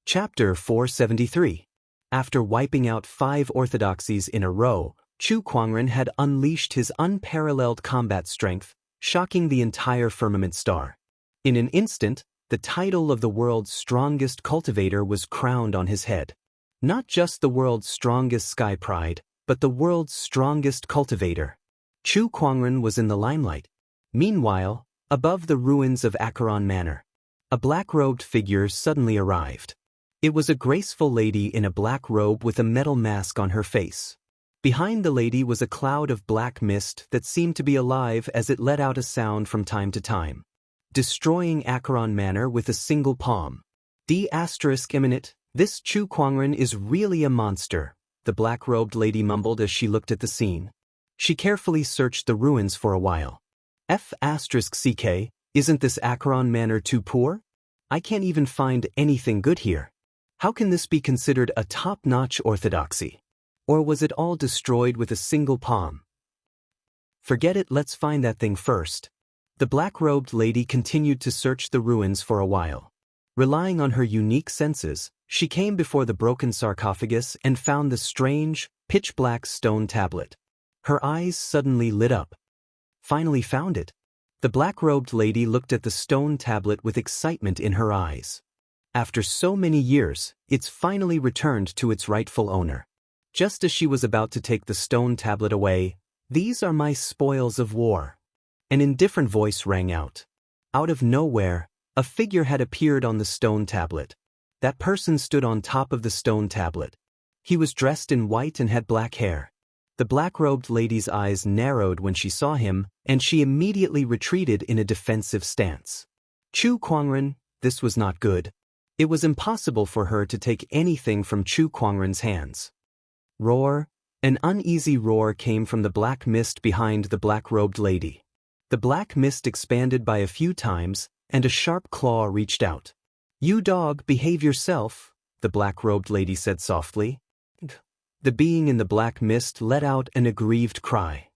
Chapter 473. After wiping out 5 orthodoxies in a row, Chu Kuangren had unleashed his unparalleled combat strength, shocking the entire firmament star. In an instant, the title of the world's strongest cultivator was crowned on his head. Not just the world's strongest sky pride, but the world's strongest cultivator. Chu Kuangren was in the limelight. Meanwhile, above the ruins of Acheron Manor, a black-robed figure suddenly arrived. It was a graceful lady in a black robe with a metal mask on her face. Behind the lady was a cloud of black mist that seemed to be alive as it let out a sound from time to time. Destroying Acheron Manor with a single palm. *imminent, this Chu Kuangren is really a monster, the black-robed lady mumbled as she looked at the scene. She carefully searched the ruins for a while. *ck, isn't this Acheron Manor too poor? I can't even find anything good here. How can this be considered a top-notch orthodoxy? Or was it all destroyed with a single palm? Forget it, let's find that thing first. The black-robed lady continued to search the ruins for a while. Relying on her unique senses, she came before the broken sarcophagus and found the strange, pitch-black stone tablet. Her eyes suddenly lit up. Finally found it. The black-robed lady looked at the stone tablet with excitement in her eyes. After so many years, it's finally returned to its rightful owner. Just as she was about to take the stone tablet away, "These are my spoils of war." An indifferent voice rang out. Out of nowhere, a figure had appeared on the stone tablet. That person stood on top of the stone tablet. He was dressed in white and had black hair. The black-robed lady's eyes narrowed when she saw him, and she immediately retreated in a defensive stance. Chu Kuangren, this was not good. It was impossible for her to take anything from Chu Kuangren's hands. Roar! An uneasy roar came from the black mist behind the black-robed lady. The black mist expanded by a few times, and a sharp claw reached out. "You dog, behave yourself," the black-robed lady said softly. The being in the black mist let out an aggrieved cry.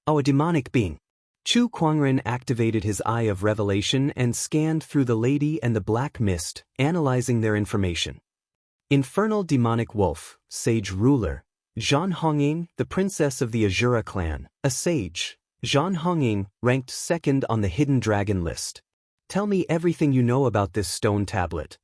"Oh, a demonic being." Chu Kuangren activated his eye of revelation and scanned through the lady and the black mist, analyzing their information. Infernal demonic wolf, sage ruler. Zhan Hongying, the princess of the Azura clan, a sage. Zhan Hongying, ranked 2nd on the hidden dragon list. Tell me everything you know about this stone tablet.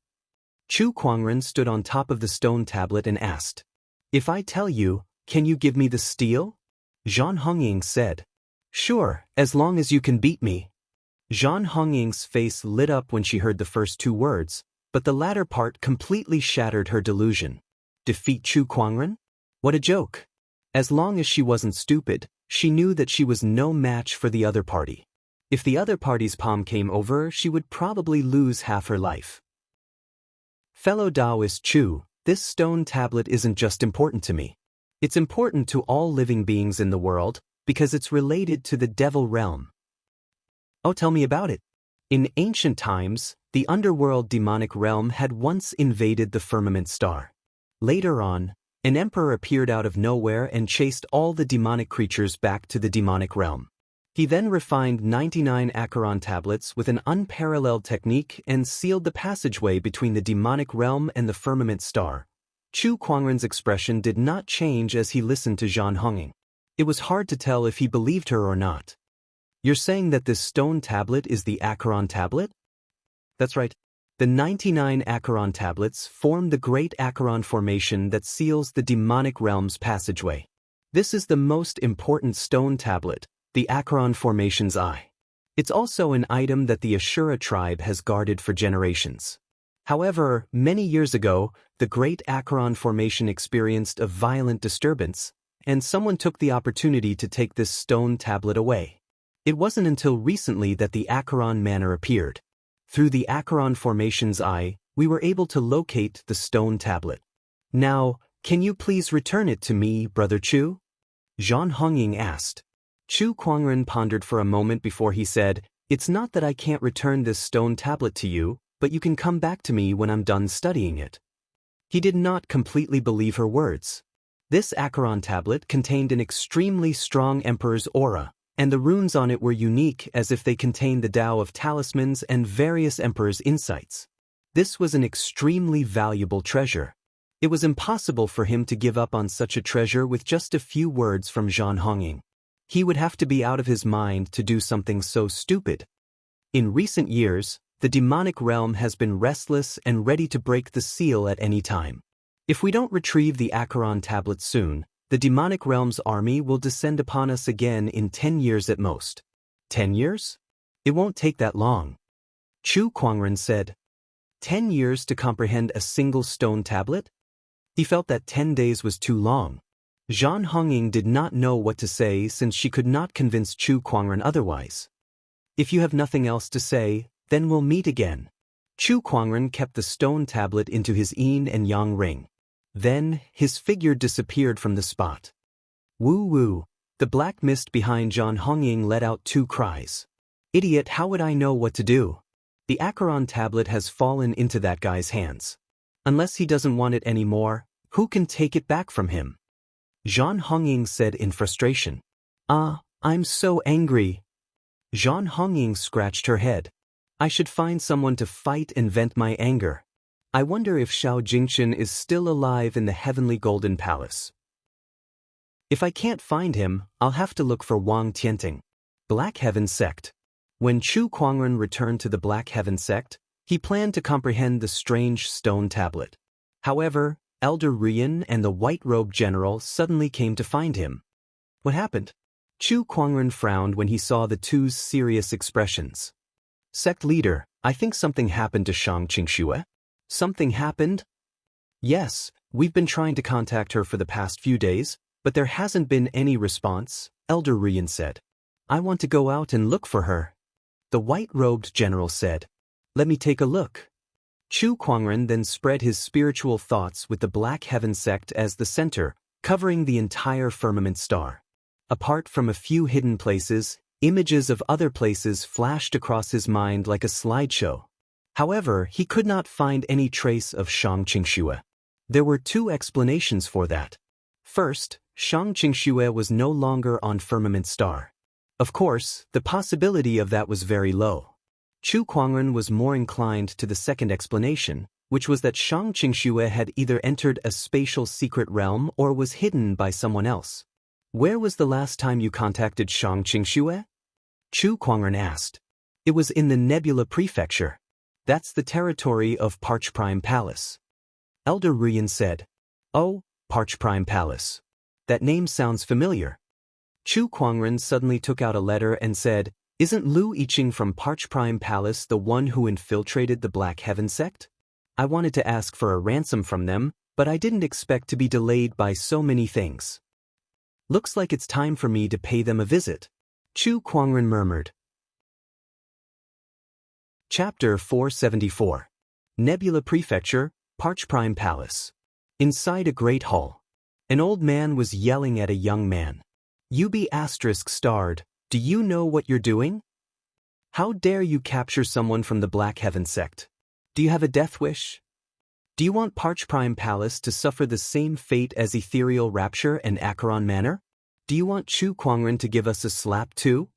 Chu Kuangren stood on top of the stone tablet and asked, "If I tell you, can you give me the steel?" Zhan Hongying said, "Sure, as long as you can beat me." Zhan Hongying's face lit up when she heard the first 2 words, but the latter part completely shattered her delusion. Defeat Chu Kuangren? What a joke. As long as she wasn't stupid, she knew that she was no match for the other party. If the other party's palm came over, she would probably lose half her life. Fellow Taoist Chu, this stone tablet isn't just important to me. It's important to all living beings in the world, because it's related to the devil realm. Oh, tell me about it. In ancient times, the underworld demonic realm had once invaded the firmament star. Later on, an emperor appeared out of nowhere and chased all the demonic creatures back to the demonic realm. He then refined 99 Acheron tablets with an unparalleled technique and sealed the passageway between the demonic realm and the firmament star. Chu Kuangren's expression did not change as he listened to Zhan Hongying. It was hard to tell if he believed her or not. "You're saying that this stone tablet is the Acheron tablet?" "That's right. The 99 Acheron tablets form the Great Acheron Formation that seals the demonic realm's passageway. This is the most important stone tablet, the Acheron Formation's Eye. It's also an item that the Ashura tribe has guarded for generations. However, many years ago, the Great Acheron Formation experienced a violent disturbance, and someone took the opportunity to take this stone tablet away. It wasn't until recently that the Acheron Manor appeared. Through the Acheron Formation's Eye, we were able to locate the stone tablet. Now, can you please return it to me, Brother Chu?" Zhan Hongying asked. Chu Kuangren pondered for a moment before he said, "It's not that I can't return this stone tablet to you, but you can come back to me when I'm done studying it." He did not completely believe her words. This Acheron tablet contained an extremely strong emperor's aura, and the runes on it were unique as if they contained the Tao of talismans and various emperor's insights. This was an extremely valuable treasure. It was impossible for him to give up on such a treasure with just a few words from Zhang Hongying. He would have to be out of his mind to do something so stupid. In recent years, the demonic realm has been restless and ready to break the seal at any time. If we don't retrieve the Acheron tablet soon, the demonic realm's army will descend upon us again in 10 years at most. 10 years? It won't take that long. Chu Kuangren said. 10 years to comprehend a single stone tablet? He felt that 10 days was too long. Zhang Hongying did not know what to say since she could not convince Chu Kuangren otherwise. If you have nothing else to say, then we'll meet again. Chu Kuangren kept the stone tablet into his yin and yang ring. Then, his figure disappeared from the spot. Woo woo, the black mist behind Zhang Hongying let out 2 cries. Idiot, how would I know what to do? The Acheron tablet has fallen into that guy's hands. Unless he doesn't want it anymore, who can take it back from him? Zhang Hongying said in frustration. I'm so angry. Zhang Hongying scratched her head. I should find someone to fight and vent my anger. I wonder if Xiao Jingchen is still alive in the heavenly golden palace. If I can't find him, I'll have to look for Wang Tianting. Black Heaven Sect. When Chu Kuangren returned to the Black Heaven Sect, he planned to comprehend the strange stone tablet. However, Elder Rian and the white-robed general suddenly came to find him. What happened? Chu Kuangren frowned when he saw the two's serious expressions. Sect leader, I think something happened to Shang Qingxue. Something happened? Yes, we've been trying to contact her for the past few days, but there hasn't been any response, Elder Rian said. I want to go out and look for her. The white-robed general said. Let me take a look. Chu Kuangren then spread his spiritual thoughts with the Black Heaven Sect as the center, covering the entire firmament star. Apart from a few hidden places, images of other places flashed across his mind like a slideshow. However, he could not find any trace of Shang Qingxue. There were 2 explanations for that. First, Shang Qingxue was no longer on firmament star. Of course, the possibility of that was very low. Chu Kuangren was more inclined to the second explanation, which was that Shang Qingxue had either entered a spatial secret realm or was hidden by someone else. Where was the last time you contacted Shang Qingxue? Chu Kuangren asked. It was in the Nebula Prefecture. That's the territory of Parch Prime Palace. Elder Rian said. Oh, Parch Prime Palace. That name sounds familiar. Chu Kuangren suddenly took out a letter and said, Isn't Lu Yiqing from Parch Prime Palace the one who infiltrated the Black Heaven Sect? I wanted to ask for a ransom from them, but I didn't expect to be delayed by so many things. Looks like it's time for me to pay them a visit. Chu Kuangren murmured. Chapter 474. Nebula Prefecture, Parch Prime Palace. Inside a great hall. An old man was yelling at a young man. You be asterisk starred. Do you know what you're doing? How dare you capture someone from the Black Heaven Sect? Do you have a death wish? Do you want Parch Prime Palace to suffer the same fate as Ethereal Rapture and Acheron Manor? Do you want Chu Kuangren to give us a slap too?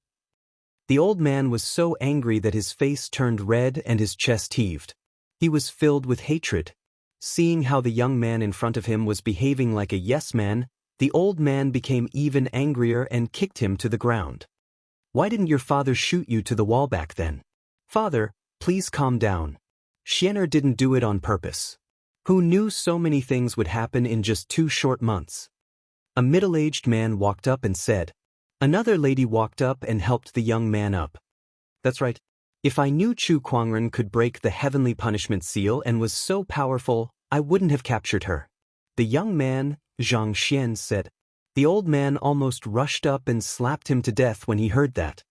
The old man was so angry that his face turned red and his chest heaved. He was filled with hatred. Seeing how the young man in front of him was behaving like a yes man, the old man became even angrier and kicked him to the ground. Why didn't your father shoot you to the wall back then? Father, please calm down. Xianer didn't do it on purpose. Who knew so many things would happen in just 2 short months? A middle-aged man walked up and said. Another lady walked up and helped the young man up. That's right. If I knew Chu Kuangren could break the heavenly punishment seal and was so powerful, I wouldn't have captured her. The young man, Zhang Xian, said. The old man almost rushed up and slapped him to death when he heard that.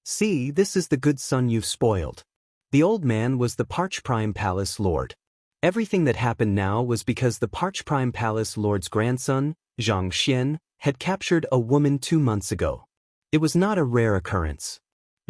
See, this is the good son you've spoiled. The old man was the Parch Prime Palace Lord. Everything that happened now was because the Parch Prime Palace Lord's grandson, Zhang Xian, had captured a woman 2 months ago. It was not a rare occurrence.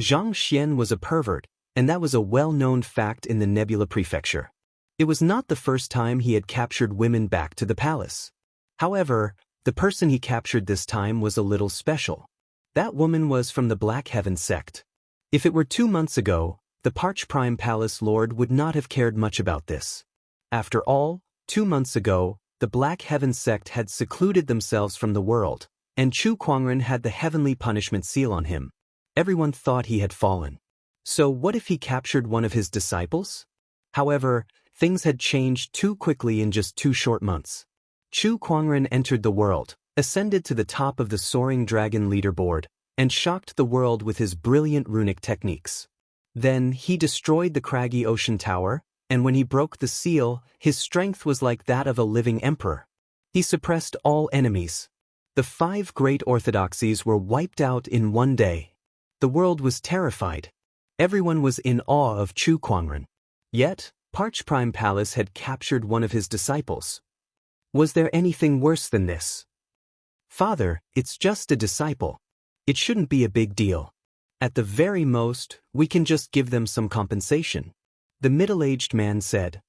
Zhang Xian was a pervert, and that was a well-known fact in the Nebula Prefecture. It was not the first time he had captured women back to the palace. However, the person he captured this time was a little special. That woman was from the Black Heaven Sect. If it were 2 months ago, the Parch Prime Palace Lord would not have cared much about this. After all, 2 months ago, the Black Heaven sect had secluded themselves from the world, and Chu Kuangren had the heavenly punishment seal on him. Everyone thought he had fallen. So what if he captured one of his disciples? However, things had changed too quickly in just 2 short months. Chu Kuangren entered the world, ascended to the top of the soaring dragon leaderboard, and shocked the world with his brilliant runic techniques. Then he destroyed the craggy ocean tower, and when he broke the seal, his strength was like that of a living emperor. He suppressed all enemies. The 5 great orthodoxies were wiped out in one day. The world was terrified. Everyone was in awe of Chu Kuangren. Yet, Parch Prime Palace had captured one of his disciples. Was there anything worse than this? Father, it's just a disciple. It shouldn't be a big deal. At the very most, we can just give them some compensation. The middle-aged man said.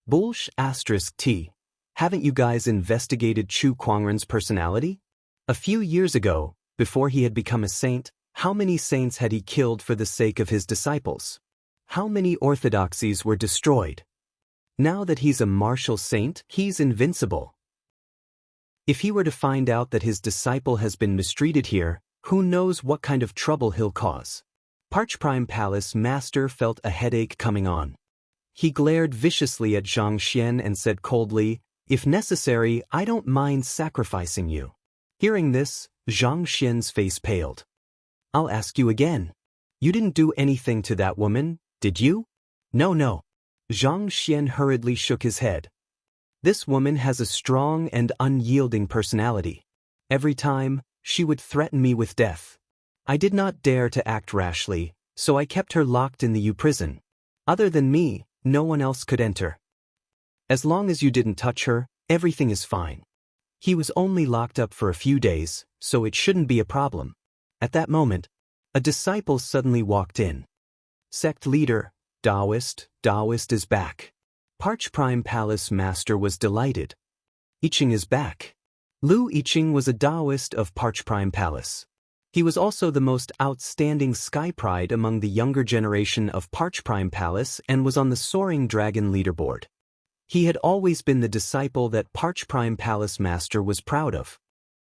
Bullsh *T. Haven't you guys investigated Chu Kuangren's personality? A few years ago, before he had become a saint, how many saints had he killed for the sake of his disciples? How many orthodoxies were destroyed? Now that he's a martial saint, he's invincible. If he were to find out that his disciple has been mistreated here, who knows what kind of trouble he'll cause? Parch Prime Palace Master felt a headache coming on. He glared viciously at Zhang Xian and said coldly, "If necessary, I don't mind sacrificing you." Hearing this, Zhang Xian's face paled. "I'll ask you again. You didn't do anything to that woman, did you?" No. Zhang Xian hurriedly shook his head. "This woman has a strong and unyielding personality. Every time, she would threaten me with death. I did not dare to act rashly, so I kept her locked in the U prison. Other than me, no one else could enter. As long as you didn't touch her, everything is fine. He was only locked up for a few days, so it shouldn't be a problem." At that moment, a disciple suddenly walked in. "Sect leader, Taoist is back." Parch Prime Palace Master was delighted. Yiqing is back. Lu Yiqing was a Taoist of Parch Prime Palace. He was also the most outstanding Sky Pride among the younger generation of Parch Prime Palace and was on the Soaring Dragon leaderboard. He had always been the disciple that Parch Prime Palace Master was proud of.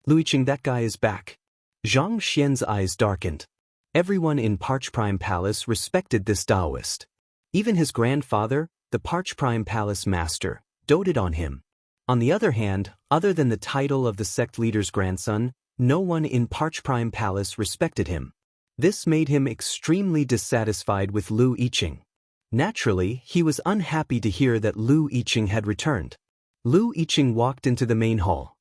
"Lu Yiqing, that guy is back." Zhang Xian's eyes darkened. Everyone in Parch Prime Palace respected this Taoist. Even his grandfather, the Parch Prime Palace Master, doted on him. On the other hand, other than the title of the sect leader's grandson, no one in Parch Prime Palace respected him. This made him extremely dissatisfied with Lu Yiqing. Naturally, he was unhappy to hear that Lu Yiqing had returned. Lu Yiqing walked into the main hall.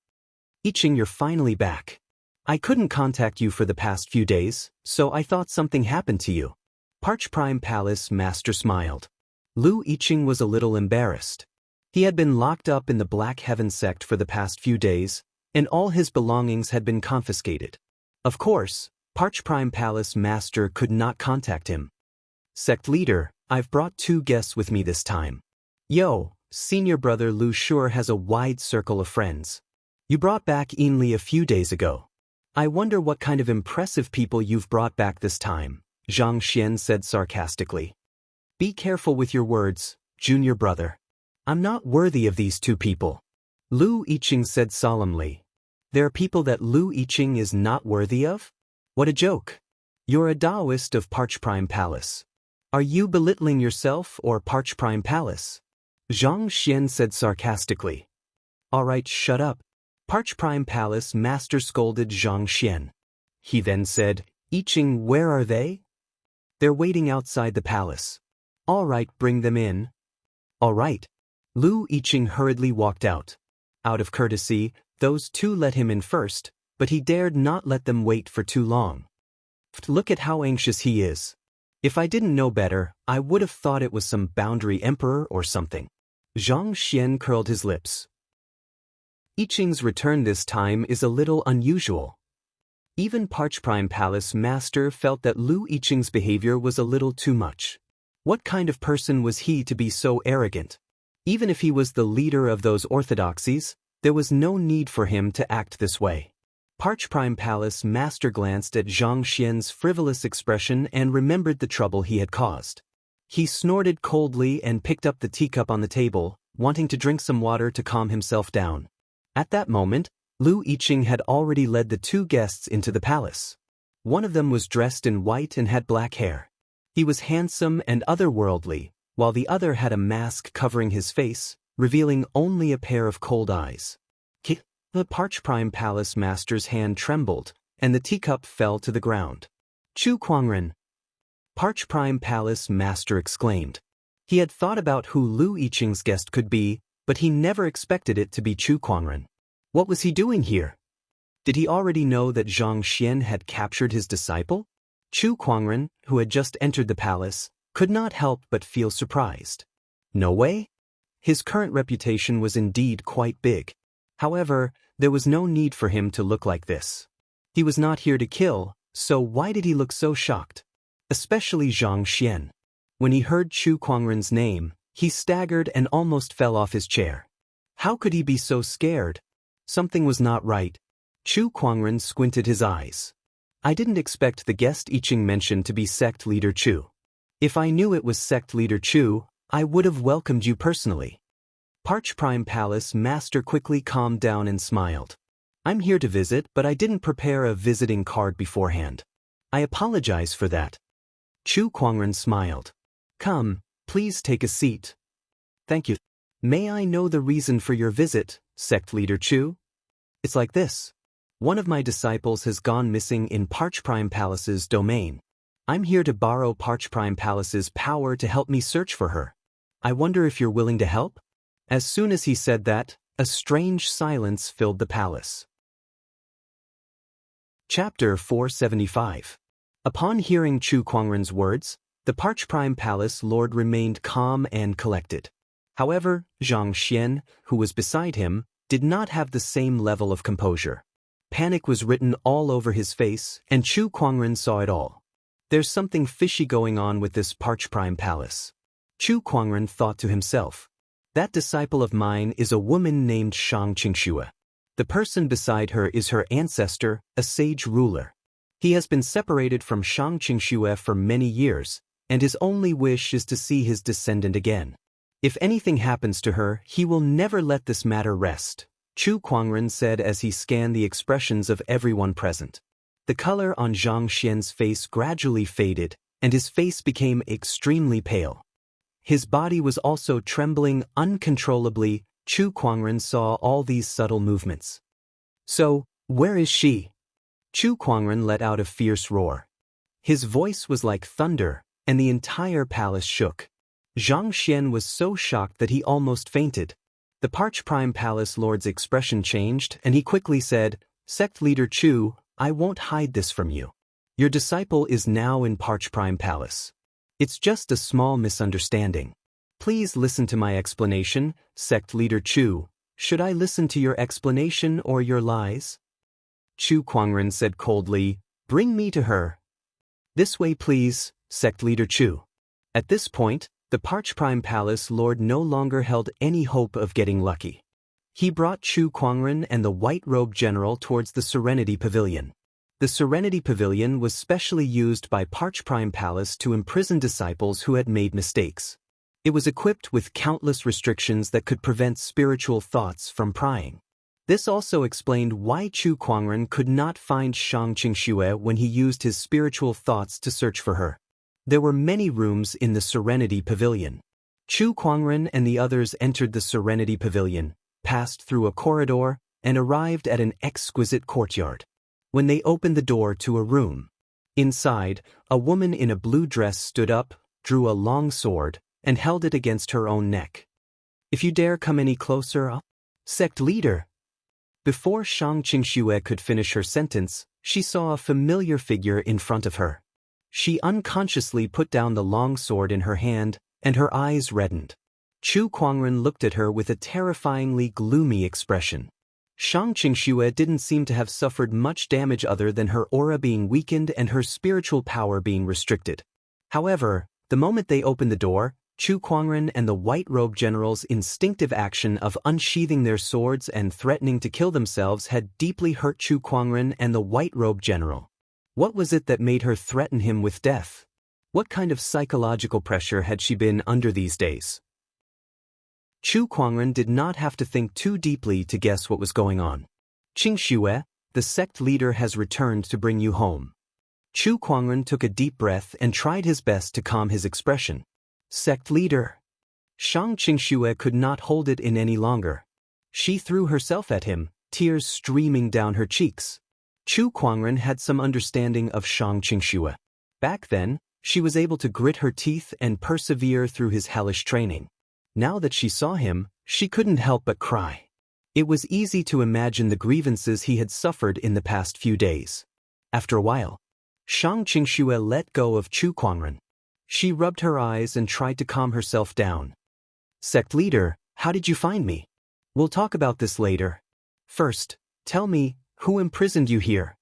"Yiqing, you're finally back. I couldn't contact you for the past few days, so I thought something happened to you." Parch Prime Palace Master smiled. Lu Yiqing was a little embarrassed. He had been locked up in the Black Heaven sect for the past few days, and all his belongings had been confiscated. Of course, Parch Prime Palace Master could not contact him. "Sect leader, I've brought 2 guests with me this time. Yo, senior brother Lu sure has a wide circle of friends. You brought back Ainli a few days ago. I wonder what kind of impressive people you've brought back this time," Zhang Xian said sarcastically. "Be careful with your words, junior brother. I'm not worthy of these 2 people." Lu Yiqing said solemnly. "There are people that Lu Yiqing is not worthy of? What a joke. You're a Taoist of Parch Prime Palace. Are you belittling yourself or Parch Prime Palace?" Zhang Xian said sarcastically. "All right, shut up." Parch Prime Palace Master scolded Zhang Xian. He then said, "Yiqing, where are they?" "They're waiting outside the palace." "All right, bring them in." "All right." Lu Yiqing hurriedly walked out. Out of courtesy, those 2 let him in first, but he dared not let them wait for too long. Look at how anxious he is. If I didn't know better, I would have thought it was some boundary emperor or something. Zhang Xian curled his lips. Yiqing's return this time is a little unusual. Even Parch Prime Palace Master felt that Lu Yiqing's behavior was a little too much. What kind of person was he to be so arrogant? Even if he was the leader of those orthodoxies, there was no need for him to act this way. Parch Prime Palace Master glanced at Zhang Xian's frivolous expression and remembered the trouble he had caused. He snorted coldly and picked up the teacup on the table, wanting to drink some water to calm himself down. At that moment, Lu Yiqing had already led the two guests into the palace. One of them was dressed in white and had black hair. He was handsome and otherworldly, while the other had a mask covering his face, revealing only a pair of cold eyes. The Parch Prime Palace Master's hand trembled, and the teacup fell to the ground. Chu Kuangren! Parch Prime Palace Master exclaimed. He had thought about who Lu Yiqing's guest could be, but he never expected it to be Chu Kuangren. What was he doing here? Did he already know that Zhang Xian had captured his disciple? Chu Kuangren, who had just entered the palace, could not help but feel surprised. No way? His current reputation was indeed quite big. However, there was no need for him to look like this. He was not here to kill, so why did he look so shocked? Especially Zhang Xian. When he heard Chu Kuangren's name, he staggered and almost fell off his chair. How could he be so scared? Something was not right. Chu Kuangren squinted his eyes. I didn't expect the guest Yiqing mentioned to be Sect Leader Chu. If I knew it was Sect Leader Chu, I would have welcomed you personally. Parch Prime Palace Master quickly calmed down and smiled. I'm here to visit, but I didn't prepare a visiting card beforehand. I apologize for that. Chu Kuangren smiled. Come, please take a seat. Thank you. May I know the reason for your visit, Sect Leader Chu? It's like this. One of my disciples has gone missing in Parch Prime Palace's domain. I'm here to borrow Parch Prime Palace's power to help me search for her. I wonder if you're willing to help? As soon as he said that, a strange silence filled the palace. Chapter 475. Upon hearing Chu Kuangren's words, the Parch Prime Palace Lord remained calm and collected. However, Zhang Xian, who was beside him, did not have the same level of composure. Panic was written all over his face, and Chu Kuangren saw it all. There's something fishy going on with this Parch Prime Palace. Chu Kuangren thought to himself. That disciple of mine is a woman named Shang Qingxue. The person beside her is her ancestor, a sage ruler. He has been separated from Shang Qingxue for many years, and his only wish is to see his descendant again. If anything happens to her, he will never let this matter rest, Chu Kuangren said as he scanned the expressions of everyone present. The color on Zhang Xian's face gradually faded, and his face became extremely pale. His body was also trembling uncontrollably. Chu Kuangren saw all these subtle movements. So, where is she? Chu Kuangren let out a fierce roar. His voice was like thunder, and the entire palace shook. Zhang Xian was so shocked that he almost fainted. The Parch Prime Palace Lord's expression changed, and he quickly said, Sect Leader Chu, I won't hide this from you. Your disciple is now in Parch Prime Palace. It's just a small misunderstanding. Please listen to my explanation, Sect Leader Chu. Should I listen to your explanation or your lies? Chu Kuangren said coldly, Bring me to her. This way please, Sect Leader Chu. At this point, the Parch Prime Palace Lord no longer held any hope of getting lucky. He brought Chu Kuangren and the white-robed general towards the Serenity Pavilion. The Serenity Pavilion was specially used by Parch Prime Palace to imprison disciples who had made mistakes. It was equipped with countless restrictions that could prevent spiritual thoughts from prying. This also explained why Chu Kuangren could not find Shang Qingxue when he used his spiritual thoughts to search for her. There were many rooms in the Serenity Pavilion. Chu Kuangren and the others entered the Serenity Pavilion, passed through a corridor, and arrived at an exquisite courtyard. When they opened the door to a room, inside, a woman in a blue dress stood up, drew a long sword, and held it against her own neck. If you dare come any closer, Sect Leader. Before Shang Qingxue could finish her sentence, she saw a familiar figure in front of her. She unconsciously put down the long sword in her hand, and her eyes reddened. Chu Kuangren looked at her with a terrifyingly gloomy expression. Shang Qingxue didn't seem to have suffered much damage other than her aura being weakened and her spiritual power being restricted. However, the moment they opened the door, Chu Kuangren and the white-robed general's instinctive action of unsheathing their swords and threatening to kill themselves had deeply hurt Chu Kuangren and the white-robed general. What was it that made her threaten him with death? What kind of psychological pressure had she been under these days? Chu Kuangren did not have to think too deeply to guess what was going on. Qingxue, the sect leader has returned to bring you home. Chu Kuangren took a deep breath and tried his best to calm his expression. Sect leader. Shang Qingxue could not hold it in any longer. She threw herself at him, tears streaming down her cheeks. Chu Kuangren had some understanding of Shang Qingxue. Back then, she was able to grit her teeth and persevere through his hellish training. Now that she saw him, she couldn't help but cry. It was easy to imagine the grievances he had suffered in the past few days. After a while, Shang Qingxue let go of Chu Kuangren. She rubbed her eyes and tried to calm herself down. Sect leader, how did you find me? We'll talk about this later. First, tell me, who imprisoned you here?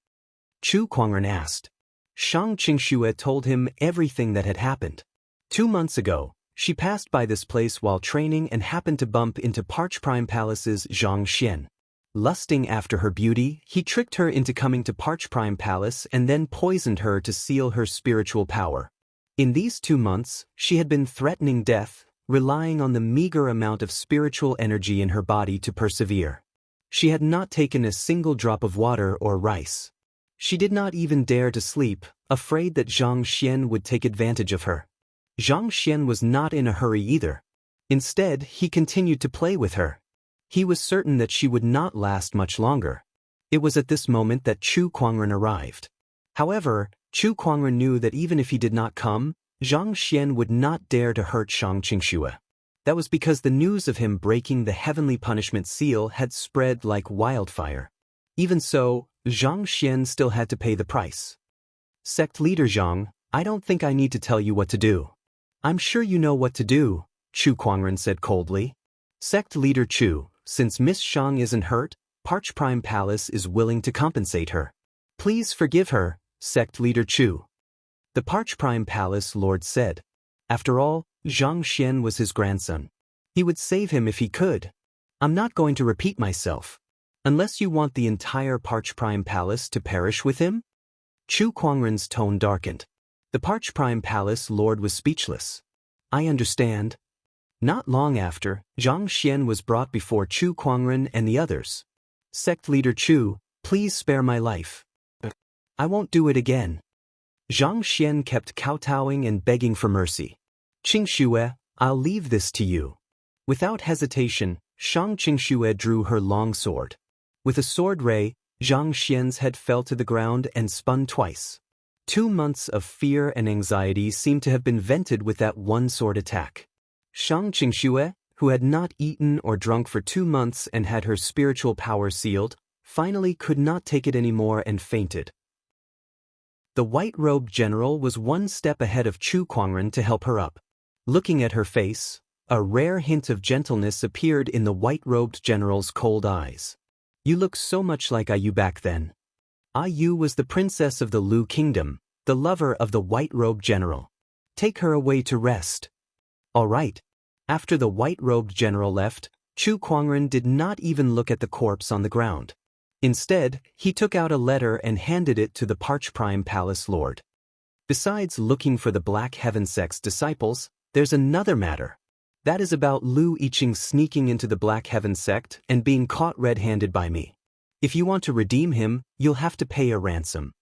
Chu Kuangren asked. Shang Qingxue told him everything that had happened. 2 months ago, she passed by this place while training and happened to bump into Parch Prime Palace's Zhang Xian. Lusting after her beauty, he tricked her into coming to Parch Prime Palace and then poisoned her to seal her spiritual power. In these 2 months, she had been threatening death, relying on the meager amount of spiritual energy in her body to persevere. She had not taken a single drop of water or rice. She did not even dare to sleep, afraid that Zhang Xian would take advantage of her. Zhang Xian was not in a hurry either. Instead, he continued to play with her. He was certain that she would not last much longer. It was at this moment that Chu Kuangren arrived. However, Chu Kuangren knew that even if he did not come, Zhang Xian would not dare to hurt Shang Qingxue. That was because the news of him breaking the heavenly punishment seal had spread like wildfire. Even so, Zhang Xian still had to pay the price. Sect leader Zhang, I don't think I need to tell you what to do. I'm sure you know what to do, Chu Kuangren said coldly. Sect leader Chu, since Miss Shang isn't hurt, Parch Prime Palace is willing to compensate her. Please forgive her, sect leader Chu. The Parch Prime Palace Lord said. After all, Zhang Xian was his grandson. He would save him if he could. I'm not going to repeat myself. Unless you want the entire Parch Prime Palace to perish with him? Chu Kuangren's tone darkened. The Parch Prime Palace Lord was speechless. I understand. Not long after, Zhang Xian was brought before Chu Kuangren and the others. Sect leader Chu, please spare my life. I won't do it again. Zhang Xian kept kowtowing and begging for mercy. Qingxue, I'll leave this to you. Without hesitation, Shang Qingxue drew her long sword. With a sword ray, Zhang Xian's head fell to the ground and spun twice. 2 months of fear and anxiety seemed to have been vented with that one sword attack. Shang Qingxue, who had not eaten or drunk for 2 months and had her spiritual power sealed, finally could not take it anymore and fainted. The white-robed general was 1 step ahead of Chu Kuangren to help her up. Looking at her face, a rare hint of gentleness appeared in the white-robed general's cold eyes. You look so much like Ayu back then. Ayu was the princess of the Lu Kingdom, the lover of the white-robed general. Take her away to rest. All right. After the white-robed general left, Chu Kuangren did not even look at the corpse on the ground. Instead, he took out a letter and handed it to the Parch Prime Palace Lord. Besides looking for the Black Heaven Sect's disciples, there's another matter. That is about Lu Yiqing sneaking into the Black Heaven Sect and being caught red-handed by me. If you want to redeem him, you'll have to pay a ransom.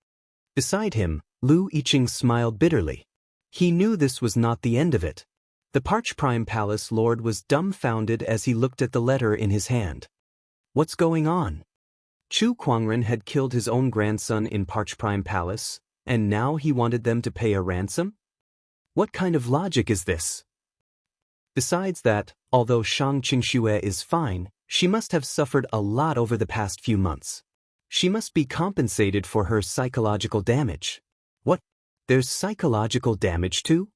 Beside him, Lu Yiqing smiled bitterly. He knew this was not the end of it. The Parch Prime Palace Lord was dumbfounded as he looked at the letter in his hand. What's going on? Chu Kuangren had killed his own grandson in Parch Prime Palace, and now he wanted them to pay a ransom? What kind of logic is this? Besides that, although Shang Qingxue is fine, she must have suffered a lot over the past few months. She must be compensated for her psychological damage. What? There's psychological damage too?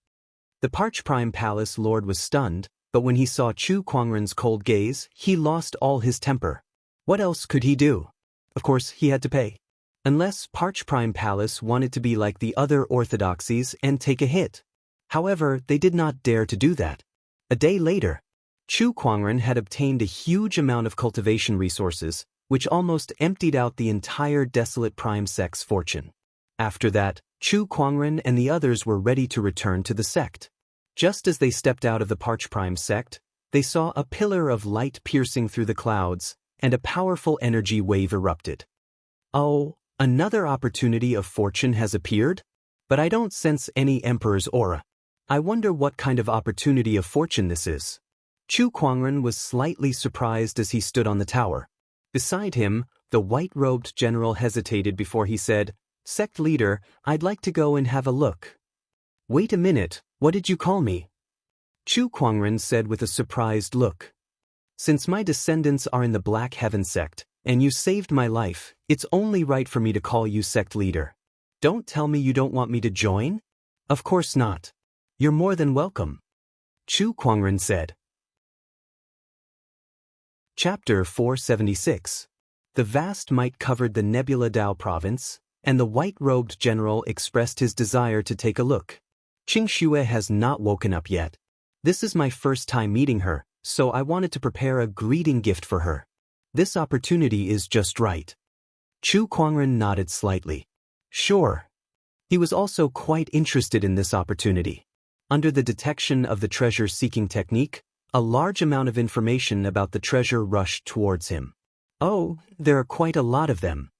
The Parch Prime Palace Lord was stunned, but when he saw Chu Kuangren's cold gaze, he lost all his temper. What else could he do? Of course, he had to pay. Unless Parch Prime Palace wanted to be like the other orthodoxies and take a hit. However, they did not dare to do that. A day later, Chu Kuangren had obtained a huge amount of cultivation resources, which almost emptied out the entire desolate Prime Sect's fortune. After that, Chu Kuangren and the others were ready to return to the sect. Just as they stepped out of the Parch Prime sect, they saw a pillar of light piercing through the clouds, and a powerful energy wave erupted. Oh, another opportunity of fortune has appeared? But I don't sense any Emperor's aura. I wonder what kind of opportunity of fortune this is. Chu Kuangren was slightly surprised as he stood on the tower. Beside him, the white-robed general hesitated before he said, "Sect leader, I'd like to go and have a look." "Wait a minute, what did you call me?" Chu Kuangren said with a surprised look. "Since my descendants are in the Black Heaven sect, and you saved my life, it's only right for me to call you sect leader. Don't tell me you don't want me to join?" "Of course not. You're more than welcome," Chu Kuangren said. Chapter 476. The vast might covered the Nebula Dao province, and the white-robed general expressed his desire to take a look. Qing Xue has not woken up yet. This is my first time meeting her, so I wanted to prepare a greeting gift for her. This opportunity is just right. Chu Kuangren nodded slightly. Sure. He was also quite interested in this opportunity. Under the detection of the treasure-seeking technique, a large amount of information about the treasure rushed towards him. Oh, there are quite a lot of them.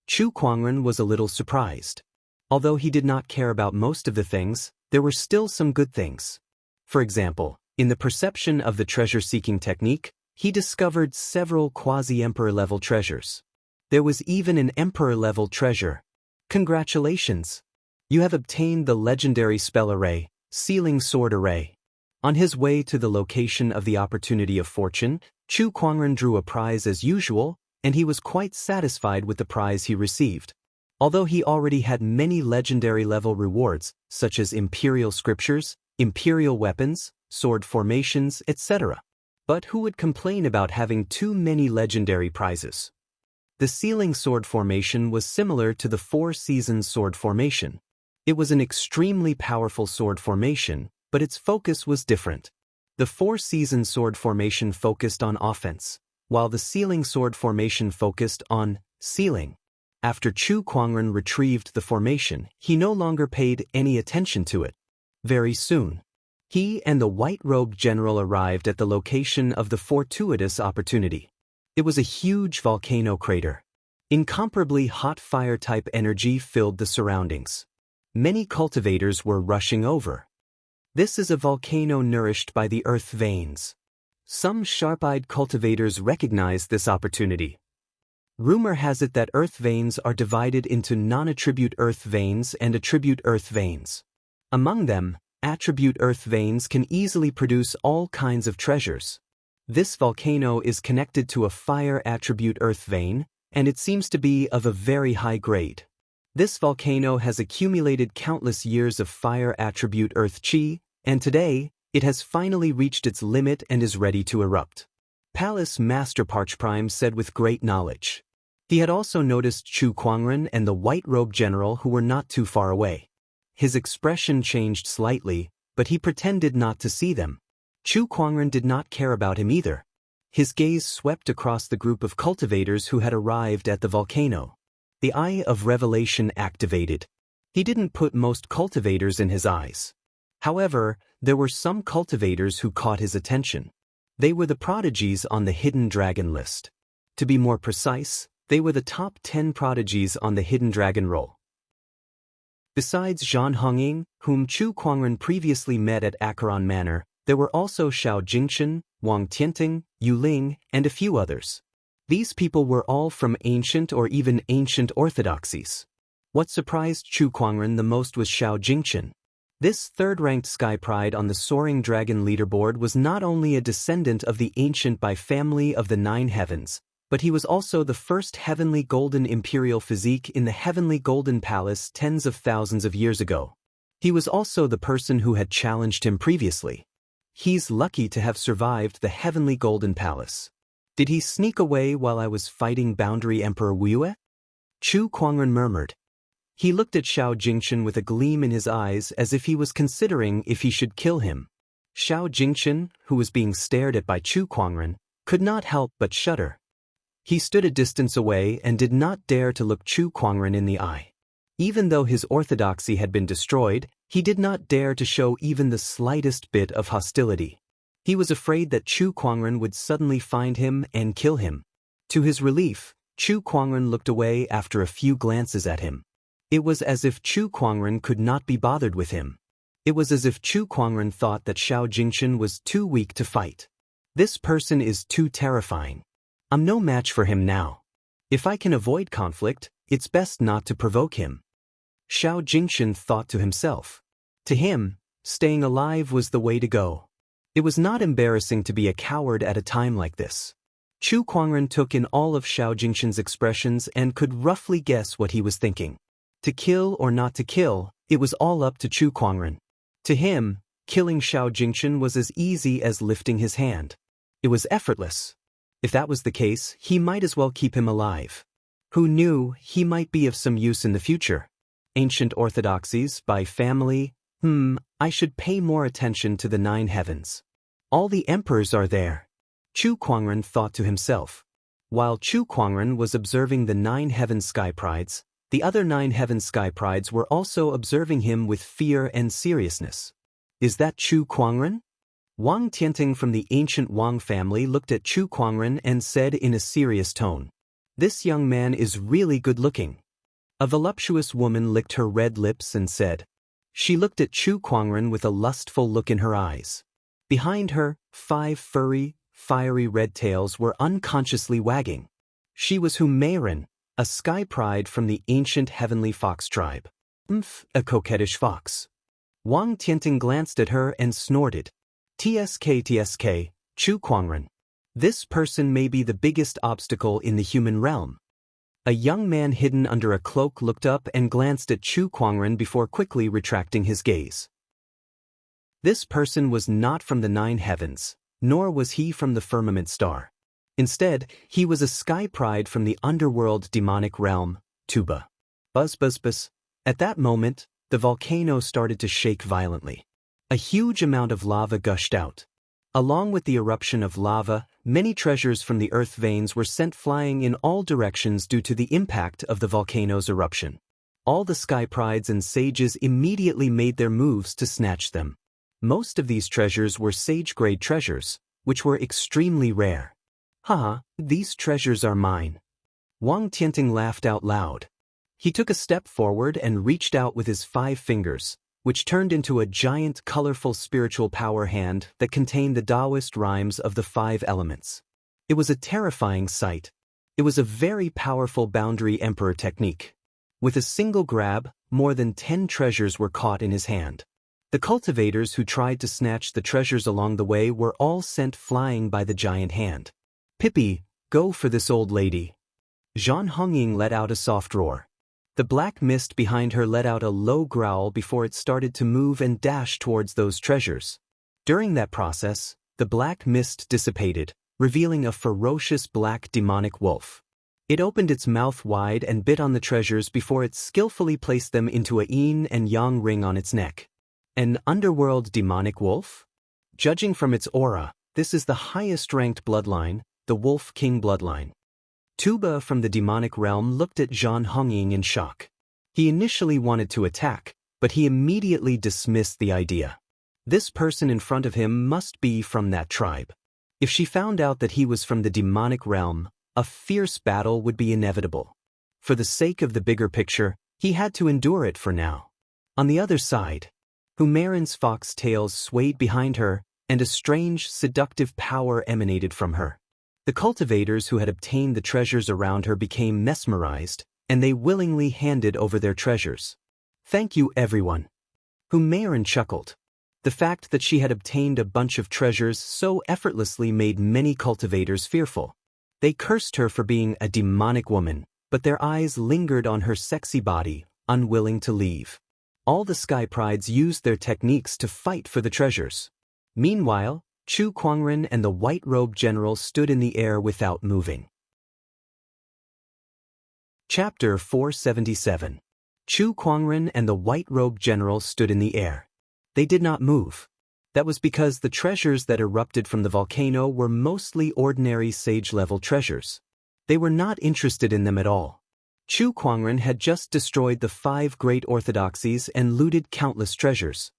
Chu Kuangren was a little surprised. Although he did not care about most of the things, there were still some good things. For example, in the perception of the treasure-seeking technique, he discovered several quasi-emperor-level treasures. There was even an emperor-level treasure. Congratulations! You have obtained the legendary spell array, Sealing Sword Array. On his way to the location of the opportunity of fortune, Chu Kuangren drew a prize as usual, and he was quite satisfied with the prize he received. Although he already had many legendary-level rewards, such as imperial scriptures, imperial weapons, sword formations, etc. But who would complain about having too many legendary prizes? The Sealing Sword Formation was similar to the Four Seasons Sword Formation. It was an extremely powerful sword formation, but its focus was different. The Four Seasons Sword Formation focused on offense, while the Sealing Sword Formation focused on sealing. After Chu Kuangren retrieved the formation, he no longer paid any attention to it. Very soon, he and the white-robed general arrived at the location of the fortuitous opportunity. It was a huge volcano crater. Incomparably hot fire-type energy filled the surroundings. Many cultivators were rushing over. This is a volcano nourished by the earth veins. Some sharp-eyed cultivators recognized this opportunity. Rumor has it that earth veins are divided into non-attribute earth veins and attribute earth veins. Among them, attribute earth veins can easily produce all kinds of treasures. This volcano is connected to a fire attribute earth vein, and it seems to be of a very high grade. This volcano has accumulated countless years of fire attribute earth chi, and today, it has finally reached its limit and is ready to erupt. Palace Master Parch Prime said with great knowledge. He had also noticed Chu Kuangren and the white-robed general who were not too far away. His expression changed slightly, but he pretended not to see them. Chu Kuangren did not care about him either. His gaze swept across the group of cultivators who had arrived at the volcano. The Eye of Revelation activated. He didn't put most cultivators in his eyes. However, there were some cultivators who caught his attention. They were the prodigies on the Hidden Dragon list. To be more precise, they were the top 10 prodigies on the Hidden Dragon roll. Besides Zhan Hongying, whom Chu Kuangren previously met at Acheron Manor, there were also Xiao Jingchen, Wang Tianting, Yu Ling, and a few others. These people were all from ancient or even ancient orthodoxies. What surprised Chu Kuangren the most was Xiao Jingchen. This third-ranked sky pride on the Soaring Dragon leaderboard was not only a descendant of the ancient by family of the Nine Heavens, but he was also the first heavenly golden imperial physique in the heavenly golden palace tens of thousands of years ago. He was also the person who had challenged him previously. He's lucky to have survived the heavenly golden palace. Did he sneak away while I was fighting Boundary Emperor Wuyue? Chu Kuangren murmured. He looked at Xiao Jingchen with a gleam in his eyes as if he was considering if he should kill him. Xiao Jingchen, who was being stared at by Chu Kuangren, could not help but shudder. He stood a distance away and did not dare to look Chu Kuangren in the eye. Even though his orthodoxy had been destroyed, he did not dare to show even the slightest bit of hostility. He was afraid that Chu Kuangren would suddenly find him and kill him. To his relief, Chu Kuangren looked away after a few glances at him. It was as if Chu Kuangren could not be bothered with him. It was as if Chu Kuangren thought that Xiao Jingchen was too weak to fight. This person is too terrifying. I'm no match for him now. If I can avoid conflict, it's best not to provoke him. Xiao Jingchen thought to himself. To him, staying alive was the way to go. It was not embarrassing to be a coward at a time like this. Chu Kuangren took in all of Xiao Jingchen's expressions and could roughly guess what he was thinking. To kill or not to kill, it was all up to Chu Kuangren. To him, killing Xiao Jingchen was as easy as lifting his hand. It was effortless. If that was the case, he might as well keep him alive. Who knew, he might be of some use in the future. Ancient orthodoxies, by family, I should pay more attention to the 9 heavens. All the emperors are there. Chu Kuangren thought to himself. While Chu Kuangren was observing the 9 heaven sky prides, the other 9 heaven sky prides were also observing him with fear and seriousness. Is that Chu Kuangren? Wang Tianting from the ancient Wang family looked at Chu Kuangren and said in a serious tone, "This young man is really good-looking." A voluptuous woman licked her red lips and said. She looked at Chu Kuangren with a lustful look in her eyes. Behind her, 5 furry, fiery red tails were unconsciously wagging. She was Humeiren, a sky pride from the ancient heavenly fox tribe. A coquettish fox. Wang Tianting glanced at her and snorted. TSK, Chu Kuangren. This person may be the biggest obstacle in the human realm. A young man hidden under a cloak looked up and glanced at Chu Kuangren before quickly retracting his gaze. This person was not from the 9 heavens, nor was he from the firmament star. Instead, he was a sky pride from the underworld demonic realm, Tuba. Buzz buzz buzz. At that moment, the volcano started to shake violently. A huge amount of lava gushed out. Along with the eruption of lava, many treasures from the earth veins were sent flying in all directions due to the impact of the volcano's eruption. All the sky prides and sages immediately made their moves to snatch them. Most of these treasures were sage-grade treasures, which were extremely rare. Haha, these treasures are mine. Wang Tianting laughed out loud. He took a step forward and reached out with his 5 fingers, which turned into a giant colorful spiritual power hand that contained the Taoist rhymes of the 5 elements. It was a terrifying sight. It was a very powerful boundary emperor technique. With a single grab, more than 10 treasures were caught in his hand. The cultivators who tried to snatch the treasures along the way were all sent flying by the giant hand. Pippi, go for this old lady. Zhan Hongying let out a soft roar. The black mist behind her let out a low growl before it started to move and dash towards those treasures. During that process, the black mist dissipated, revealing a ferocious black demonic wolf. It opened its mouth wide and bit on the treasures before it skillfully placed them into a yin and yang ring on its neck. An underworld demonic wolf? Judging from its aura, this is the highest-ranked bloodline, the Wolf King bloodline. Tuba from the demonic realm looked at Zhan Hongying in shock. He initially wanted to attack, but he immediately dismissed the idea. This person in front of him must be from that tribe. If she found out that he was from the demonic realm, a fierce battle would be inevitable. For the sake of the bigger picture, he had to endure it for now. On the other side, Humeiren's fox tails swayed behind her, and a strange, seductive power emanated from her. The cultivators who had obtained the treasures around her became mesmerized, and they willingly handed over their treasures. Thank you, everyone. Humeiren chuckled. The fact that she had obtained a bunch of treasures so effortlessly made many cultivators fearful. They cursed her for being a demonic woman, but their eyes lingered on her sexy body, unwilling to leave. All the sky prides used their techniques to fight for the treasures. Meanwhile, Chu Kuangren and the white-robed general stood in the air without moving. Chapter 477. Chu Kuangren and the white-robed general stood in the air. They did not move. That was because the treasures that erupted from the volcano were mostly ordinary sage-level treasures. They were not interested in them at all. Chu Kuangren had just destroyed the 5 great orthodoxies and looted countless treasures.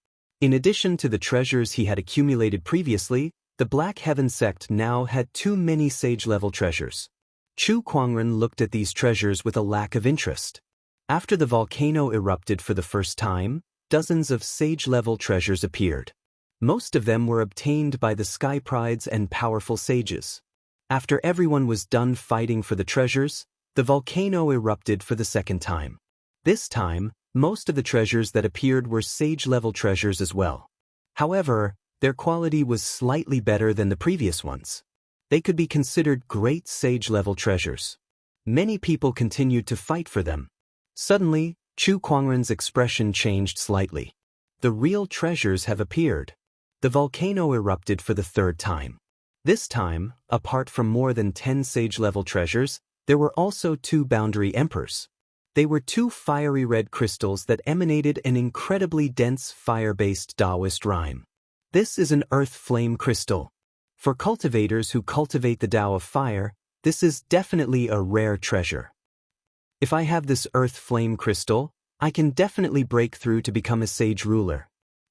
In addition to the treasures he had accumulated previously, the Black Heaven sect now had too many sage-level treasures. Chu Kuangren looked at these treasures with a lack of interest. After the volcano erupted for the first time, dozens of sage-level treasures appeared. Most of them were obtained by the Sky Prides and powerful sages. After everyone was done fighting for the treasures, the volcano erupted for the second time. This time, most of the treasures that appeared were sage-level treasures as well. However, their quality was slightly better than the previous ones. They could be considered great sage-level treasures. Many people continued to fight for them. Suddenly, Chu Kuangren's expression changed slightly. The real treasures have appeared. The volcano erupted for the third time. This time, apart from more than 10 sage-level treasures, there were also 2 boundary emperors. They were 2 fiery red crystals that emanated an incredibly dense fire-based Taoist rhyme. This is an earth flame crystal. For cultivators who cultivate the Tao of fire, this is definitely a rare treasure. If I have this earth flame crystal, I can definitely break through to become a sage ruler.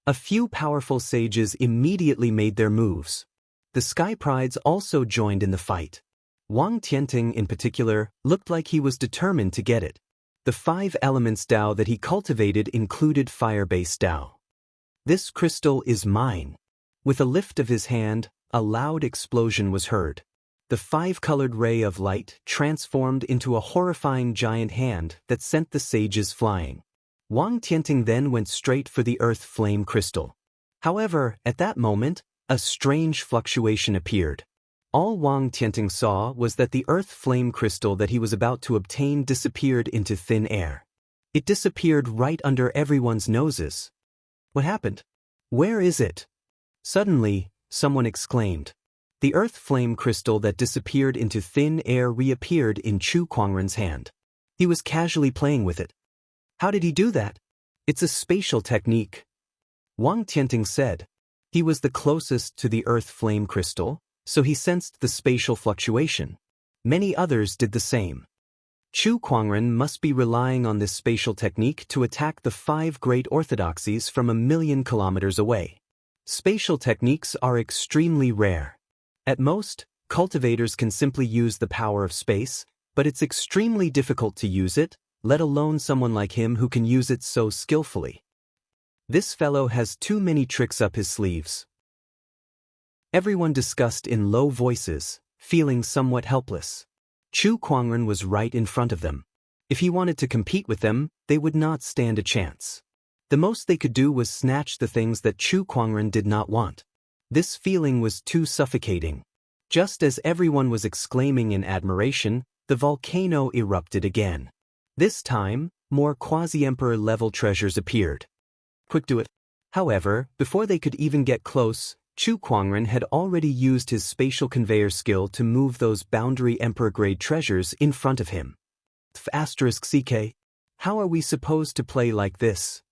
A few powerful sages immediately made their moves. The Sky Prides also joined in the fight. Wang Tianting in particular looked like he was determined to get it. The 5 elements Tao that he cultivated included fire-based Tao. This crystal is mine. With a lift of his hand, a loud explosion was heard. The 5-colored ray of light transformed into a horrifying giant hand that sent the sages flying. Wang Tianting then went straight for the earth flame crystal. However, at that moment, a strange fluctuation appeared. All Wang Tianting saw was that the earth flame crystal that he was about to obtain disappeared into thin air. It disappeared right under everyone's noses. What happened? Where is it? Suddenly, someone exclaimed. The earth flame crystal that disappeared into thin air reappeared in Chu Kuangren's hand. He was casually playing with it. How did he do that? It's a spatial technique. Wang Tianting said. He was the closest to the earth flame crystal, so he sensed the spatial fluctuation. Many others did the same. Chu Kuangren must be relying on this spatial technique to attack the 5 great orthodoxies from 1,000,000 kilometers away. Spatial techniques are extremely rare. At most, cultivators can simply use the power of space, but it's extremely difficult to use it, let alone someone like him who can use it so skillfully. This fellow has too many tricks up his sleeves. Everyone discussed in low voices, feeling somewhat helpless. Chu Kuangren was right in front of them. If he wanted to compete with them, they would not stand a chance. The most they could do was snatch the things that Chu Kuangren did not want. This feeling was too suffocating. Just as everyone was exclaiming in admiration, the volcano erupted again. This time, more quasi-emperor level treasures appeared. Quick do it. However, before they could even get close, Chu Kuangren had already used his spatial conveyor skill to move those boundary emperor-grade treasures in front of him. *CK. How are we supposed to play like this?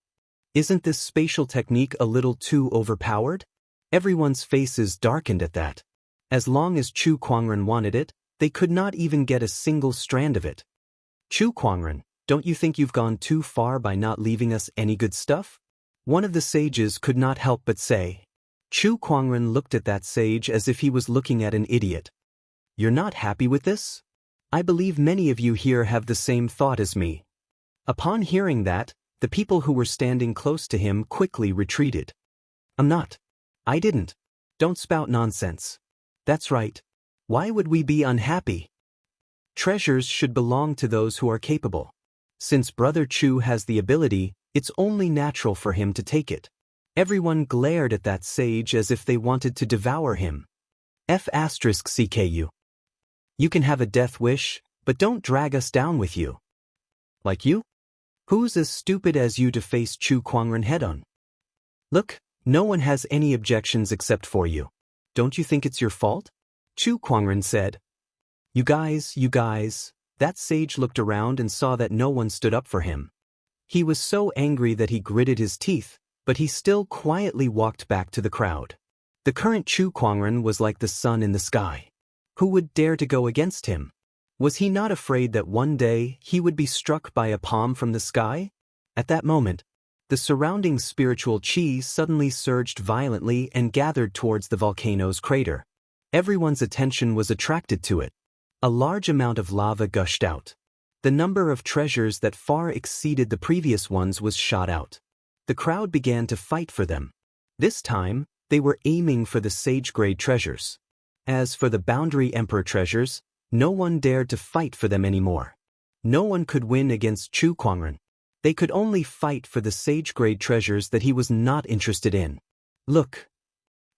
Isn't this spatial technique a little too overpowered? Everyone's faces darkened at that. As long as Chu Kuangren wanted it, they could not even get a single strand of it. Chu Kuangren, don't you think you've gone too far by not leaving us any good stuff? One of the sages could not help but say. Chu Kuangren looked at that sage as if he was looking at an idiot. You're not happy with this? I believe many of you here have the same thought as me. Upon hearing that, the people who were standing close to him quickly retreated. I'm not. I didn't. Don't spout nonsense. That's right. Why would we be unhappy? Treasures should belong to those who are capable. Since Brother Chu has the ability, it's only natural for him to take it. Everyone glared at that sage as if they wanted to devour him. *CKU. You can have a death wish, but don't drag us down with you. Like you? Who's as stupid as you to face Chu Kuangren head-on? Look, no one has any objections except for you. Don't you think it's your fault? Chu Kuangren said. You guys, that sage looked around and saw that no one stood up for him. He was so angry that he gritted his teeth, but he still quietly walked back to the crowd. The current Chu Kuangren was like the sun in the sky. Who would dare to go against him? Was he not afraid that one day he would be struck by a palm from the sky? At that moment, the surrounding spiritual chi suddenly surged violently and gathered towards the volcano's crater. Everyone's attention was attracted to it. A large amount of lava gushed out. The number of treasures that far exceeded the previous ones was shot out. The crowd began to fight for them. This time, they were aiming for the sage-grade treasures. As for the Boundary Emperor treasures, no one dared to fight for them anymore. No one could win against Chu Kuangren. They could only fight for the sage-grade treasures that he was not interested in. Look.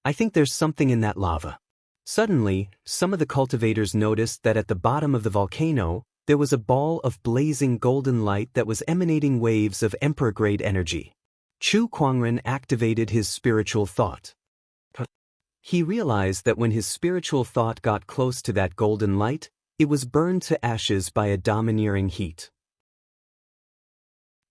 I think there's something in that lava. Suddenly, some of the cultivators noticed that at the bottom of the volcano, there was a ball of blazing golden light that was emanating waves of emperor-grade energy. Chu Kuangren activated his spiritual thought. He realized that when his spiritual thought got close to that golden light, it was burned to ashes by a domineering heat.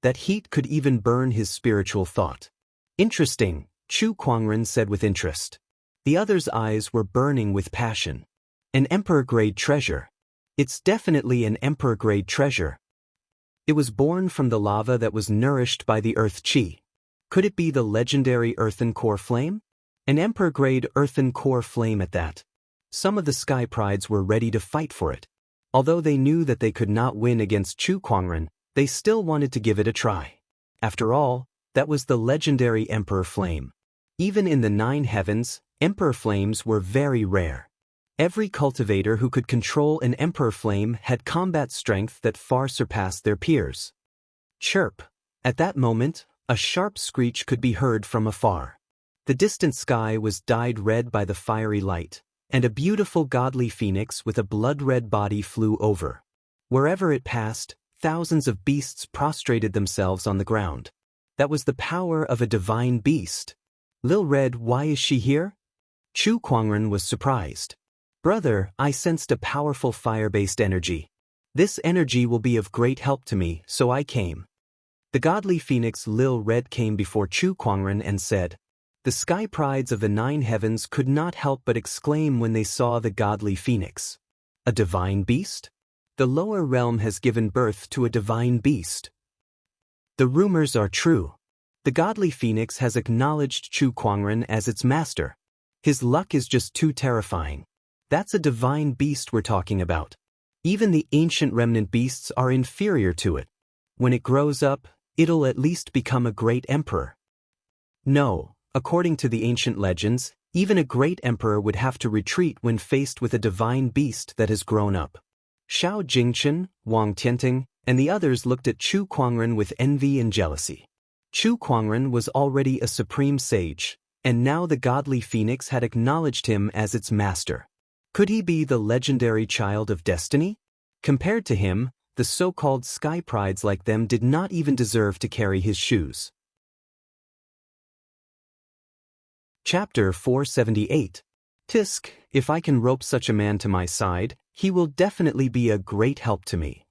That heat could even burn his spiritual thought. Interesting, Chu Kuangren said with interest. The other's eyes were burning with passion. An emperor-grade treasure. It's definitely an emperor-grade treasure. It was born from the lava that was nourished by the earth chi. Could it be the legendary earthen core flame? An emperor-grade earthen core flame at that. Some of the sky prides were ready to fight for it. Although they knew that they could not win against Chu Kuangren, they still wanted to give it a try. After all, that was the legendary emperor flame. Even in the 9 heavens, emperor flames were very rare. Every cultivator who could control an emperor flame had combat strength that far surpassed their peers. Chirp. At that moment, a sharp screech could be heard from afar. The distant sky was dyed red by the fiery light, and a beautiful godly phoenix with a blood-red body flew over. Wherever it passed, thousands of beasts prostrated themselves on the ground. That was the power of a divine beast. Lil Red, why is she here? Chu Kuangren was surprised. Brother, I sensed a powerful fire-based energy. This energy will be of great help to me, so I came. The godly phoenix Lil Red came before Chu Kuangren and said. The sky prides of the 9 heavens could not help but exclaim when they saw the godly phoenix. A divine beast? The lower realm has given birth to a divine beast. The rumors are true. The godly phoenix has acknowledged Chu Kuangren as its master. His luck is just too terrifying. That's a divine beast we're talking about. Even the ancient remnant beasts are inferior to it. When it grows up, it'll at least become a great emperor. No, according to the ancient legends, even a great emperor would have to retreat when faced with a divine beast that has grown up. Xiao Jingchen, Wang Tianting, and the others looked at Chu Kuangren with envy and jealousy. Chu Kuangren was already a supreme sage, and now the godly phoenix had acknowledged him as its master. Could he be the legendary child of destiny? Compared to him, the so-called sky prides like them did not even deserve to carry his shoes. Chapter 478. Tisk, if I can rope such a man to my side, he will definitely be a great help to me.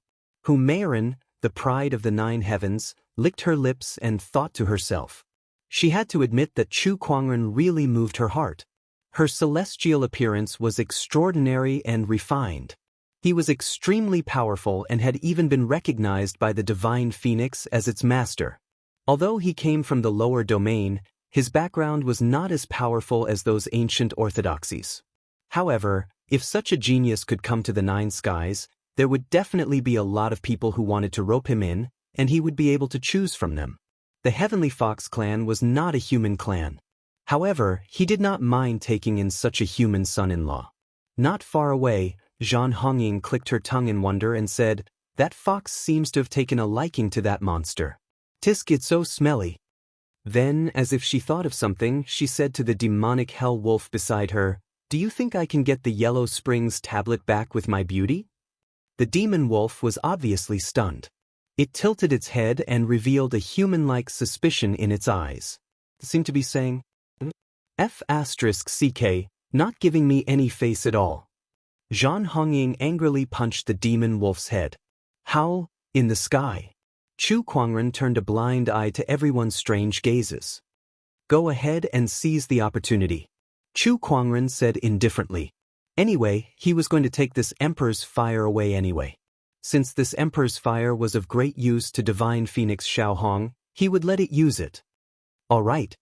Humeiren, the pride of the 9 heavens, licked her lips and thought to herself. She had to admit that Chu Kuangren really moved her heart. Her celestial appearance was extraordinary and refined. He was extremely powerful and had even been recognized by the divine phoenix as its master. Although he came from the lower domain, his background was not as powerful as those ancient orthodoxies. However, if such a genius could come to the 9 skies, there would definitely be a lot of people who wanted to rope him in, and he would be able to choose from them. The Heavenly Fox clan was not a human clan. However, he did not mind taking in such a human son-in-law. Not far away, Zhan Hongying clicked her tongue in wonder and said, "That fox seems to have taken a liking to that monster. Tisk, it's so smelly." Then, as if she thought of something, she said to the demonic hell wolf beside her, "Do you think I can get the Yellow Springs tablet back with my beauty?" The demon wolf was obviously stunned. It tilted its head and revealed a human-like suspicion in its eyes. It seemed to be saying, F***CK, not giving me any face at all. Zhan Hongying angrily punched the demon wolf's head. Howl, in the sky. Chu Kuangren turned a blind eye to everyone's strange gazes. Go ahead and seize the opportunity. Chu Kuangren said indifferently. Anyway, he was going to take this emperor's fire away anyway. Since this emperor's fire was of great use to divine phoenix Xiaohong, he would let it use it. All right.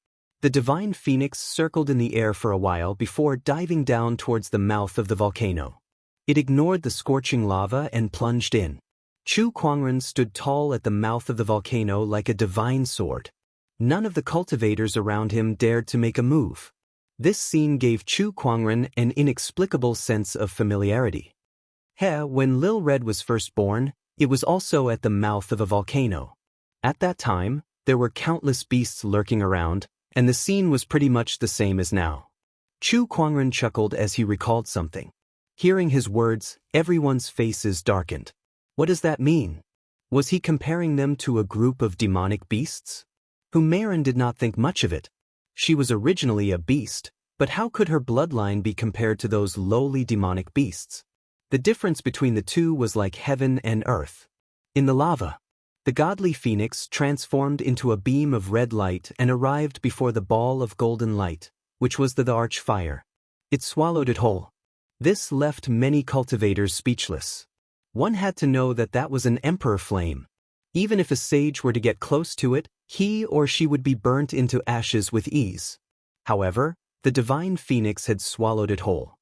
The divine phoenix circled in the air for a while before diving down towards the mouth of the volcano. It ignored the scorching lava and plunged in. Chu Kuangren stood tall at the mouth of the volcano like a divine sword. None of the cultivators around him dared to make a move. This scene gave Chu Kuangren an inexplicable sense of familiarity. When Lil Red was first born, it was also at the mouth of a volcano. At that time, there were countless beasts lurking around, and the scene was pretty much the same as now. Chu Kuangren chuckled as he recalled something. Hearing his words, everyone's faces darkened. What does that mean? Was he comparing them to a group of demonic beasts? Humayun did not think much of it. She was originally a beast, but how could her bloodline be compared to those lowly demonic beasts? The difference between the two was like heaven and earth. In the lava, the godly phoenix transformed into a beam of red light and arrived before the ball of golden light, which was the archfire. It swallowed it whole. This left many cultivators speechless. One had to know that that was an emperor flame. Even if a sage were to get close to it, he or she would be burnt into ashes with ease. However, the divine phoenix had swallowed it whole.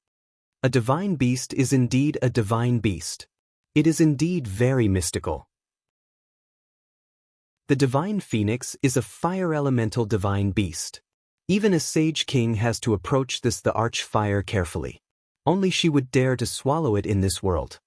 A divine beast is indeed a divine beast. It is indeed very mystical. The divine phoenix is a fire elemental divine beast. Even a sage king has to approach the archfire carefully. Only she would dare to swallow it in this world.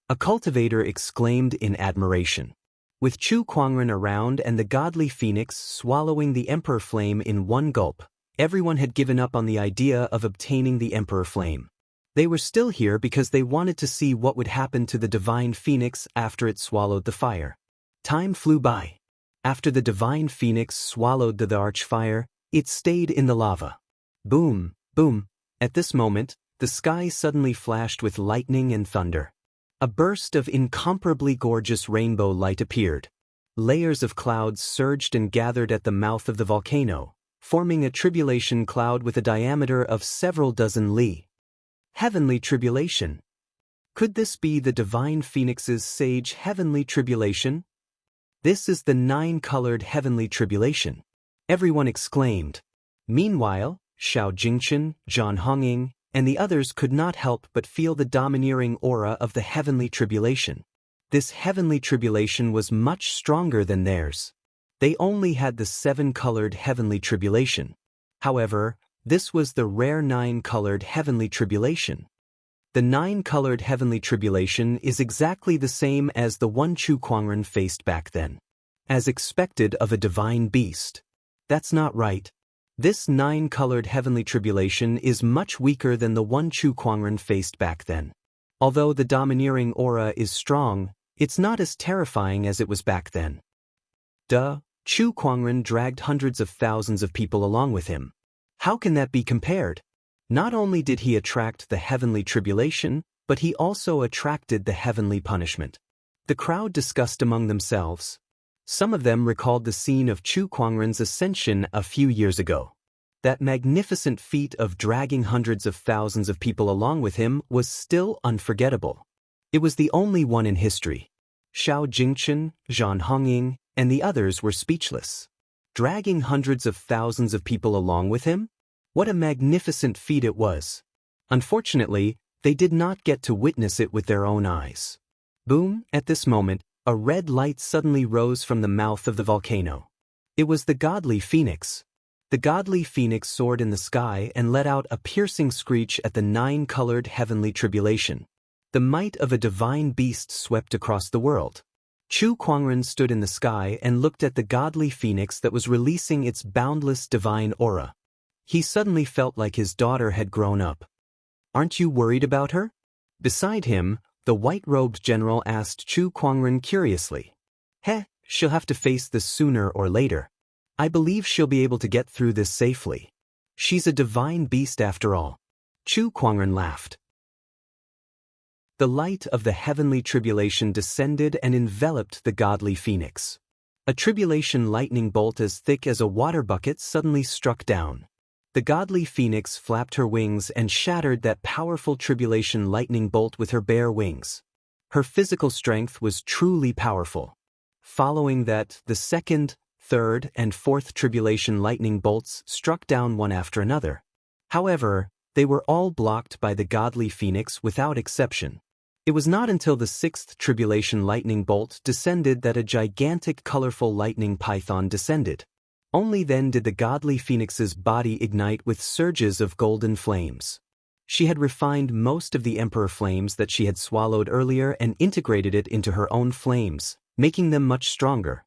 A cultivator exclaimed in admiration. With Chu Kuangren around and the godly phoenix swallowing the emperor flame in one gulp, everyone had given up on the idea of obtaining the emperor flame. They were still here because they wanted to see what would happen to the divine phoenix after it swallowed the fire. Time flew by. After the divine phoenix swallowed the archfire, it stayed in the lava. Boom, boom. At this moment, the sky suddenly flashed with lightning and thunder. A burst of incomparably gorgeous rainbow light appeared. Layers of clouds surged and gathered at the mouth of the volcano, forming a tribulation cloud with a diameter of several dozen li. Heavenly tribulation. Could this be the divine phoenix's sage heavenly tribulation? This is the 9-colored heavenly tribulation. Everyone exclaimed. Meanwhile, Xiao Jingchen, Zhan Hongying, and the others could not help but feel the domineering aura of the heavenly tribulation. This heavenly tribulation was much stronger than theirs. They only had the 7-colored heavenly tribulation. However, this was the rare 9-colored heavenly tribulation. The 9-colored heavenly tribulation is exactly the same as the one Chu Kuangren faced back then. As expected of a divine beast. That's not right. This 9-colored heavenly tribulation is much weaker than the one Chu Kuangren faced back then. Although the domineering aura is strong, it's not as terrifying as it was back then. Chu Kuangren dragged hundreds of thousands of people along with him. How can that be compared? Not only did he attract the heavenly tribulation, but he also attracted the heavenly punishment. The crowd discussed among themselves. Some of them recalled the scene of Chu Kuangren's ascension a few years ago. That magnificent feat of dragging hundreds of thousands of people along with him was still unforgettable. It was the only one in history. Xiao Jingchen, Zhan Hongying, and the others were speechless. Dragging hundreds of thousands of people along with him? What a magnificent feat it was. Unfortunately, they did not get to witness it with their own eyes. Boom, at this moment, a red light suddenly rose from the mouth of the volcano. It was the godly phoenix. The godly phoenix soared in the sky and let out a piercing screech at the 9-colored heavenly tribulation. The might of a divine beast swept across the world. Chu Kuangren stood in the sky and looked at the godly phoenix that was releasing its boundless divine aura. He suddenly felt like his daughter had grown up. Aren't you worried about her? Beside him, the white-robed general asked Chu Kuangren curiously. She'll have to face this sooner or later. I believe she'll be able to get through this safely. She's a divine beast after all. Chu Kuangren laughed. The light of the heavenly tribulation descended and enveloped the godly phoenix. A tribulation lightning bolt as thick as a water bucket suddenly struck down. The godly phoenix flapped her wings and shattered that powerful tribulation lightning bolt with her bare wings. Her physical strength was truly powerful. Following that, the second, third, and fourth tribulation lightning bolts struck down one after another. However, they were all blocked by the godly phoenix without exception. It was not until the sixth tribulation lightning bolt descended that a gigantic colorful lightning python descended. Only then did the godly phoenix's body ignite with surges of golden flames. She had refined most of the emperor flames that she had swallowed earlier and integrated it into her own flames, making them much stronger.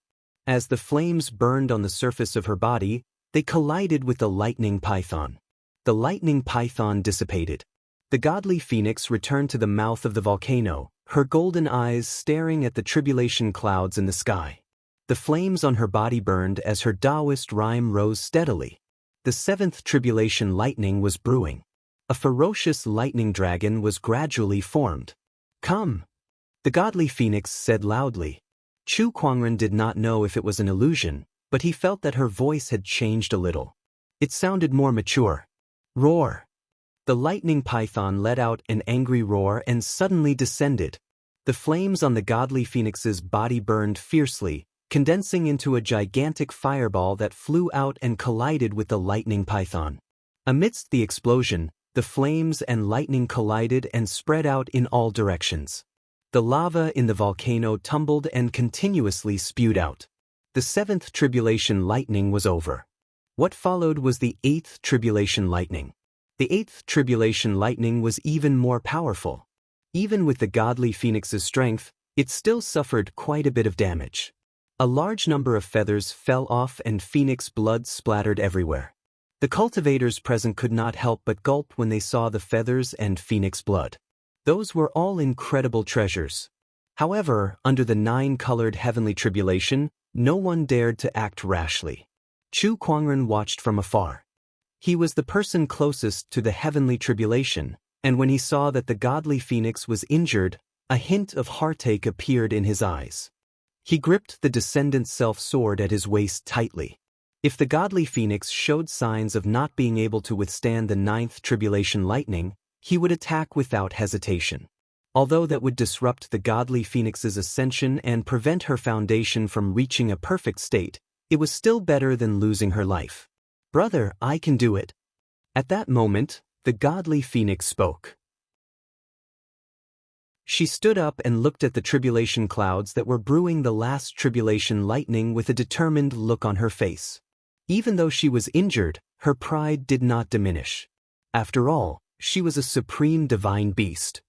As the flames burned on the surface of her body, they collided with the lightning python. The lightning python dissipated. The godly phoenix returned to the mouth of the volcano, her golden eyes staring at the tribulation clouds in the sky. The flames on her body burned as her Taoist rhyme rose steadily. The seventh tribulation lightning was brewing. A ferocious lightning dragon was gradually formed. "Come!" the godly phoenix said loudly. Chu Kuangren did not know if it was an illusion, but he felt that her voice had changed a little. It sounded more mature. "Roar!" The lightning python let out an angry roar and suddenly descended. The flames on the godly phoenix's body burned fiercely, condensing into a gigantic fireball that flew out and collided with the lightning python. Amidst the explosion, the flames and lightning collided and spread out in all directions. The lava in the volcano tumbled and continuously spewed out. The seventh tribulation lightning was over. What followed was the eighth tribulation lightning. The eighth tribulation lightning was even more powerful. Even with the godly phoenix's strength, it still suffered quite a bit of damage. A large number of feathers fell off and phoenix blood splattered everywhere. The cultivators present could not help but gulp when they saw the feathers and phoenix blood. Those were all incredible treasures. However, under the nine-colored heavenly tribulation, no one dared to act rashly. Chu Kuangren watched from afar. He was the person closest to the heavenly tribulation, and when he saw that the godly phoenix was injured, a hint of heartache appeared in his eyes. He gripped the descendant's self-sword at his waist tightly. If the godly phoenix showed signs of not being able to withstand the ninth tribulation lightning, he would attack without hesitation. Although that would disrupt the godly phoenix's ascension and prevent her foundation from reaching a perfect state, it was still better than losing her life. "Brother, I can do it." At that moment, the godly phoenix spoke. She stood up and looked at the tribulation clouds that were brewing the last tribulation lightning with a determined look on her face. Even though she was injured, her pride did not diminish. After all, she was a supreme divine beast.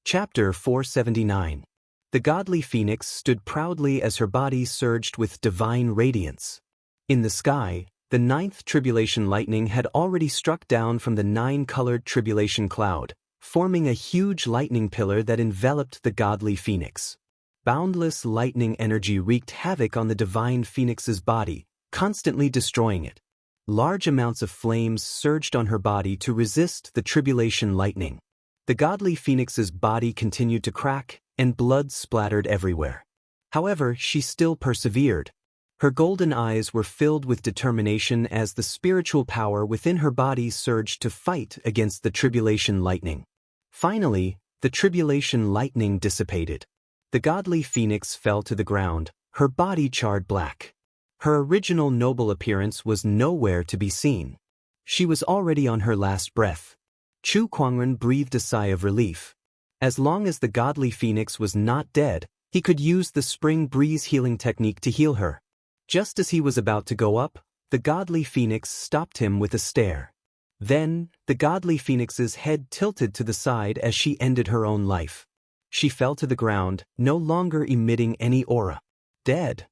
Chapter 479. The godly phoenix stood proudly as her body surged with divine radiance. In the sky, the ninth tribulation lightning had already struck down from the nine-colored tribulation cloud, forming a huge lightning pillar that enveloped the godly phoenix. Boundless lightning energy wreaked havoc on the divine phoenix's body, constantly destroying it. Large amounts of flames surged on her body to resist the tribulation lightning. The godly phoenix's body continued to crack, and blood splattered everywhere. However, she still persevered. Her golden eyes were filled with determination as the spiritual power within her body surged to fight against the tribulation lightning. Finally, the tribulation lightning dissipated. The godly phoenix fell to the ground, her body charred black. Her original noble appearance was nowhere to be seen. She was already on her last breath. Chu Kuangren breathed a sigh of relief. As long as the godly phoenix was not dead, he could use the spring breeze healing technique to heal her. Just as he was about to go up, the godly phoenix stopped him with a stare. Then, the godly phoenix's head tilted to the side as she ended her own life. She fell to the ground, no longer emitting any aura. Dead.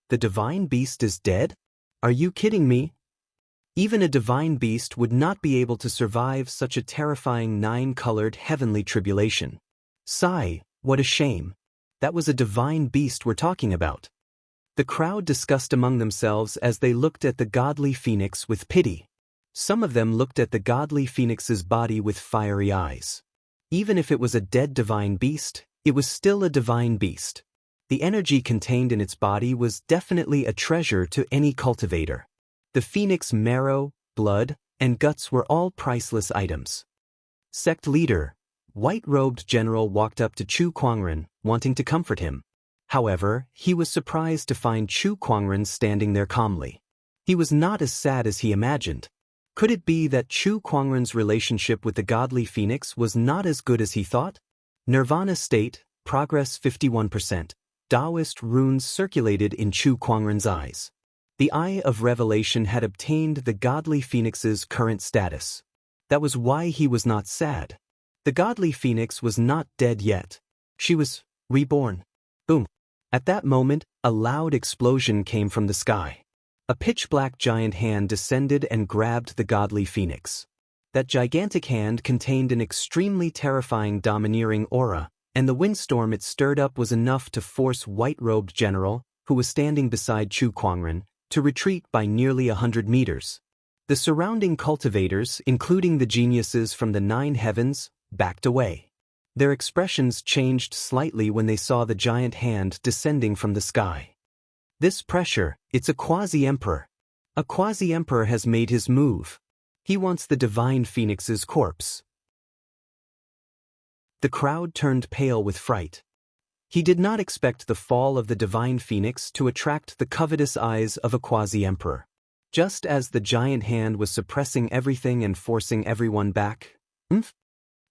The divine beast is dead? Are you kidding me? Even a divine beast would not be able to survive such a terrifying nine-colored heavenly tribulation. Sigh, what a shame. That was a divine beast we're talking about. The crowd discussed among themselves as they looked at the godly phoenix with pity. Some of them looked at the godly phoenix's body with fiery eyes. Even if it was a dead divine beast, it was still a divine beast. The energy contained in its body was definitely a treasure to any cultivator. The phoenix marrow, blood, and guts were all priceless items. Sect leader, white-robed general walked up to Chu Kuangren, wanting to comfort him. However, he was surprised to find Chu Kuangren standing there calmly. He was not as sad as he imagined. Could it be that Chu Kuangren's relationship with the godly phoenix was not as good as he thought? Nirvana state, progress 51%. Taoist runes circulated in Chu Kuangren's eyes. The Eye of Revelation had obtained the godly phoenix's current status. That was why he was not sad. The godly phoenix was not dead yet. She was reborn. Boom. At that moment, a loud explosion came from the sky. A pitch-black giant hand descended and grabbed the godly phoenix. That gigantic hand contained an extremely terrifying domineering aura, and the windstorm it stirred up was enough to force white-robed general, who was standing beside Chu Kuangren, to retreat by nearly 100 meters. The surrounding cultivators, including the geniuses from the 9 heavens, backed away. Their expressions changed slightly when they saw the giant hand descending from the sky. This pressure, it's a quasi-emperor. A quasi-emperor has made his move. He wants the divine phoenix's corpse. The crowd turned pale with fright. He did not expect the fall of the divine phoenix to attract the covetous eyes of a quasi-emperor. Just as the giant hand was suppressing everything and forcing everyone back,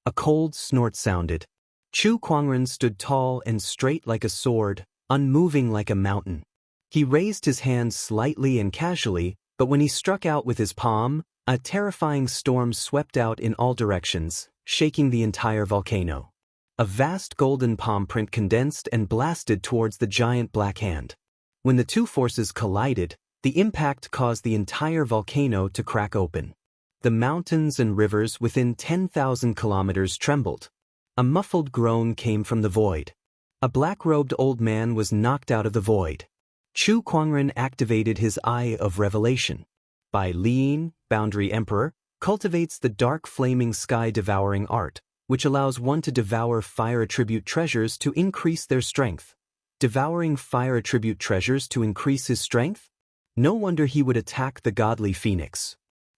a cold snort sounded. Chu Kuangren stood tall and straight like a sword, unmoving like a mountain. He raised his hands slightly and casually, but when he struck out with his palm, a terrifying storm swept out in all directions, shaking the entire volcano. A vast golden palm print condensed and blasted towards the giant black hand. When the two forces collided, the impact caused the entire volcano to crack open. The mountains and rivers within 10,000 kilometers trembled. A muffled groan came from the void. A black-robed old man was knocked out of the void. Chu Kuangren activated his Eye of Revelation. Bai Lin, Boundary Emperor, cultivates the dark flaming sky-devouring art, which allows one to devour fire attribute treasures to increase their strength. Devouring fire attribute treasures to increase his strength? No wonder he would attack the godly phoenix.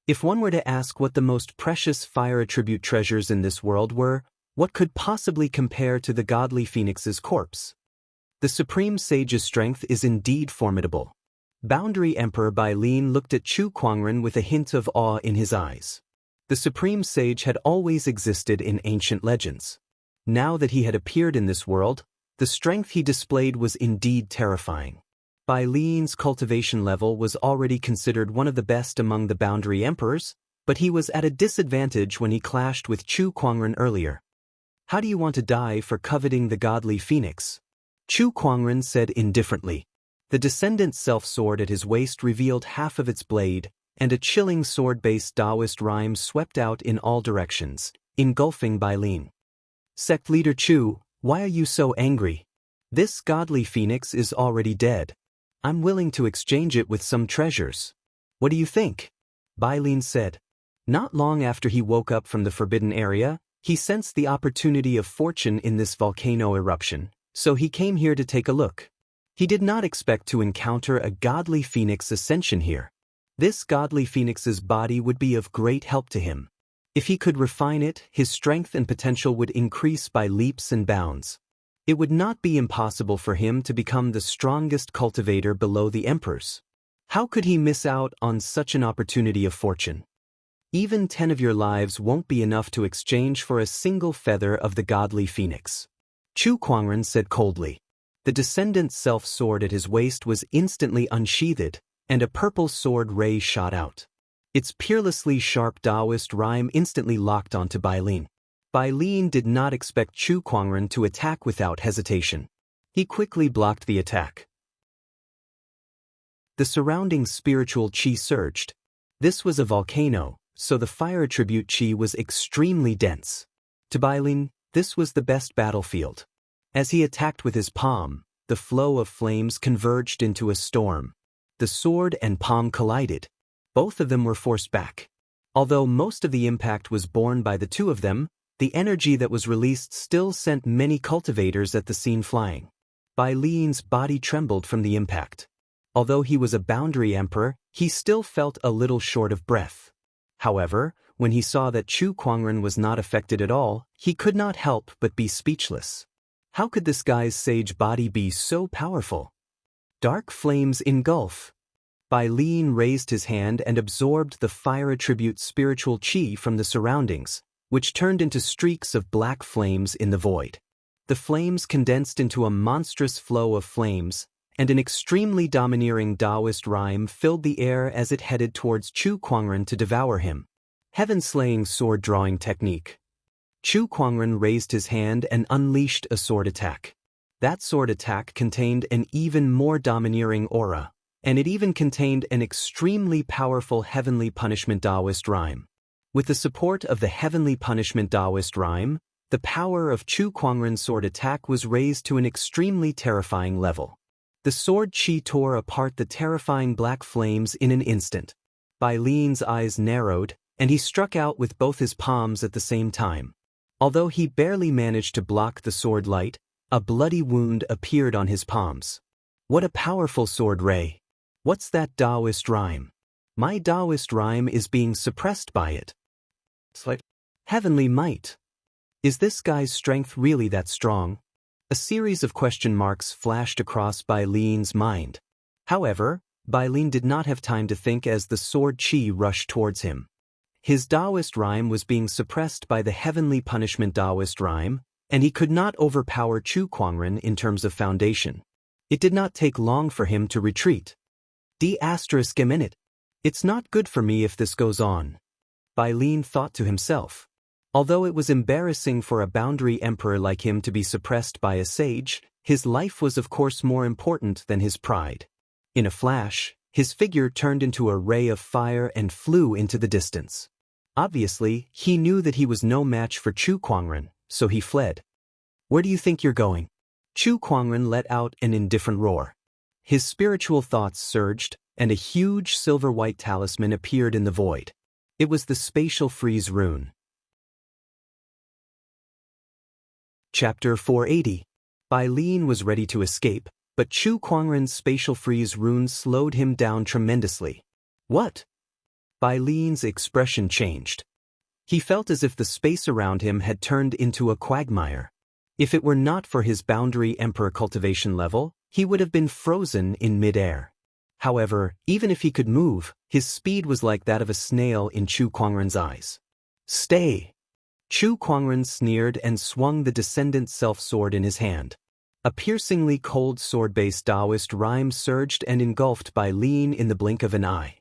If one were to ask what the most precious fire attribute treasures in this world were, what could possibly compare to the godly phoenix's corpse? The Supreme Sage's strength is indeed formidable. Boundary Emperor Bai Lin looked at Chu Kuangren with a hint of awe in his eyes. The Supreme Sage had always existed in ancient legends. Now that he had appeared in this world, the strength he displayed was indeed terrifying. Bai Lin's cultivation level was already considered one of the best among the Boundary Emperors, but he was at a disadvantage when he clashed with Chu Kuangren earlier. How do you want to die for coveting the godly phoenix? Chu Kuangren said indifferently. The descendant's self-sword at his waist revealed half of its blade, and a chilling sword-based Taoist rhyme swept out in all directions, engulfing Bai Lin. Sect leader Chu, why are you so angry? This godly phoenix is already dead. I'm willing to exchange it with some treasures. What do you think? Bai Lin said. Not long after he woke up from the forbidden area, he sensed the opportunity of fortune in this volcano eruption, so he came here to take a look. He did not expect to encounter a godly phoenix ascension here. This godly phoenix's body would be of great help to him. If he could refine it, his strength and potential would increase by leaps and bounds. It would not be impossible for him to become the strongest cultivator below the emperors. How could he miss out on such an opportunity of fortune? Even 10 of your lives won't be enough to exchange for a single feather of the godly phoenix. Chu Kuangren said coldly. The descendant's self-sword at his waist was instantly unsheathed, and a purple sword ray shot out. Its peerlessly sharp Taoist rhyme instantly locked onto Bai Lin. Bai Lin did not expect Chu Kuangren to attack without hesitation. He quickly blocked the attack. The surrounding spiritual qi surged. This was a volcano, so the fire attribute qi was extremely dense. To Bai Lin, this was the best battlefield. As he attacked with his palm, the flow of flames converged into a storm. The sword and palm collided. Both of them were forced back. Although most of the impact was borne by the two of them, the energy that was released still sent many cultivators at the scene flying. Bai Lian's body trembled from the impact. Although he was a boundary emperor, he still felt a little short of breath. However, when he saw that Chu Kuangren was not affected at all, he could not help but be speechless. How could this guy's sage body be so powerful? Dark flames engulf. Bai Lian raised his hand and absorbed the fire attribute spiritual qi from the surroundings, which turned into streaks of black flames in the void. The flames condensed into a monstrous flow of flames, and an extremely domineering Taoist rhyme filled the air as it headed towards Chu Kuangren to devour him. Heaven-slaying sword-drawing technique. Chu Kuangren raised his hand and unleashed a sword attack. That sword attack contained an even more domineering aura, and it even contained an extremely powerful heavenly punishment Taoist rhyme. With the support of the heavenly punishment Taoist rhyme, the power of Chu Kuangren's sword attack was raised to an extremely terrifying level. The sword qi tore apart the terrifying black flames in an instant. Bai Lian's eyes narrowed, and he struck out with both his palms at the same time. Although he barely managed to block the sword light, a bloody wound appeared on his palms. What a powerful sword ray! What's that Taoist rhyme? My Taoist rhyme is being suppressed by it. It's like heavenly might. Is this guy's strength really that strong? A series of question marks flashed across Bai Lian's mind. However, Bai Lian did not have time to think as the sword qi rushed towards him. His Taoist rhyme was being suppressed by the heavenly punishment Taoist rhyme, and he could not overpower Chu Kuangren in terms of foundation. It did not take long for him to retreat. D***. It's not good for me if this goes on. Bai Lian thought to himself. Although it was embarrassing for a boundary emperor like him to be suppressed by a sage, his life was of course more important than his pride. In a flash, his figure turned into a ray of fire and flew into the distance. Obviously, he knew that he was no match for Chu Kuangren, so he fled. Where do you think you're going? Chu Kuangren let out an indifferent roar. His spiritual thoughts surged, and a huge silver-white talisman appeared in the void. It was the spatial freeze rune. Chapter 480. Bai Lian was ready to escape, but Chu Kuangren's spatial freeze rune slowed him down tremendously. What? Bai Lian's expression changed. He felt as if the space around him had turned into a quagmire. If it were not for his boundary emperor cultivation level, he would have been frozen in mid-air. However, even if he could move, his speed was like that of a snail in Chu Kuangren's eyes. Stay! Chu Kuangren sneered and swung the descendant self-sword in his hand. A piercingly cold sword-based Taoist rhyme surged and engulfed Bai Lian in the blink of an eye.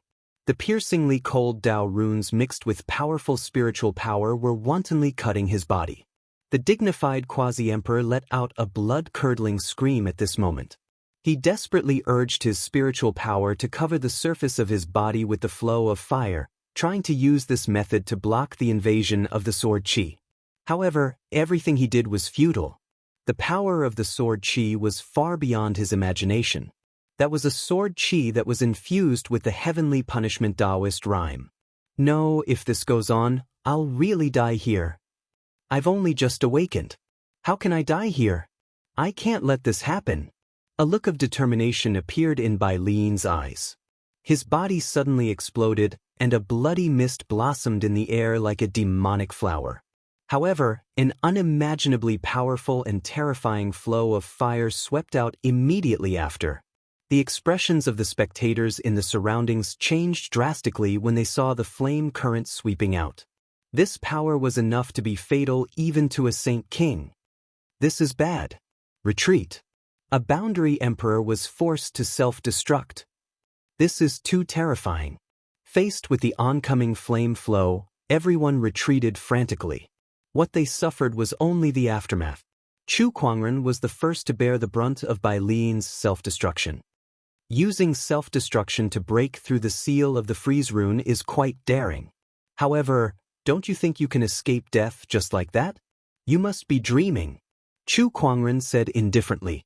The piercingly cold Tao runes mixed with powerful spiritual power were wantonly cutting his body. The dignified quasi-emperor let out a blood-curdling scream at this moment. He desperately urged his spiritual power to cover the surface of his body with the flow of fire, trying to use this method to block the invasion of the sword qi. However, everything he did was futile. The power of the sword qi was far beyond his imagination. That was a sword qi that was infused with the heavenly punishment Taoist rhyme. No, if this goes on, I'll really die here. I've only just awakened. How can I die here? I can't let this happen. A look of determination appeared in Bai Lian's eyes. His body suddenly exploded, and a bloody mist blossomed in the air like a demonic flower. However, an unimaginably powerful and terrifying flow of fire swept out immediately after. The expressions of the spectators in the surroundings changed drastically when they saw the flame current sweeping out. This power was enough to be fatal even to a saint king. This is bad. Retreat. A boundary emperor was forced to self-destruct. This is too terrifying. Faced with the oncoming flame flow, everyone retreated frantically. What they suffered was only the aftermath. Chu Kuangren was the first to bear the brunt of Bai Lian's self-destruction. Using self-destruction to break through the seal of the freeze rune is quite daring. However, don't you think you can escape death just like that? You must be dreaming. Chu Kuangren said indifferently.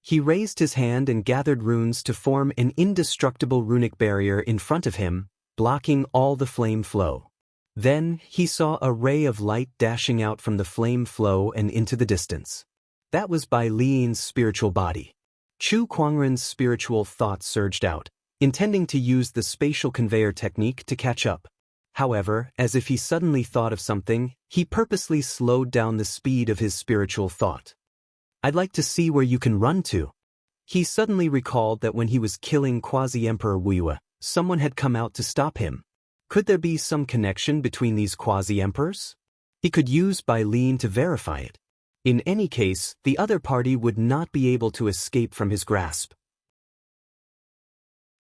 He raised his hand and gathered runes to form an indestructible runic barrier in front of him, blocking all the flame flow. Then, he saw a ray of light dashing out from the flame flow and into the distance. That was Bai Lian's spiritual body. Chu Kuangren's spiritual thought surged out, intending to use the spatial conveyor technique to catch up. However, as if he suddenly thought of something, he purposely slowed down the speed of his spiritual thought. I'd like to see where you can run to. He suddenly recalled that when he was killing Quasi-Emperor Wuyue, someone had come out to stop him. Could there be some connection between these quasi-emperors? He could use Bai Lian to verify it. In any case, the other party would not be able to escape from his grasp.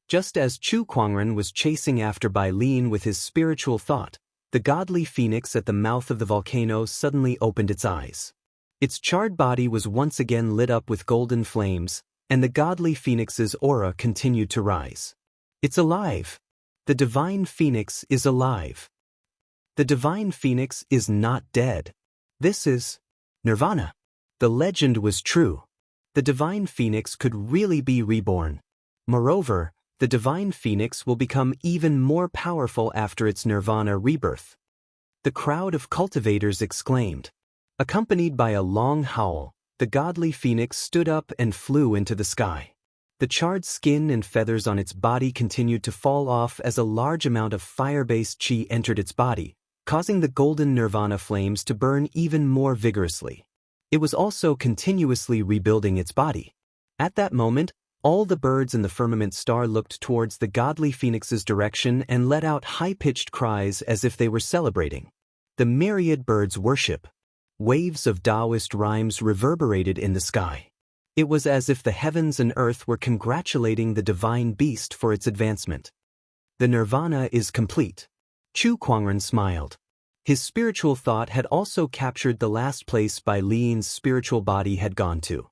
Just as Chu Kuangren was chasing after Bai Lian with his spiritual thought, the godly phoenix at the mouth of the volcano suddenly opened its eyes. Its charred body was once again lit up with golden flames, and the godly phoenix's aura continued to rise. It's alive. The divine phoenix is alive. The divine phoenix is not dead. This is Nirvana. The legend was true. The divine phoenix could really be reborn. Moreover, the divine phoenix will become even more powerful after its Nirvana rebirth. The crowd of cultivators exclaimed. Accompanied by a long howl, the godly phoenix stood up and flew into the sky. The charred skin and feathers on its body continued to fall off as a large amount of fire-based chi entered its body, causing the golden nirvana flames to burn even more vigorously. It was also continuously rebuilding its body. At that moment, all the birds in the firmament star looked towards the godly phoenix's direction and let out high-pitched cries as if they were celebrating. The myriad birds worship. Waves of Taoist rhymes reverberated in the sky. It was as if the heavens and earth were congratulating the divine beast for its advancement. The nirvana is complete. Chu Kuangren smiled. His spiritual thought had also captured the last place Bai Lian's spiritual body had gone to.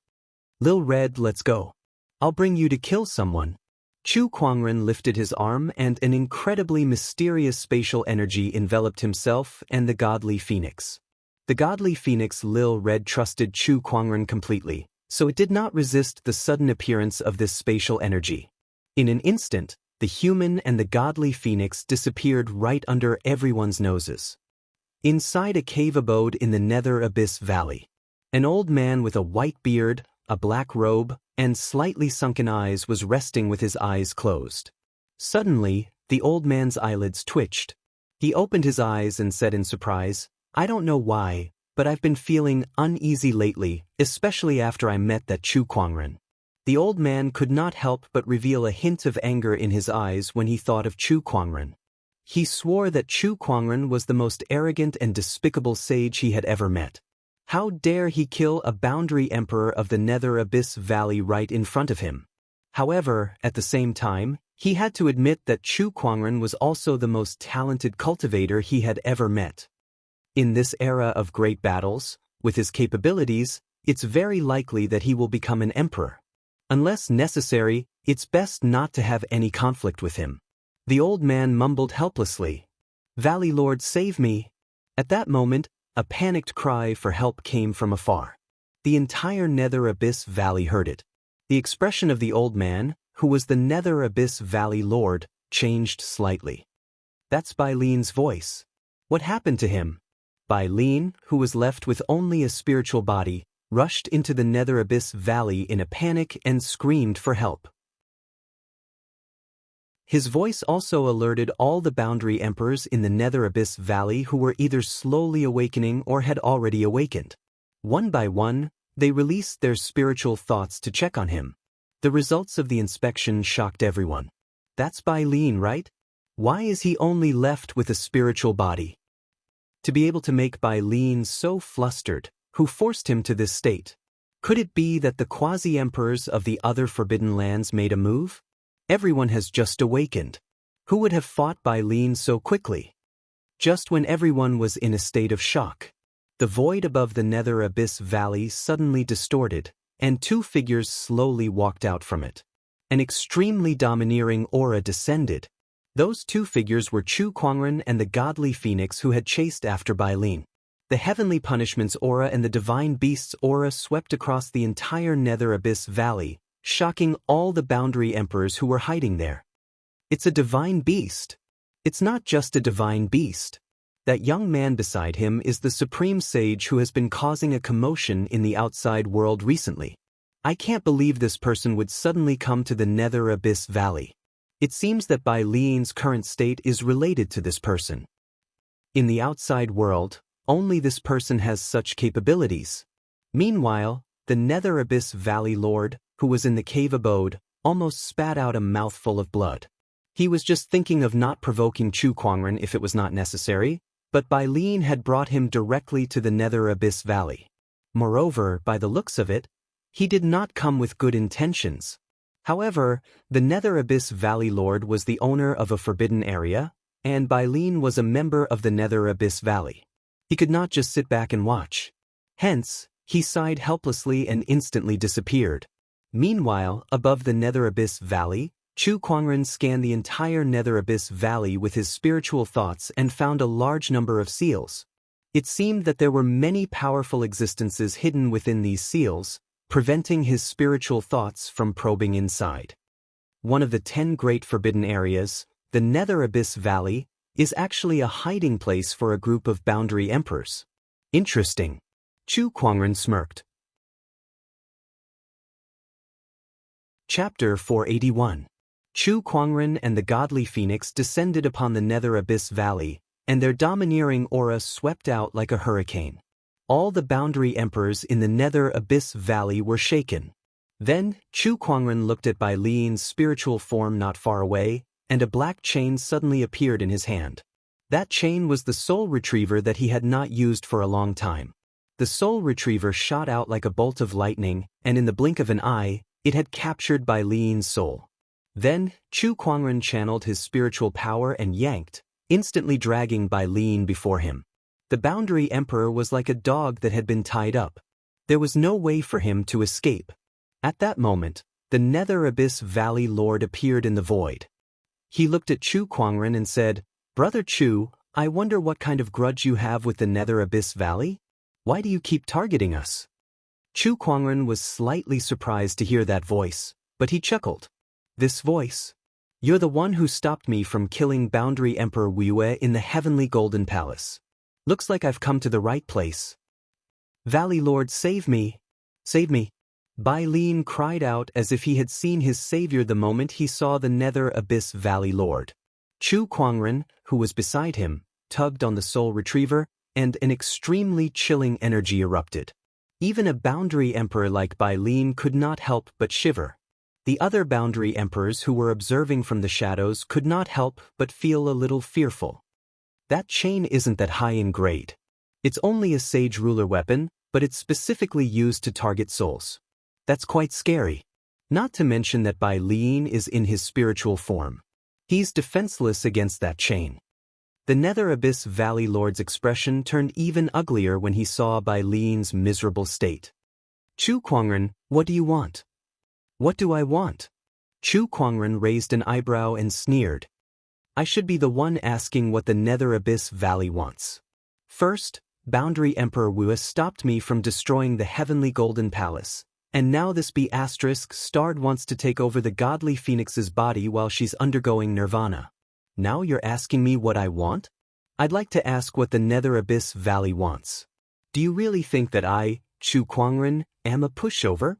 Lil Red, let's go. I'll bring you to kill someone. Chu Kuangren lifted his arm and an incredibly mysterious spatial energy enveloped himself and the godly phoenix. The godly phoenix Lil Red trusted Chu Kuangren completely, so it did not resist the sudden appearance of this spatial energy. In an instant, the human and the godly phoenix disappeared right under everyone's noses. Inside a cave abode in the Nether Abyss Valley, an old man with a white beard, a black robe, and slightly sunken eyes was resting with his eyes closed. Suddenly, the old man's eyelids twitched. He opened his eyes and said in surprise, I don't know why, but I've been feeling uneasy lately, especially after I met that Chu Kuangren. The old man could not help but reveal a hint of anger in his eyes when he thought of Chu Kuangren. He swore that Chu Kuangren was the most arrogant and despicable sage he had ever met. How dare he kill a boundary emperor of the Nether Abyss Valley right in front of him? However, at the same time, he had to admit that Chu Kuangren was also the most talented cultivator he had ever met. In this era of great battles, with his capabilities, it's very likely that he will become an emperor. Unless necessary, it's best not to have any conflict with him. The old man mumbled helplessly, Valley Lord, save me. At that moment, a panicked cry for help came from afar. The entire Nether Abyss Valley heard it. The expression of the old man, who was the Nether Abyss Valley Lord, changed slightly. That's Bai Lian's voice. What happened to him? Bai Lian, who was left with only a spiritual body, rushed into the Nether Abyss Valley in a panic and screamed for help. His voice also alerted all the boundary emperors in the Nether Abyss Valley who were either slowly awakening or had already awakened. One by one, they released their spiritual thoughts to check on him. The results of the inspection shocked everyone. That's Bai Lian, right? Why is he only left with a spiritual body? To be able to make Bai Lian so flustered, who forced him to this state? Could it be that the quasi-emperors of the other forbidden lands made a move? Everyone has just awakened. Who would have fought Bai Lian so quickly? Just when everyone was in a state of shock, the void above the Nether Abyss Valley suddenly distorted, and two figures slowly walked out from it. An extremely domineering aura descended. Those two figures were Chu Kuangren and the godly phoenix who had chased after Bai Lian. The heavenly punishment's aura and the divine beast's aura swept across the entire Nether Abyss Valley, shocking all the boundary emperors who were hiding there. It's a divine beast. It's not just a divine beast. That young man beside him is the supreme sage who has been causing a commotion in the outside world recently. I can't believe this person would suddenly come to the Nether Abyss Valley. It seems that Bai Lian's current state is related to this person. In the outside world, only this person has such capabilities. Meanwhile, the Nether Abyss Valley Lord, who was in the cave abode, almost spat out a mouthful of blood. He was just thinking of not provoking Chu Kuangren if it was not necessary, but Bai Lian had brought him directly to the Nether Abyss Valley. Moreover, by the looks of it, he did not come with good intentions. However, the Nether Abyss Valley Lord was the owner of a forbidden area, and Bai Lian was a member of the Nether Abyss Valley. He could not just sit back and watch. Hence, he sighed helplessly and instantly disappeared. Meanwhile, above the Nether Abyss Valley, Chu Kuangren scanned the entire Nether Abyss Valley with his spiritual thoughts and found a large number of seals. It seemed that there were many powerful existences hidden within these seals, preventing his spiritual thoughts from probing inside. One of the 10 great forbidden areas, the Nether Abyss Valley, is actually a hiding place for a group of boundary emperors. Interesting. Chu Kuangren smirked. Chapter 481. Chu Kuangren and the godly phoenix descended upon the Nether Abyss Valley, and their domineering aura swept out like a hurricane. All the boundary emperors in the Nether Abyss Valley were shaken. Then, Chu Kuangren looked at Bai Lian's spiritual form not far away, and a black chain suddenly appeared in his hand. That chain was the soul retriever that he had not used for a long time. The soul retriever shot out like a bolt of lightning, and in the blink of an eye, it had captured Bai Lian's soul. Then, Chu Kuangren channeled his spiritual power and yanked, instantly dragging Bai Lian before him. The boundary emperor was like a dog that had been tied up. There was no way for him to escape. At that moment, the Nether Abyss Valley Lord appeared in the void. He looked at Chu Kuangren and said, "Brother Chu, I wonder what kind of grudge you have with the Nether Abyss Valley? Why do you keep targeting us?" Chu Kuangren was slightly surprised to hear that voice, but he chuckled. "This voice? You're the one who stopped me from killing Boundary Emperor Wuyue in the Heavenly Golden Palace. Looks like I've come to the right place. Valley Lord, save me! Save me!" Bai Lian cried out as if he had seen his savior the moment he saw the Nether Abyss Valley Lord. Chu Kuangren, who was beside him, tugged on the soul retriever, and an extremely chilling energy erupted. Even a boundary emperor like Bai Lian could not help but shiver. The other boundary emperors who were observing from the shadows could not help but feel a little fearful. That chain isn't that high in grade. It's only a sage ruler weapon, but it's specifically used to target souls. That's quite scary. Not to mention that Bai Lian is in his spiritual form. He's defenseless against that chain. The Nether Abyss Valley Lord's expression turned even uglier when he saw Bai Lian's miserable state. "Chu Kuangren, what do you want?" "What do I want?" Chu Kuangren raised an eyebrow and sneered. "I should be the one asking what the Nether Abyss Valley wants. First, Boundary Emperor Wu stopped me from destroying the Heavenly Golden Palace, and now this B***starred wants to take over the godly phoenix's body while she's undergoing nirvana. Now you're asking me what I want? I'd like to ask what the Nether Abyss Valley wants. Do you really think that I, Chu Kuangren, am a pushover?"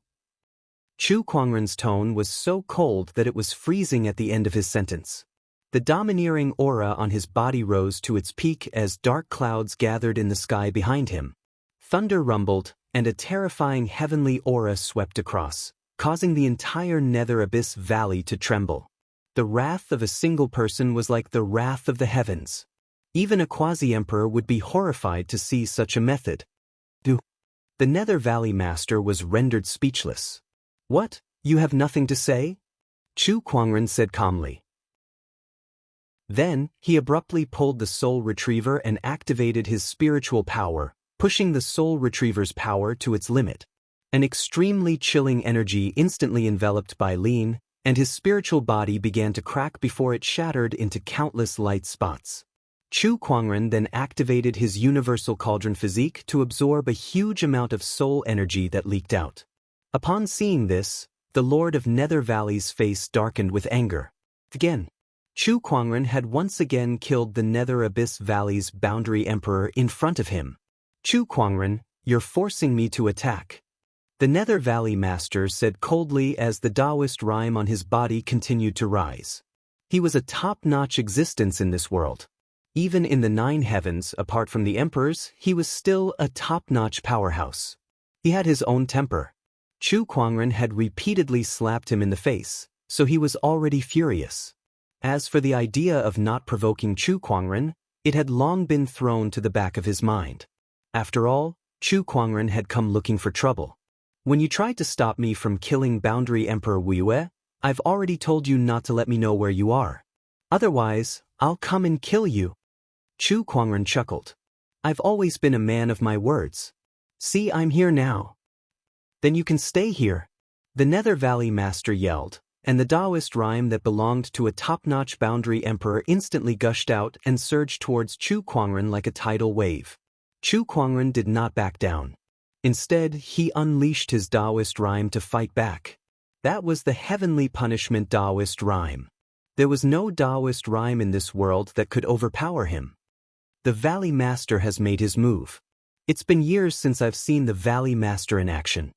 Chu Kuangren's tone was so cold that it was freezing at the end of his sentence. The domineering aura on his body rose to its peak as dark clouds gathered in the sky behind him. Thunder rumbled, and a terrifying heavenly aura swept across, causing the entire Nether Abyss Valley to tremble. The wrath of a single person was like the wrath of the heavens. Even a quasi-emperor would be horrified to see such a method. The Nether Valley Master was rendered speechless. "What? You have nothing to say?" Chu Kuangren said calmly. Then, he abruptly pulled the soul retriever and activated his spiritual power, pushing the soul retriever's power to its limit. An extremely chilling energy instantly enveloped Bai Lian, and his spiritual body began to crack before it shattered into countless light spots. Chu Kuangren then activated his universal cauldron physique to absorb a huge amount of soul energy that leaked out. Upon seeing this, the Lord of Nether Valley's face darkened with anger. "Again, Chu Kuangren had once again killed the Nether Abyss Valley's boundary emperor in front of him. Chu Kuangren, you're forcing me to attack. The Nether Valley Master said coldly as the Taoist rime on his body continued to rise. He was a top-notch existence in this world. Even in the 9 heavens, apart from the emperors, he was still a top-notch powerhouse. He had his own temper. Chu Kuangren had repeatedly slapped him in the face, so he was already furious. As for the idea of not provoking Chu Kuangren, it had long been thrown to the back of his mind. After all, Chu Kuangren had come looking for trouble. When you tried to stop me from killing Boundary Emperor Wuyue, I've already told you not to let me know where you are. Otherwise, I'll come and kill you. Chu Kuangren chuckled. I've always been a man of my words. See, I'm here now. Then you can stay here. The Nether Valley Master yelled, and the Taoist rhyme that belonged to a top-notch Boundary Emperor instantly gushed out and surged towards Chu Kuangren like a tidal wave. Chu Kuangren did not back down. Instead, he unleashed his Taoist rhyme to fight back. That was the heavenly punishment Taoist rhyme. There was no Taoist rhyme in this world that could overpower him. The Valley Master has made his move. It's been years since I've seen the Valley Master in action.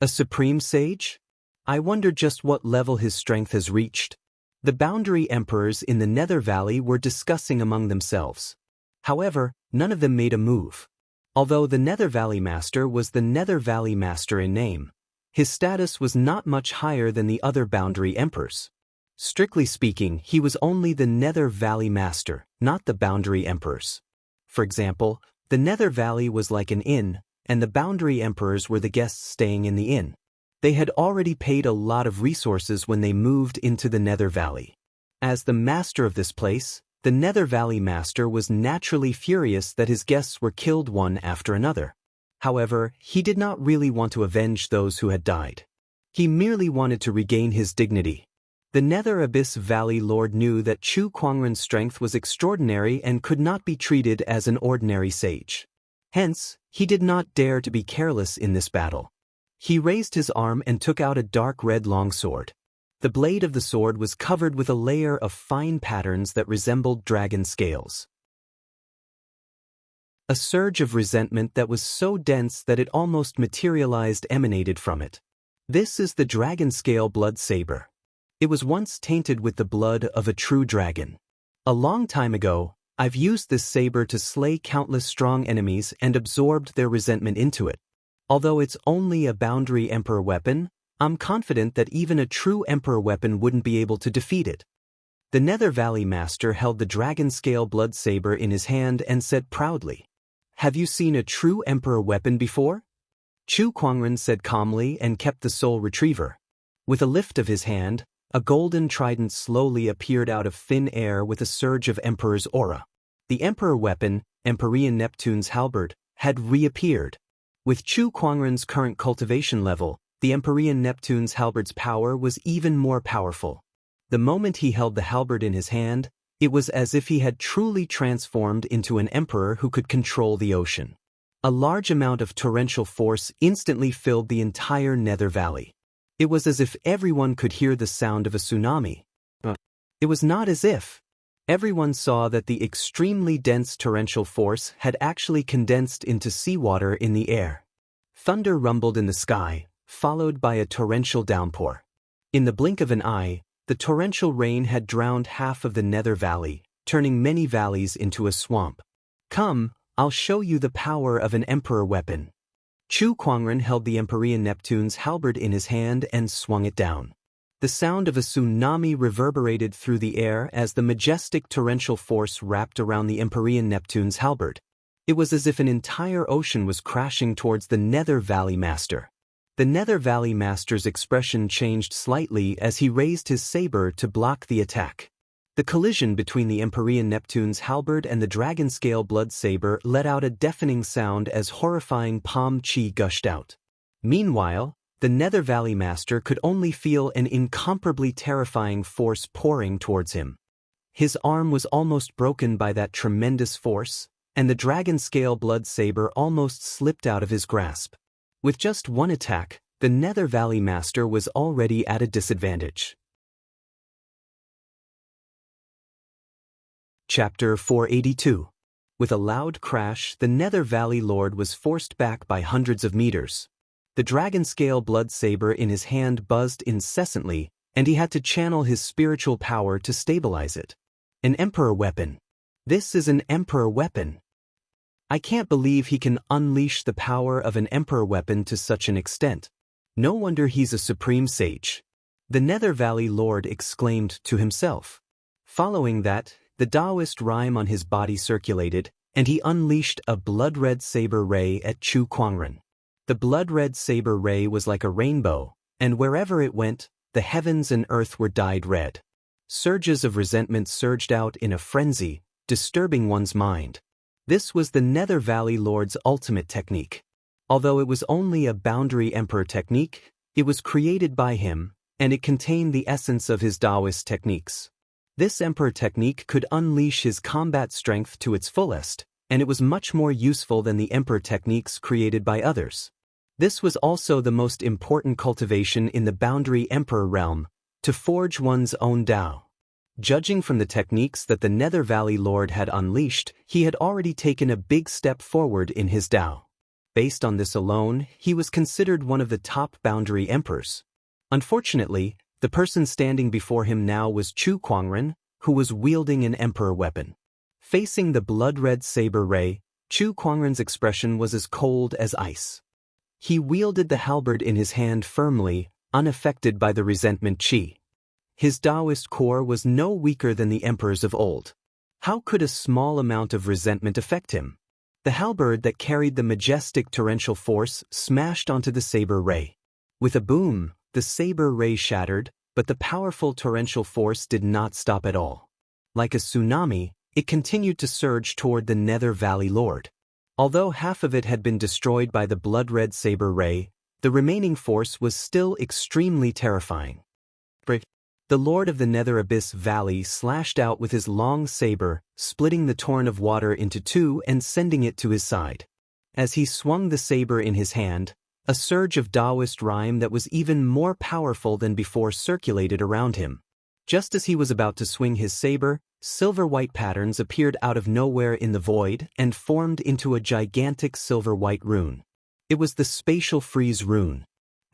A supreme sage? I wonder just what level his strength has reached. The Boundary Emperors in the Nether Valley were discussing among themselves. However, none of them made a move. Although the Nether Valley Master was the Nether Valley Master in name, his status was not much higher than the other Boundary Emperors. Strictly speaking, he was only the Nether Valley Master, not the Boundary Emperors. For example, the Nether Valley was like an inn, and the Boundary Emperors were the guests staying in the inn. They had already paid a lot of resources when they moved into the Nether Valley. As the master of this place, the Nether Valley Master was naturally furious that his guests were killed one after another. However, he did not really want to avenge those who had died. He merely wanted to regain his dignity. The Nether Abyss Valley Lord knew that Chu Kuangren's strength was extraordinary and could not be treated as an ordinary sage. Hence, he did not dare to be careless in this battle. He raised his arm and took out a dark red longsword. The blade of the sword was covered with a layer of fine patterns that resembled dragon scales. A surge of resentment that was so dense that it almost materialized emanated from it. This is the dragon scale blood saber. It was once tainted with the blood of a true dragon. A long time ago, I've used this saber to slay countless strong enemies and absorbed their resentment into it. Although it's only a Boundary Emperor weapon, I'm confident that even a true Emperor weapon wouldn't be able to defeat it. The Nether Valley Master held the dragon scale blood saber in his hand and said proudly, "Have you seen a true Emperor weapon before?" Chu Kuangren said calmly and kept the soul retriever. With a lift of his hand, a golden trident slowly appeared out of thin air with a surge of Emperor's aura. The Emperor weapon, Empyrean Neptune's halberd, had reappeared. With Chu Kuangren's current cultivation level, the Empyrean Neptune's halberd's power was even more powerful. The moment he held the halberd in his hand, it was as if he had truly transformed into an emperor who could control the ocean. A large amount of torrential force instantly filled the entire Nether Valley. It was as if everyone could hear the sound of a tsunami. It was not as if. Everyone saw that the extremely dense torrential force had actually condensed into seawater in the air. Thunder rumbled in the sky, followed by a torrential downpour. In the blink of an eye, the torrential rain had drowned half of the Nether Valley, turning many valleys into a swamp. "Come, I'll show you the power of an emperor weapon." Chu Kuangren held the Empyrean Neptune's halberd in his hand and swung it down. The sound of a tsunami reverberated through the air as the majestic torrential force wrapped around the Empyrean Neptune's halberd. It was as if an entire ocean was crashing towards the Nether Valley Master. The Nether Valley Master's expression changed slightly as he raised his saber to block the attack. The collision between the Empyrean Neptune's halberd and the dragon scale blood saber let out a deafening sound as horrifying palm chi gushed out. Meanwhile, the Nether Valley Master could only feel an incomparably terrifying force pouring towards him. His arm was almost broken by that tremendous force, and the dragon scale blood saber almost slipped out of his grasp. With just one attack, the Nether Valley Master was already at a disadvantage. Chapter 482. With a loud crash, the Nether Valley Lord was forced back by hundreds of meters. The dragon-scale blood saber in his hand buzzed incessantly, and he had to channel his spiritual power to stabilize it. An Emperor weapon. This is an Emperor weapon. I can't believe he can unleash the power of an Emperor weapon to such an extent. No wonder he's a supreme sage. The Nether Valley Lord exclaimed to himself. Following that, the Taoist rhyme on his body circulated, and he unleashed a blood-red saber ray at Chu Kuangren. The blood-red saber ray was like a rainbow, and wherever it went, the heavens and earth were dyed red. Surges of resentment surged out in a frenzy, disturbing one's mind. This was the Nether Valley Lord's ultimate technique. Although it was only a boundary emperor technique, it was created by him, and it contained the essence of his Taoist techniques. This emperor technique could unleash his combat strength to its fullest, and it was much more useful than the emperor techniques created by others. This was also the most important cultivation in the boundary emperor realm, to forge one's own Tao. Judging from the techniques that the Nether Valley Lord had unleashed, he had already taken a big step forward in his Tao. Based on this alone, he was considered one of the top boundary emperors. Unfortunately, the person standing before him now was Chu Kuangren, who was wielding an emperor weapon. Facing the blood-red saber ray, Chu Kuangren's expression was as cold as ice. He wielded the halberd in his hand firmly, unaffected by the resentment chi. His Taoist core was no weaker than the emperors of old. How could a small amount of resentment affect him? The halberd that carried the majestic torrential force smashed onto the saber ray. With a boom, the saber ray shattered, but the powerful torrential force did not stop at all. Like a tsunami, it continued to surge toward the Nether Valley Lord. Although half of it had been destroyed by the blood-red saber ray, the remaining force was still extremely terrifying. The Lord of the Nether Abyss Valley slashed out with his long saber, splitting the torrent of water into two and sending it to his side. As he swung the saber in his hand, a surge of Taoist rhyme that was even more powerful than before circulated around him. Just as he was about to swing his saber, silver-white patterns appeared out of nowhere in the void and formed into a gigantic silver-white rune. It was the Spatial Freeze rune.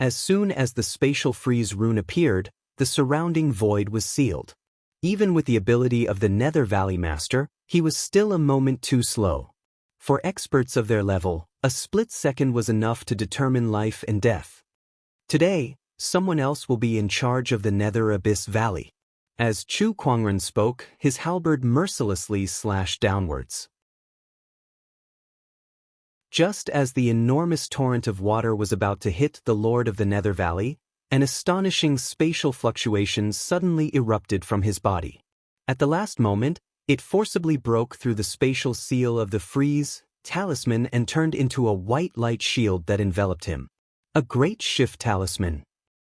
As soon as the Spatial Freeze rune appeared, the surrounding void was sealed. Even with the ability of the Nether Valley Master, he was still a moment too slow. For experts of their level, a split second was enough to determine life and death. Today, someone else will be in charge of the Nether Abyss Valley. As Chu Kuangren spoke, his halberd mercilessly slashed downwards. Just as the enormous torrent of water was about to hit the Lord of the Nether Valley, an astonishing spatial fluctuation suddenly erupted from his body. At the last moment, it forcibly broke through the spatial seal of the freeze talisman and turned into a white light shield that enveloped him. A great shift talisman.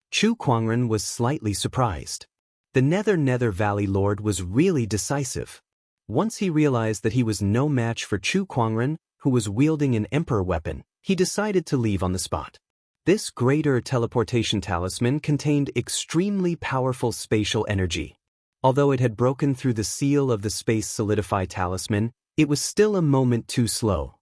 Chu Kuangren was slightly surprised. The Nether Valley Lord was really decisive. Once he realized that he was no match for Chu Kuangren, who was wielding an emperor weapon, he decided to leave on the spot. This greater teleportation talisman contained extremely powerful spatial energy. Although it had broken through the seal of the Space Solidify talisman, it was still a moment too slow.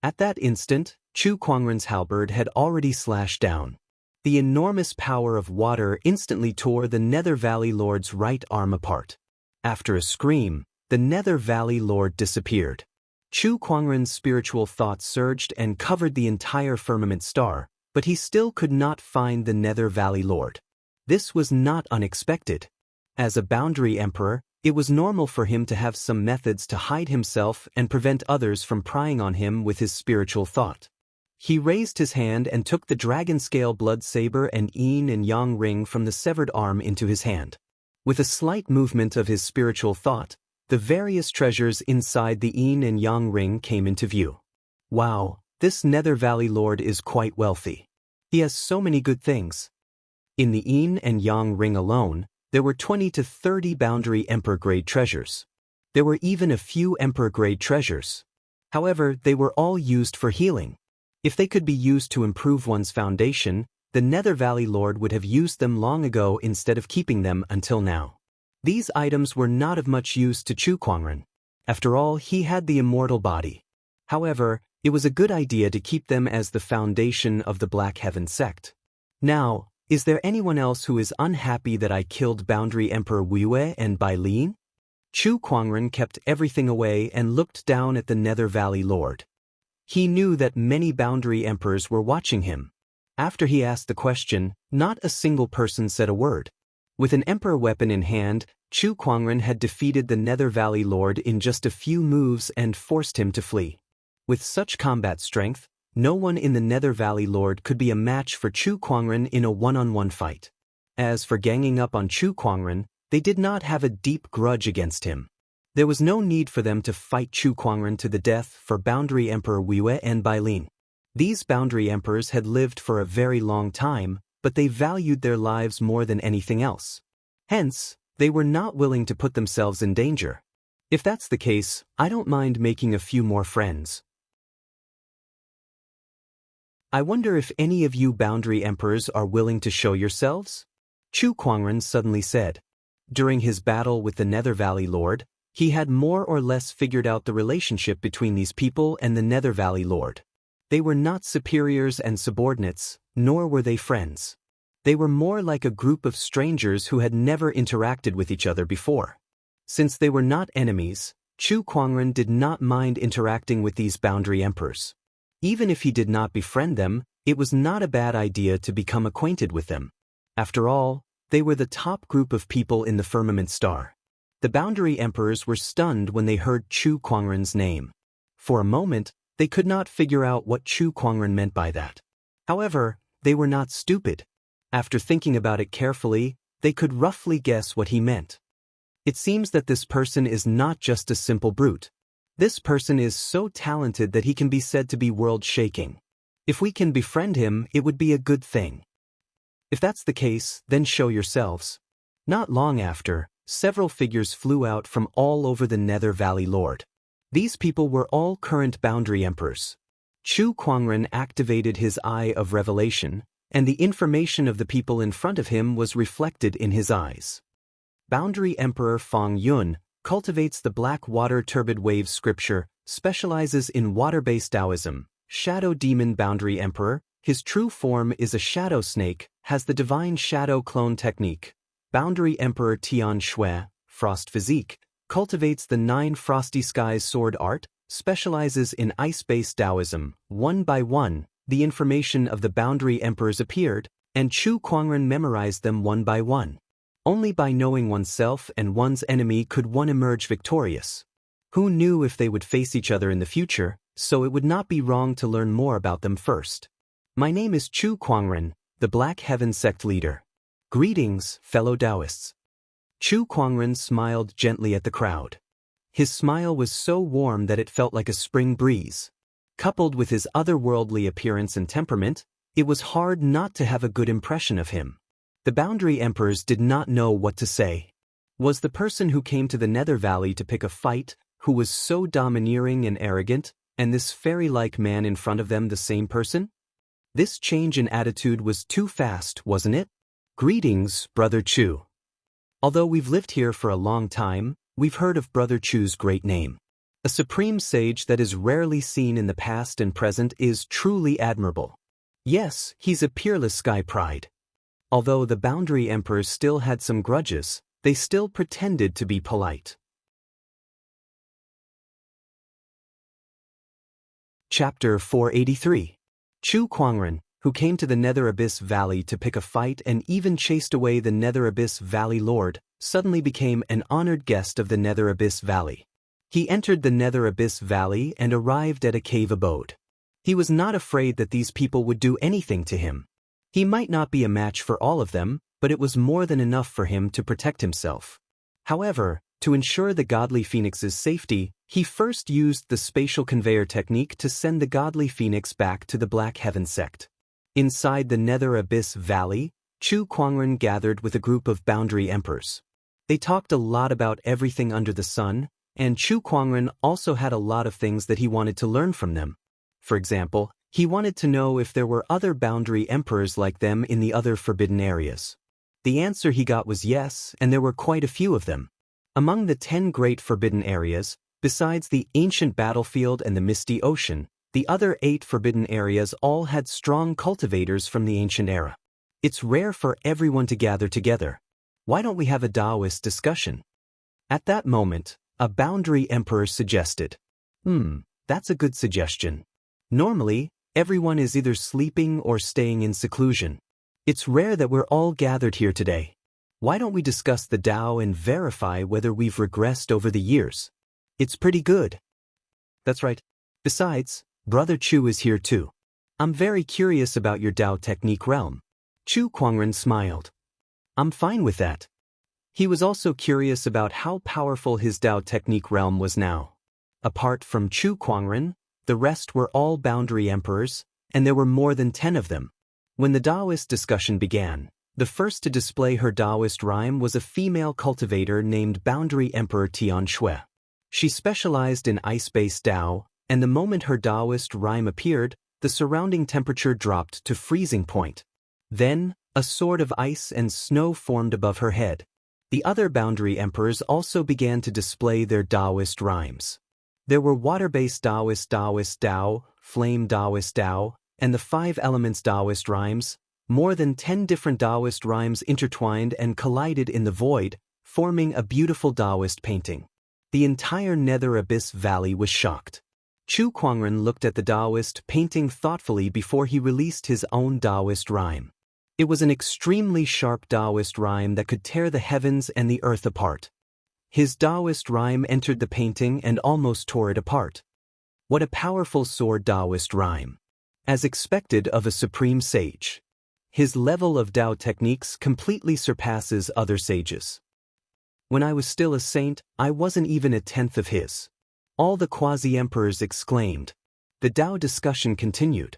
At that instant, Chu Kuangren's halberd had already slashed down. The enormous power of water instantly tore the Nether Valley Lord's right arm apart. After a scream, the Nether Valley Lord disappeared. Chu Kuangren's spiritual thoughts surged and covered the entire firmament star, but he still could not find the Nether Valley Lord. This was not unexpected. As a boundary emperor, it was normal for him to have some methods to hide himself and prevent others from prying on him with his spiritual thought. He raised his hand and took the dragon-scale blood saber and yin and yang ring from the severed arm into his hand. With a slight movement of his spiritual thought, the various treasures inside the yin and yang ring came into view. Wow, this Nether Valley Lord is quite wealthy. He has so many good things. In the yin and yang ring alone, there were 20 to 30 boundary emperor-grade treasures. There were even a few emperor-grade treasures. However, they were all used for healing. If they could be used to improve one's foundation, the Nether Valley Lord would have used them long ago instead of keeping them until now. These items were not of much use to Chu Kuangren. After all, he had the immortal body. However, it was a good idea to keep them as the foundation of the Black Heaven sect. Now, is there anyone else who is unhappy that I killed Boundary Emperor Wei and Bai Lin? Chu Kuangren kept everything away and looked down at the Nether Valley Lord. He knew that many Boundary Emperors were watching him. After he asked the question, not a single person said a word. With an Emperor weapon in hand, Chu Kuangren had defeated the Nether Valley Lord in just a few moves and forced him to flee. With such combat strength, no one in the Nether Valley Lord could be a match for Chu Kuangren in a one-on-one fight. As for ganging up on Chu Kuangren, they did not have a deep grudge against him. There was no need for them to fight Chu Kuangren to the death for Boundary Emperor Wei and Bai Lin. These Boundary Emperors had lived for a very long time, but they valued their lives more than anything else. Hence, they were not willing to put themselves in danger. If that's the case, I don't mind making a few more friends. I wonder if any of you Boundary Emperors are willing to show yourselves? Chu Kuangren suddenly said. During his battle with the Nether Valley Lord, he had more or less figured out the relationship between these people and the Nether Valley Lord. They were not superiors and subordinates, nor were they friends. They were more like a group of strangers who had never interacted with each other before. Since they were not enemies, Chu Kuangren did not mind interacting with these Boundary Emperors. Even if he did not befriend them, it was not a bad idea to become acquainted with them. After all, they were the top group of people in the Firmament Star. The Boundary Emperors were stunned when they heard Chu Kuangren's name. For a moment, they could not figure out what Chu Kuangren meant by that. However, they were not stupid. After thinking about it carefully, they could roughly guess what he meant. It seems that this person is not just a simple brute. This person is so talented that he can be said to be world-shaking. If we can befriend him, it would be a good thing. If that's the case, then show yourselves. Not long after, several figures flew out from all over the Nether Valley Lord. These people were all current Boundary Emperors. Chu Kuangren activated his Eye of Revelation, and the information of the people in front of him was reflected in his eyes. Boundary Emperor Feng Yun cultivates the Black Water Turbid Wave scripture, specializes in water-based Taoism. Shadow Demon Boundary Emperor, his true form is a shadow snake, has the divine shadow clone technique. Boundary Emperor Tian Shui, Frost Physique, cultivates the 9 Frosty Skies sword art, specializes in ice-based Taoism. One by one, the information of the Boundary Emperors appeared, and Chu Kuangren memorized them one by one. Only by knowing oneself and one's enemy could one emerge victorious. Who knew if they would face each other in the future, so it would not be wrong to learn more about them first. My name is Chu Kuangren, the Black Heaven sect leader. Greetings, fellow Taoists. Chu Kuangren smiled gently at the crowd. His smile was so warm that it felt like a spring breeze. Coupled with his otherworldly appearance and temperament, it was hard not to have a good impression of him. The Boundary Emperors did not know what to say. Was the person who came to the Nether Valley to pick a fight, who was so domineering and arrogant, and this fairy-like man in front of them the same person? This change in attitude was too fast, wasn't it? Greetings, Brother Chu. Although we've lived here for a long time, we've heard of Brother Chu's great name. A supreme sage that is rarely seen in the past and present is truly admirable. Yes, he's a peerless sky pride. Although the Boundary Emperors still had some grudges, they still pretended to be polite. Chapter 483. Chu Kuangren, who came to the Nether Abyss Valley to pick a fight and even chased away the Nether Abyss Valley Lord, suddenly became an honored guest of the Nether Abyss Valley. He entered the Nether Abyss Valley and arrived at a cave abode. He was not afraid that these people would do anything to him. He might not be a match for all of them, but it was more than enough for him to protect himself. However, to ensure the Godly Phoenix's safety, he first used the spatial conveyor technique to send the Godly Phoenix back to the Black Heaven sect. Inside the Nether Abyss Valley, Chu Kuangren gathered with a group of Boundary Emperors. They talked a lot about everything under the sun, and Chu Kuangren also had a lot of things that he wanted to learn from them. For example, he wanted to know if there were other Boundary Emperors like them in the other forbidden areas. The answer he got was yes, and there were quite a few of them. Among the 10 great forbidden areas, Besides the ancient battlefield and the misty ocean, the other 8 forbidden areas all had strong cultivators from the ancient era. It's rare for everyone to gather together. Why don't we have a Taoist discussion? At that moment, a boundary emperor suggested. That's a good suggestion. Normally, everyone is either sleeping or staying in seclusion. It's rare that we're all gathered here today. Why don't we discuss the Tao and verify whether we've regressed over the years? It's pretty good. That's right. Besides, Brother Chu is here too. I'm very curious about your Tao technique realm. Chu Kuangren smiled. I'm fine with that. He was also curious about how powerful his Tao technique realm was now. Apart from Chu Kuangren, the rest were all boundary emperors, and there were more than 10 of them. When the Taoist discussion began, the first to display her Taoist rhyme was a female cultivator named Boundary Emperor Tian Shui. She specialized in ice-based Tao, and the moment her Taoist rhyme appeared, the surrounding temperature dropped to freezing point. Then, a sword of ice and snow formed above her head. The other boundary emperors also began to display their Taoist rhymes. There were water-based Taoist Tao, flame Taoist Tao, and the 5 elements Taoist rhymes. More than 10 different Taoist rhymes intertwined and collided in the void, forming a beautiful Taoist painting. The entire Nether Abyss Valley was shocked. Chu Kuangren looked at the Taoist painting thoughtfully before he released his own Taoist rhyme. It was an extremely sharp Taoist rhyme that could tear the heavens and the earth apart. His Taoist rhyme entered the painting and almost tore it apart. What a powerful sword Taoist rhyme. As expected of a supreme sage. His level of Tao techniques completely surpasses other sages. When I was still a saint, I wasn't even a tenth of his. All the quasi-emperors exclaimed. The Tao discussion continued.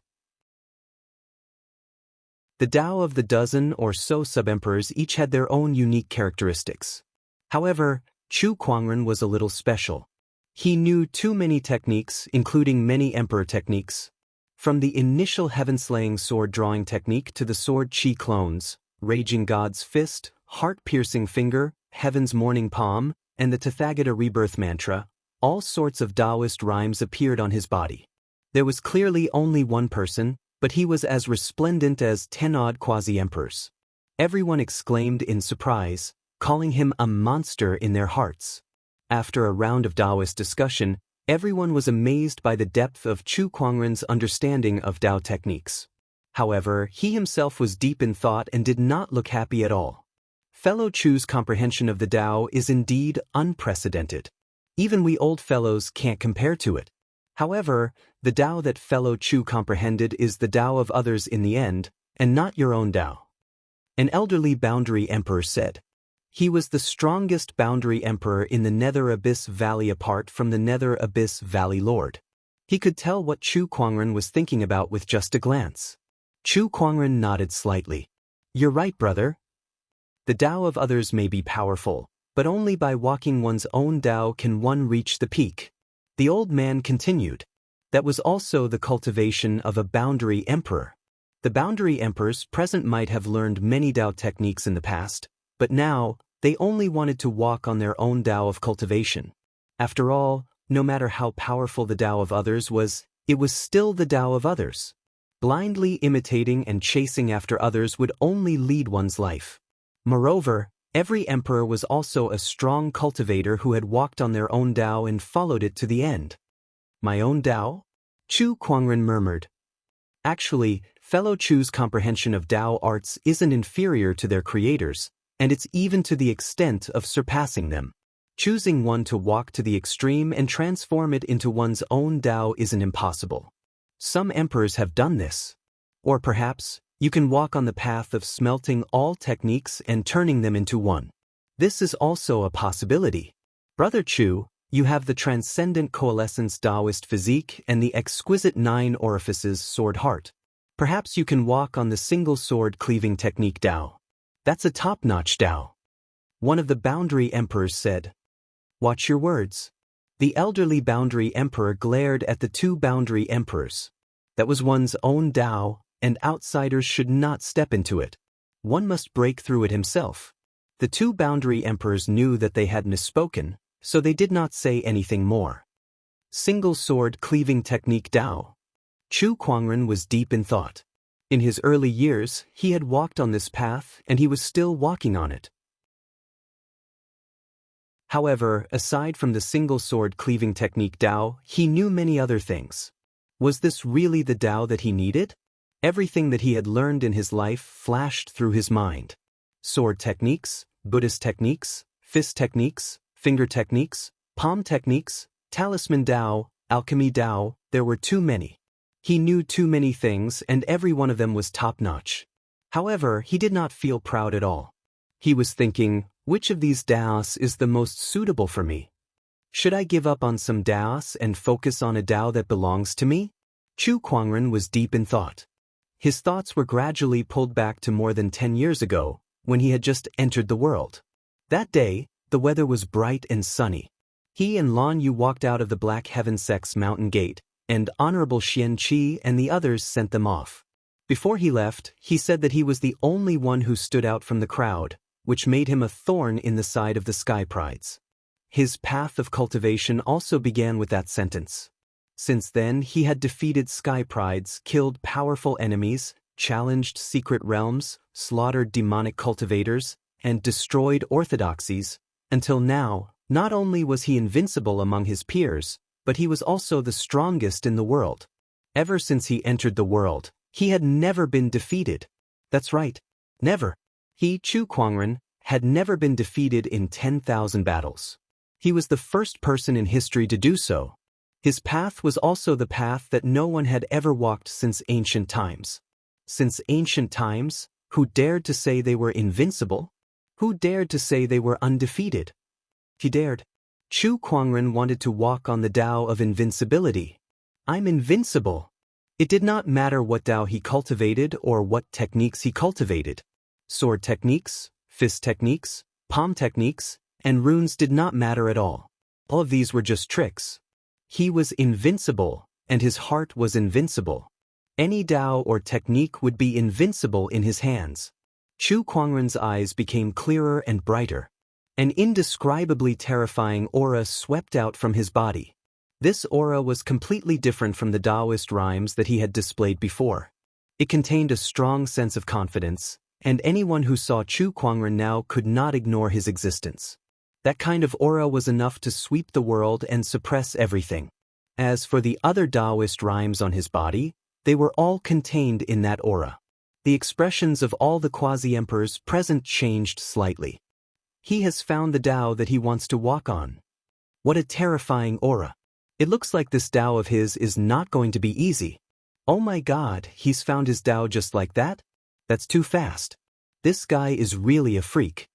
The Tao of the dozen or so sub-emperors each had their own unique characteristics. However, Chu Kuangren was a little special. He knew too many techniques, including many emperor techniques. From the initial heaven-slaying sword-drawing technique to the sword chi clones, Raging God's Fist, Heart-Piercing Finger, Heaven's Morning Palm, and the Tathagata Rebirth Mantra, all sorts of Taoist rhymes appeared on his body. There was clearly only one person, but he was as resplendent as 10-odd quasi-emperors. Everyone exclaimed in surprise, calling him a monster in their hearts. After a round of Taoist discussion, everyone was amazed by the depth of Chu Kuangren's understanding of Tao techniques. However, he himself was deep in thought and did not look happy at all. Fellow Chu's comprehension of the Tao is indeed unprecedented. Even we old fellows can't compare to it. However, the Tao that fellow Chu comprehended is the Tao of others in the end, and not your own Tao. An elderly boundary emperor said. He was the strongest boundary emperor in the Nether Abyss Valley apart from the Nether Abyss Valley Lord. He could tell what Chu Kuangren was thinking about with just a glance. Chu Kuangren nodded slightly. You're right, brother. The Tao of others may be powerful, but only by walking one's own Tao can one reach the peak. The old man continued. That was also the cultivation of a boundary emperor. The boundary emperors present might have learned many Tao techniques in the past, but now, they only wanted to walk on their own Tao of cultivation. After all, no matter how powerful the Tao of others was, it was still the Tao of others. Blindly imitating and chasing after others would only lead one's life. Moreover, every emperor was also a strong cultivator who had walked on their own Tao and followed it to the end. My own Tao? Chu Kuangren murmured. Actually, fellow Chu's comprehension of Tao arts isn't inferior to their creators, and it's even to the extent of surpassing them. Choosing one to walk to the extreme and transform it into one's own Tao isn't impossible. Some emperors have done this. Or perhaps, you can walk on the path of smelting all techniques and turning them into one. This is also a possibility. Brother Chu, you have the transcendent coalescence Taoist physique and the exquisite 9 orifices sword heart. Perhaps you can walk on the single sword cleaving technique Tao. That's a top-notch Tao. One of the boundary emperors said. Watch your words. The elderly boundary emperor glared at the 2 boundary emperors. That was one's own Tao, and outsiders should not step into it. One must break through it himself. The 2 boundary emperors knew that they had misspoken, so they did not say anything more. Single sword cleaving technique Dao. Chu Kuangren was deep in thought. In his early years, he had walked on this path and he was still walking on it. However, aside from the single sword cleaving technique Dao, he knew many other things. Was this really the Dao that he needed? Everything that he had learned in his life flashed through his mind. Sword techniques, Buddhist techniques, fist techniques, finger techniques, palm techniques, talisman Dao, alchemy Dao, there were too many. He knew too many things and every one of them was top-notch. However, he did not feel proud at all. He was thinking, which of these Daos is the most suitable for me? Should I give up on some Daos and focus on a Dao that belongs to me? Chu Kuangren was deep in thought. His thoughts were gradually pulled back to more than 10 years ago, when he had just entered the world. That day, the weather was bright and sunny. He and Lan Yu walked out of the Black Heaven Sect's mountain gate, and Honorable Xian Qi and the others sent them off. Before he left, he said that he was the only one who stood out from the crowd, which made him a thorn in the side of the Sky Prides. His path of cultivation also began with that sentence. Since then, he had defeated Sky Prides, killed powerful enemies, challenged secret realms, slaughtered demonic cultivators, and destroyed orthodoxies, until now, not only was he invincible among his peers, but he was also the strongest in the world. Ever since he entered the world, he had never been defeated. That's right, never. He, Chu Kuangren, had never been defeated in 10,000 battles. He was the first person in history to do so. His path was also the path that no one had ever walked since ancient times. Since ancient times, who dared to say they were invincible? Who dared to say they were undefeated? He dared. Chu Kuangren wanted to walk on the Dao of invincibility. I'm invincible. It did not matter what Dao he cultivated or what techniques he cultivated. Sword techniques, fist techniques, palm techniques, and runes did not matter at all. All of these were just tricks. He was invincible, and his heart was invincible. Any Dao or technique would be invincible in his hands. Chu Kuangren's eyes became clearer and brighter. An indescribably terrifying aura swept out from his body. This aura was completely different from the Taoist rhymes that he had displayed before. It contained a strong sense of confidence, and anyone who saw Chu Kuangren now could not ignore his existence. That kind of aura was enough to sweep the world and suppress everything. As for the other Taoist rhymes on his body, they were all contained in that aura. The expressions of all the quasi-emperors present changed slightly. He has found the Dao that he wants to walk on. What a terrifying aura. It looks like this Dao of his is not going to be easy. Oh my God, he's found his Dao just like that? That's too fast. This guy is really a freak.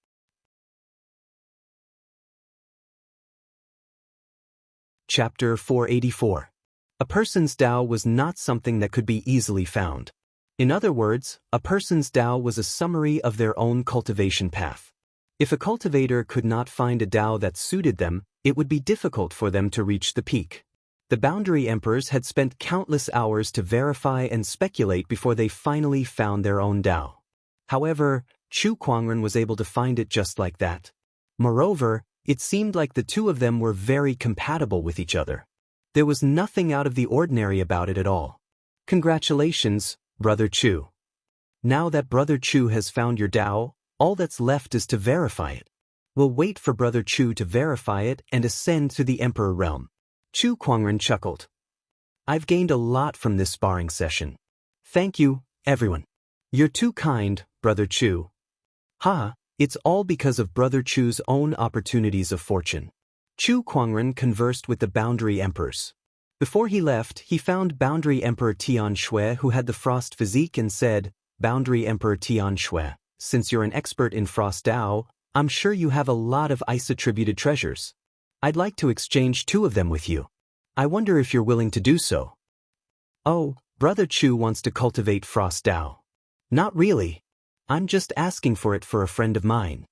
Chapter 484. A person's Dao was not something that could be easily found. In other words, a person's Dao was a summary of their own cultivation path. If a cultivator could not find a Dao that suited them, it would be difficult for them to reach the peak. The boundary emperors had spent countless hours to verify and speculate before they finally found their own Dao. However, Chu Kuangren was able to find it just like that. Moreover, it seemed like the two of them were very compatible with each other. There was nothing out of the ordinary about it at all. Congratulations, Brother Chu. Now that Brother Chu has found your Dao, all that's left is to verify it. We'll wait for Brother Chu to verify it and ascend to the Emperor realm. Chu Kuangren chuckled. I've gained a lot from this sparring session. Thank you, everyone. You're too kind, Brother Chu. It's all because of Brother Chu's own opportunities of fortune. Chu Kuangren conversed with the boundary emperors. Before he left, he found Boundary Emperor Tian Shui, who had the frost physique, and said, Boundary Emperor Tian Shui, since you're an expert in frost Dao, I'm sure you have a lot of ice-attributed treasures. I'd like to exchange 2 of them with you. I wonder if you're willing to do so. Oh, Brother Chu wants to cultivate frost Dao. Not really. I'm just asking for it for a friend of mine.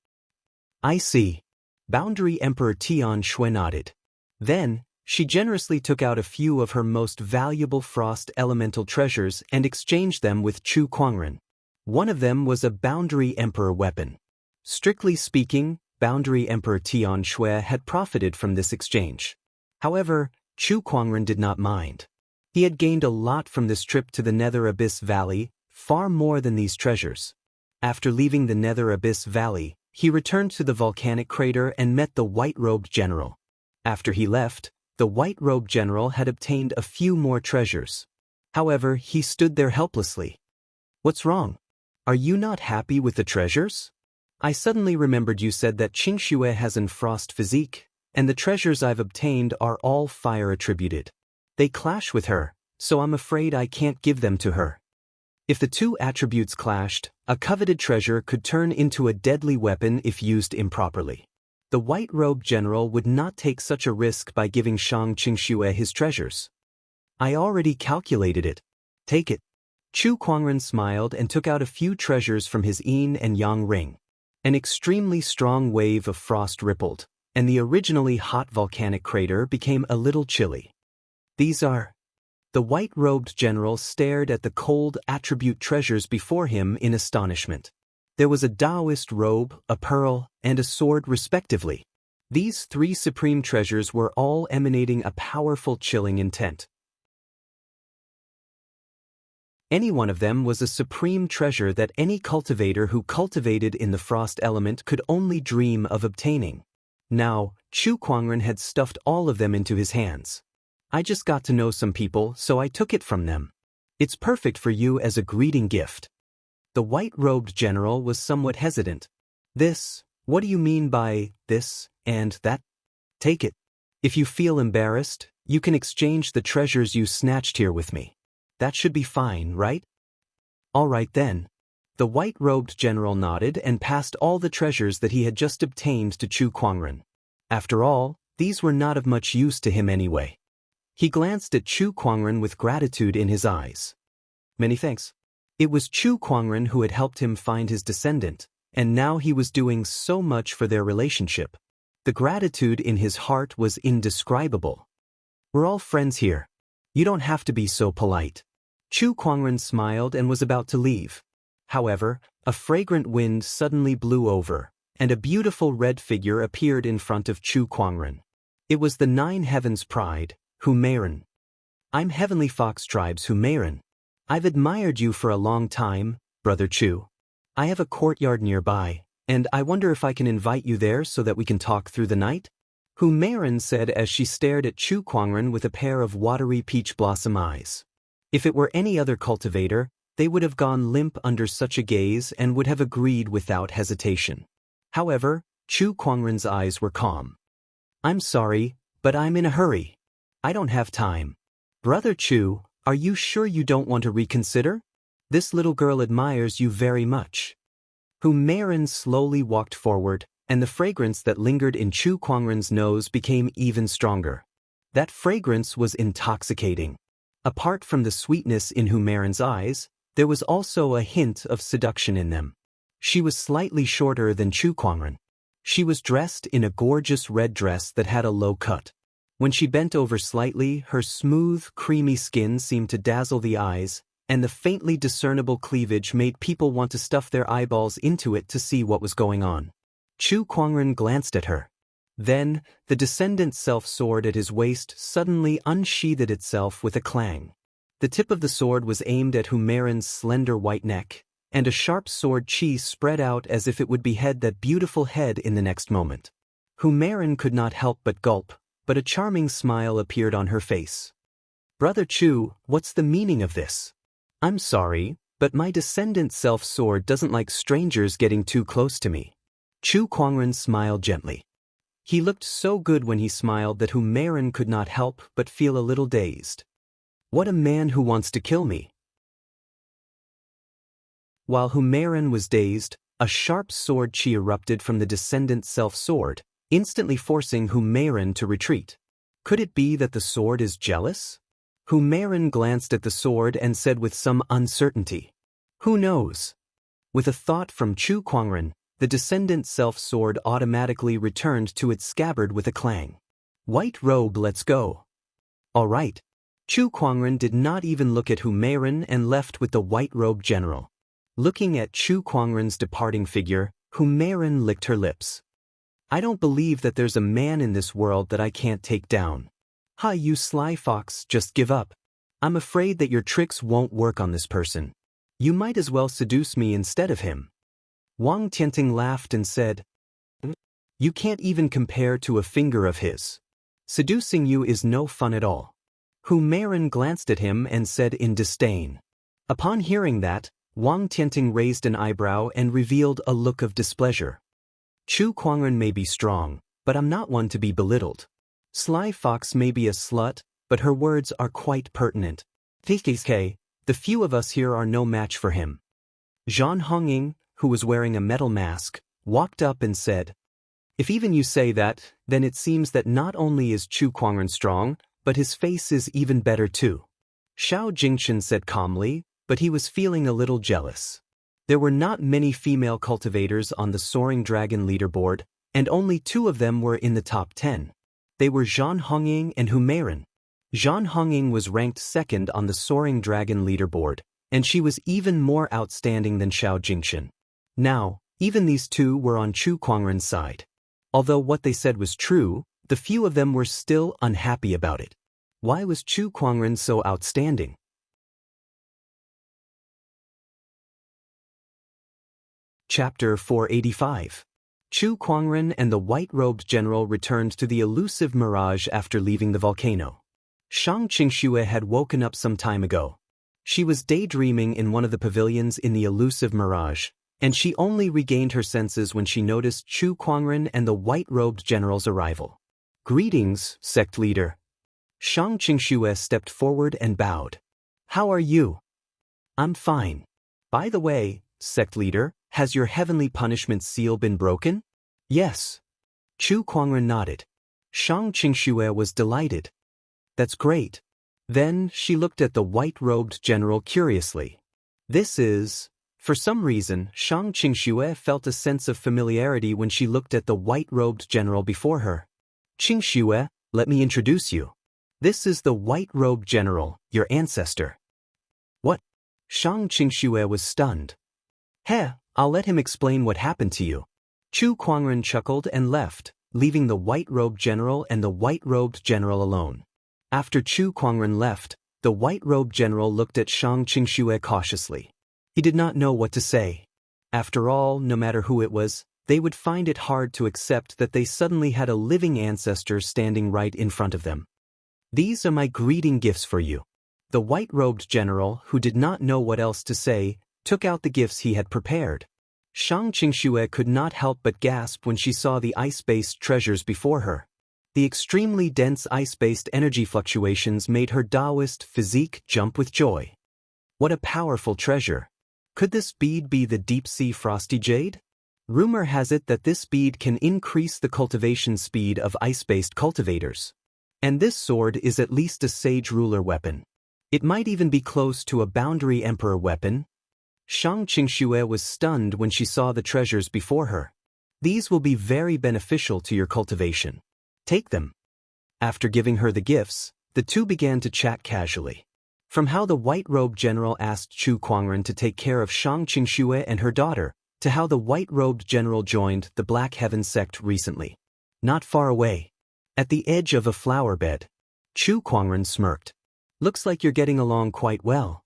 I see. Boundary Emperor Tian Shui nodded. Then, she generously took out a few of her most valuable frost elemental treasures and exchanged them with Chu Kuangren. One of them was a Boundary Emperor weapon. Strictly speaking, Boundary Emperor Tian Shui had profited from this exchange. However, Chu Kuangren did not mind. He had gained a lot from this trip to the Nether Abyss Valley, far more than these treasures. After leaving the Nether Abyss Valley, he returned to the volcanic crater and met the white-robed general. After he left, the white-robed general had obtained a few more treasures. However, he stood there helplessly. "What's wrong? Are you not happy with the treasures? I suddenly remembered you said that Qingxue has an frost physique, and the treasures I've obtained are all fire attributed. They clash with her, so I'm afraid I can't give them to her." If the two attributes clashed, a coveted treasure could turn into a deadly weapon if used improperly. The white-robed general would not take such a risk by giving Shang Qingxue his treasures. "I already calculated it. Take it." Chu Kuangren smiled and took out a few treasures from his yin and yang ring. An extremely strong wave of frost rippled, and the originally hot volcanic crater became a little chilly. "These are..." The white-robed general stared at the cold attribute treasures before him in astonishment. There was a Taoist robe, a pearl, and a sword respectively. These three supreme treasures were all emanating a powerful chilling intent. Any one of them was a supreme treasure that any cultivator who cultivated in the frost element could only dream of obtaining. Now, Chu Kuangren had stuffed all of them into his hands. "I just got to know some people, so I took it from them. It's perfect for you as a greeting gift." The white-robed general was somewhat hesitant. "This, what do you mean by this and that?" "Take it. If you feel embarrassed, you can exchange the treasures you snatched here with me. That should be fine, right?" "All right then." The white-robed general nodded and passed all the treasures that he had just obtained to Chu Kuangren. After all, these were not of much use to him anyway. He glanced at Chu Kuangren with gratitude in his eyes. "Many thanks." It was Chu Kuangren who had helped him find his descendant, and now he was doing so much for their relationship. The gratitude in his heart was indescribable. "We're all friends here. You don't have to be so polite." Chu Kuangren smiled and was about to leave. However, a fragrant wind suddenly blew over, and a beautiful red figure appeared in front of Chu Kuangren. It was the Nine Heavens' Pride, Humeiren. "I'm Heavenly Fox Tribe's Humeiren. I've admired you for a long time, Brother Chu. I have a courtyard nearby, and I wonder if I can invite you there so that we can talk through the night?" Humeiren said as she stared at Chu Kuangren with a pair of watery peach blossom eyes. If it were any other cultivator, they would have gone limp under such a gaze and would have agreed without hesitation. However, Chu Kuangren's eyes were calm. "I'm sorry, but I'm in a hurry. I don't have time." "Brother Chu, are you sure you don't want to reconsider? This little girl admires you very much." Humeiren slowly walked forward, and the fragrance that lingered in Chu Kuangren's nose became even stronger. That fragrance was intoxicating. Apart from the sweetness in Humeiren's eyes, there was also a hint of seduction in them. She was slightly shorter than Chu Kuangren. She was dressed in a gorgeous red dress that had a low cut. When she bent over slightly, her smooth, creamy skin seemed to dazzle the eyes, and the faintly discernible cleavage made people want to stuff their eyeballs into it to see what was going on. Chu Kuangren glanced at her. Then, the descendant's self-sword at his waist suddenly unsheathed itself with a clang. The tip of the sword was aimed at Humeiren's slender white neck, and a sharp sword chi spread out as if it would behead that beautiful head in the next moment. Humeiren could not help but gulp, but a charming smile appeared on her face. "Brother Chu, what's the meaning of this? I'm sorry, but my descendant's self-sword doesn't like strangers getting too close to me." Chu Kuangren smiled gently. He looked so good when he smiled that Humeiren could not help but feel a little dazed. "What a man who wants to kill me." While Humeiren was dazed, a sharp sword chi erupted from the descendant's self-sword, instantly forcing Humeiren to retreat. Could it be that the sword is jealous? Humeiren glanced at the sword and said with some uncertainty, "Who knows?" With a thought from Chu Kuangren, the descendant's self-sword automatically returned to its scabbard with a clang. "White robe, let's go." "All right." Chu Kuangren did not even look at Humeiren and left with the white robe general. Looking at Chu Kuangren's departing figure, Humeiren licked her lips. I don't believe that there's a man in this world that I can't take down. Ha, you sly fox, just give up. I'm afraid that your tricks won't work on this person. You might as well seduce me instead of him. Wang Tianting laughed and said, You can't even compare to a finger of his. Seducing you is no fun at all. Hu Meiren glanced at him and said in disdain. Upon hearing that, Wang Tianting raised an eyebrow and revealed a look of displeasure. Chu Kuangren may be strong, but I'm not one to be belittled. Sly Fox may be a slut, but her words are quite pertinent. The few of us here are no match for him. Zhan Hongying, who was wearing a metal mask, walked up and said, If even you say that, then it seems that not only is Chu Kuangren strong, but his face is even better too. Xiao Jingchen said calmly, but he was feeling a little jealous. There were not many female cultivators on the Soaring Dragon leaderboard, and only 2 of them were in the top 10. They were Zhan Hongying and Hu Meiren. Zhan Hongying was ranked 2nd on the Soaring Dragon leaderboard, and she was even more outstanding than Xiao Jingchen. Now, even these 2 were on Chu Kuangren's side. Although what they said was true, the few of them were still unhappy about it. Why was Chu Kuangren so outstanding? Chapter 485. Chu Kuangren and the white-robed general returned to the elusive mirage after leaving the volcano. Shang Qingxue had woken up some time ago. She was daydreaming in one of the pavilions in the elusive mirage, and she only regained her senses when she noticed Chu Kuangren and the white-robed general's arrival. Greetings, sect leader. Shang Qingxue stepped forward and bowed. How are you? I'm fine. By the way, sect leader, has your heavenly punishment seal been broken? Yes. Chu Kuangren nodded. Shang Qingxue was delighted. That's great. Then she looked at the white-robed general curiously. For some reason, Shang Qingxue felt a sense of familiarity when she looked at the white-robed general before her. Qingxue, let me introduce you. This is the white-robed general, your ancestor. What? Shang Qingxue was stunned. I'll let him explain what happened to you. Chu Kuangren chuckled and left, leaving the white-robed general and the white-robed general alone. After Chu Kuangren left, the white-robed general looked at Shang Qingxue cautiously. He did not know what to say. After all, no matter who it was, they would find it hard to accept that they suddenly had a living ancestor standing right in front of them. These are my greeting gifts for you. The white-robed general, who did not know what else to say, took out the gifts he had prepared. Shang Qingxue could not help but gasp when she saw the ice-based treasures before her. The extremely dense ice-based energy fluctuations made her Taoist physique jump with joy. What a powerful treasure! Could this bead be the deep-sea frosty jade? Rumor has it that this bead can increase the cultivation speed of ice-based cultivators. And this sword is at least a sage ruler weapon. It might even be close to a boundary emperor weapon. Shang Qingxue was stunned when she saw the treasures before her. These will be very beneficial to your cultivation. Take them. After giving her the gifts, the 2 began to chat casually. From how the white-robed general asked Chu Kuangren to take care of Shang Qingxue and her daughter, to how the white-robed general joined the Black Heaven sect recently. Not far away, at the edge of a flower bed, Chu Kuangren smirked. Looks like you're getting along quite well.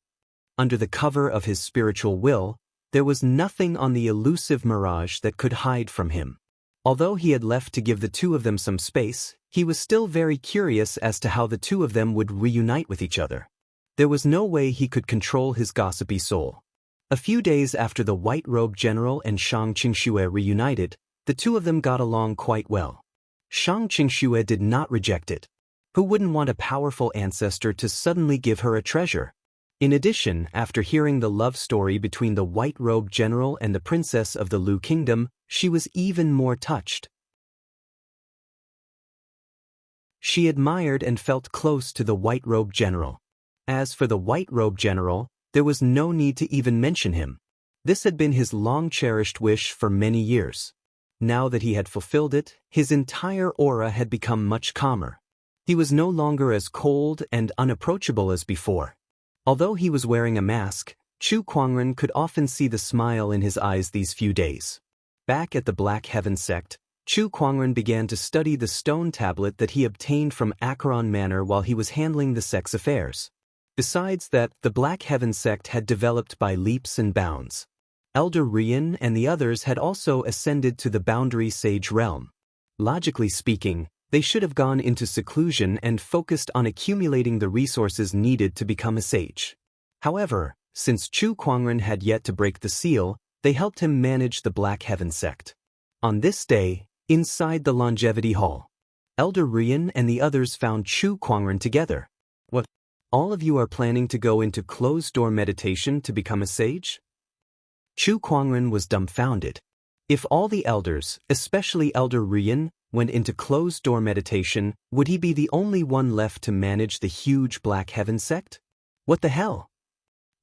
Under the cover of his spiritual will, there was nothing on the elusive mirage that could hide from him. Although he had left to give the 2 of them some space, he was still very curious as to how the 2 of them would reunite with each other. There was no way he could control his gossipy soul. A few days after the white-robed general and Shang Qingxue reunited, the 2 of them got along quite well. Shang Qingxue did not reject it. Who wouldn't want a powerful ancestor to suddenly give her a treasure? In addition, after hearing the love story between the white-robed general and the princess of the Lu Kingdom, she was even more touched. She admired and felt close to the white-robed general. As for the white-robed general, there was no need to even mention him. This had been his long-cherished wish for many years. Now that he had fulfilled it, his entire aura had become much calmer. He was no longer as cold and unapproachable as before. Although he was wearing a mask, Chu Kuangren could often see the smile in his eyes these few days. Back at the Black Heaven sect, Chu Kuangren began to study the stone tablet that he obtained from Acheron Manor while he was handling the sect's affairs. Besides that, the Black Heaven sect had developed by leaps and bounds. Elder Rian and the others had also ascended to the Boundary Sage realm. Logically speaking, they should have gone into seclusion and focused on accumulating the resources needed to become a sage. However, since Chu Kuangren had yet to break the seal, they helped him manage the Black Heaven sect. On this day, inside the Longevity Hall, Elder Rian and the others found Chu Kuangren together. What? All of you are planning to go into closed-door meditation to become a sage? Chu Kuangren was dumbfounded. If all the elders, especially Elder Rian, went into closed-door meditation, would he be the only one left to manage the huge Black Heaven sect? What the hell?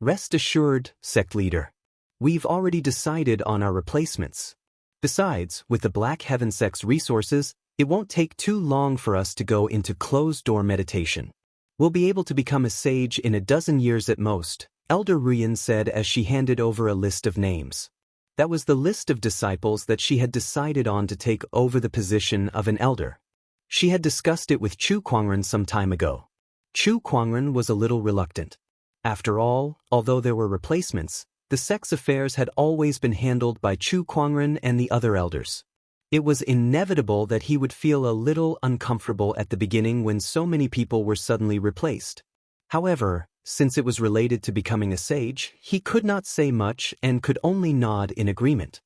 Rest assured, sect leader. We've already decided on our replacements. Besides, with the Black Heaven sect's resources, it won't take too long for us to go into closed-door meditation. We'll be able to become a sage in a dozen years at most, Elder Rian said as she handed over a list of names. That was the list of disciples that she had decided on to take over the position of an elder. She had discussed it with Chu Kuangren some time ago. Chu Kuangren was a little reluctant. After all, although there were replacements, the sect's affairs had always been handled by Chu Kuangren and the other elders. It was inevitable that he would feel a little uncomfortable at the beginning when so many people were suddenly replaced. However, since it was related to becoming a sage, he could not say much and could only nod in agreement.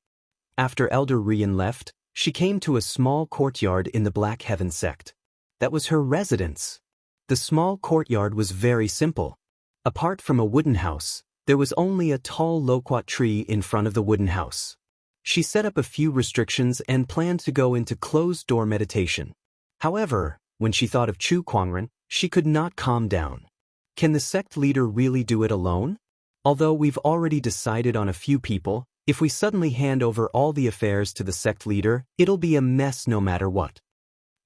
After Elder Rian left, she came to a small courtyard in the Black Heaven sect. That was her residence. The small courtyard was very simple. Apart from a wooden house, there was only a tall loquat tree in front of the wooden house. She set up a few restrictions and planned to go into closed-door meditation. However, when she thought of Chu Kuangren, she could not calm down. Can the sect leader really do it alone? Although we've already decided on a few people, if we suddenly hand over all the affairs to the sect leader, it'll be a mess no matter what.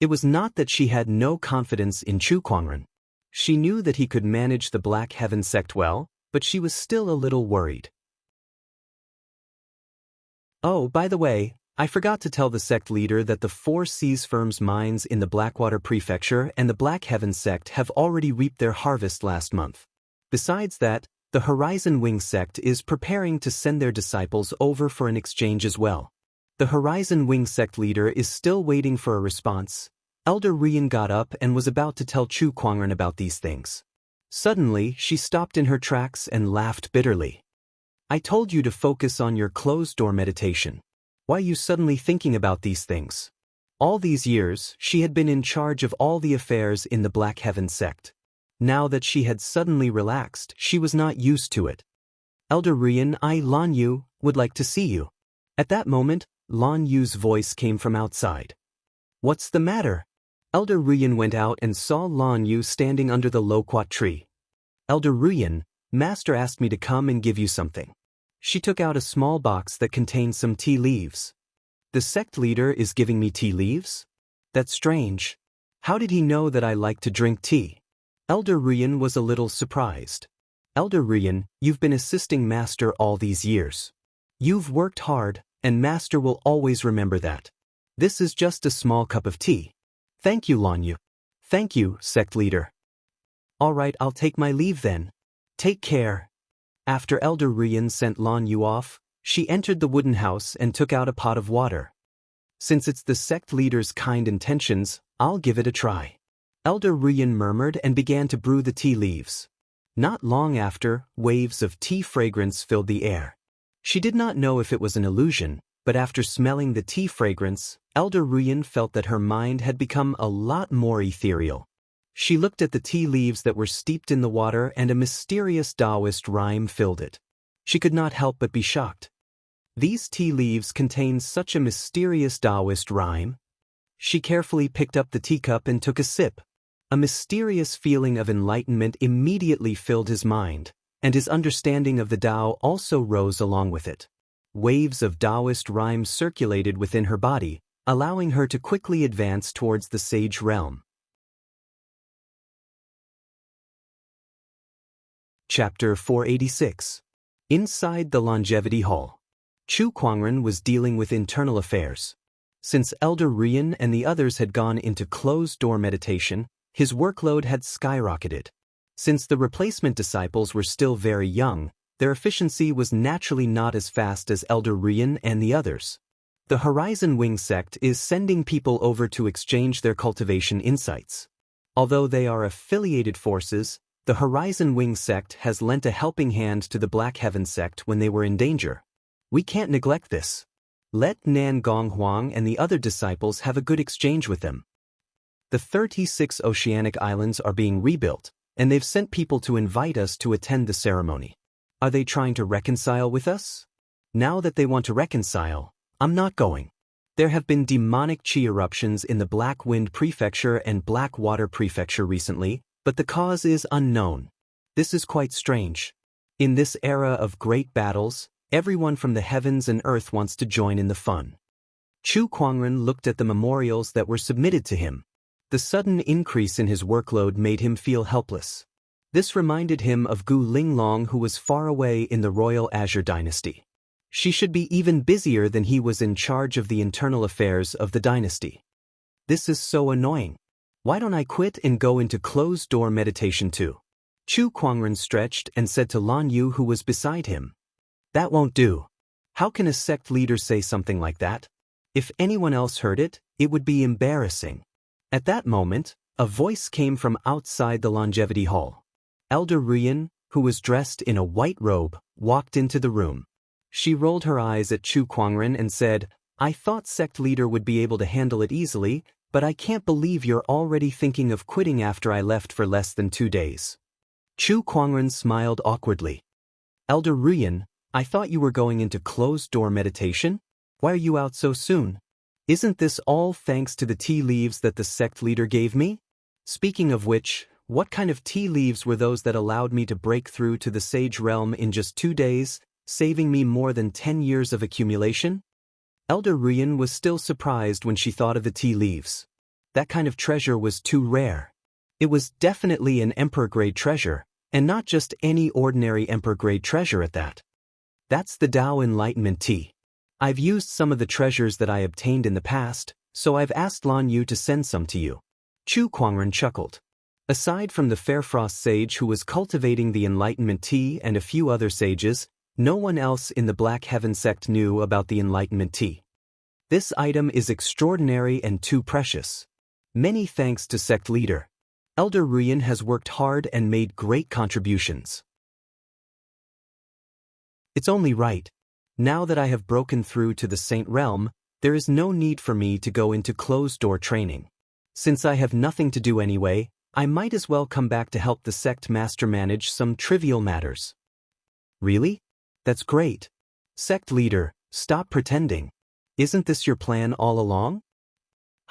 It was not that she had no confidence in Chu Kuangren. She knew that he could manage the Black Heaven sect well, but she was still a little worried. Oh, by the way, I forgot to tell the sect leader that the Four Seas firm's mines in the Blackwater Prefecture and the Black Heaven sect have already reaped their harvest last month. Besides that, the Horizon Wing sect is preparing to send their disciples over for an exchange as well. The Horizon Wing sect leader is still waiting for a response. Elder Rian got up and was about to tell Chu Kuangren about these things. Suddenly, she stopped in her tracks and laughed bitterly. I told you to focus on your closed-door meditation. Why are you suddenly thinking about these things? All these years, she had been in charge of all the affairs in the Black Heaven sect. Now that she had suddenly relaxed, she was not used to it. Elder Rian, Lan Yu, would like to see you. At that moment, Lan Yu's voice came from outside. What's the matter? Elder Rian went out and saw Lan Yu standing under the loquat tree. Elder Rian, Master asked me to come and give you something. She took out a small box that contained some tea leaves. The sect leader is giving me tea leaves? That's strange. How did he know that I like to drink tea? Elder Rian was a little surprised. Elder Rian, you've been assisting Master all these years. You've worked hard, and Master will always remember that. This is just a small cup of tea. Thank you, Lan Yu. Thank you, sect leader. All right, I'll take my leave then. Take care. After Elder Rian sent Lan Yu off, she entered the wooden house and took out a pot of water. Since it's the sect leader's kind intentions, I'll give it a try. Elder Rian murmured and began to brew the tea leaves. Not long after, waves of tea fragrance filled the air. She did not know if it was an illusion, but after smelling the tea fragrance, Elder Rian felt that her mind had become a lot more ethereal. She looked at the tea leaves that were steeped in the water and a mysterious Taoist rhyme filled it. She could not help but be shocked. These tea leaves contained such a mysterious Taoist rhyme. She carefully picked up the teacup and took a sip. A mysterious feeling of enlightenment immediately filled his mind, and his understanding of the Tao also rose along with it. Waves of Taoist rhyme circulated within her body, allowing her to quickly advance towards the sage realm. Chapter 486. Inside the Longevity Hall. Chu Kuangren was dealing with internal affairs. Since Elder Rian and the others had gone into closed-door meditation, his workload had skyrocketed. Since the replacement disciples were still very young, their efficiency was naturally not as fast as Elder Rian and the others. The Horizon Wing sect is sending people over to exchange their cultivation insights. Although they are affiliated forces, the Horizon Wing sect has lent a helping hand to the Black Heaven sect when they were in danger. We can't neglect this. Let Nan Gong Huang and the other disciples have a good exchange with them. The 36 oceanic islands are being rebuilt, and they've sent people to invite us to attend the ceremony. Are they trying to reconcile with us? Now that they want to reconcile, I'm not going. There have been demonic chi eruptions in the Black Wind Prefecture and Black Water Prefecture recently, but the cause is unknown. This is quite strange. In this era of great battles, everyone from the heavens and earth wants to join in the fun. Chu Kuangren looked at the memorials that were submitted to him. The sudden increase in his workload made him feel helpless. This reminded him of Gu Linglong, who was far away in the Royal Azure Dynasty. She should be even busier than he was in charge of the internal affairs of the dynasty. This is so annoying. Why don't I quit and go into closed-door meditation too? Chu Kuangren stretched and said to Lan Yu, who was beside him. That won't do. How can a sect leader say something like that? If anyone else heard it, it would be embarrassing. At that moment, a voice came from outside the longevity hall. Elder Rian, who was dressed in a white robe, walked into the room. She rolled her eyes at Chu Kuangren and said, I thought sect leader would be able to handle it easily, but I can't believe you're already thinking of quitting after I left for less than 2 days. Chu Kuangren smiled awkwardly. Elder Rian, I thought you were going into closed-door meditation? Why are you out so soon? Isn't this all thanks to the tea leaves that the sect leader gave me? Speaking of which, what kind of tea leaves were those that allowed me to break through to the sage realm in just 2 days, saving me more than 10 years of accumulation? Elder Rian was still surprised when she thought of the tea leaves. That kind of treasure was too rare. It was definitely an emperor-grade treasure, and not just any ordinary emperor-grade treasure at that. That's the Tao Enlightenment tea. I've used some of the treasures that I obtained in the past, so I've asked Lan Yu to send some to you. Chu Kuangren chuckled. Aside from the Fairfrost sage who was cultivating the Enlightenment tea and a few other sages, no one else in the Black Heaven sect knew about the Enlightenment tea. This item is extraordinary and too precious. Many thanks to sect leader. Elder Rian has worked hard and made great contributions. It's only right. Now that I have broken through to the Saint Realm, there is no need for me to go into closed-door training. Since I have nothing to do anyway, I might as well come back to help the sect master manage some trivial matters. Really? That's great. Sect leader, stop pretending. Isn't this your plan all along?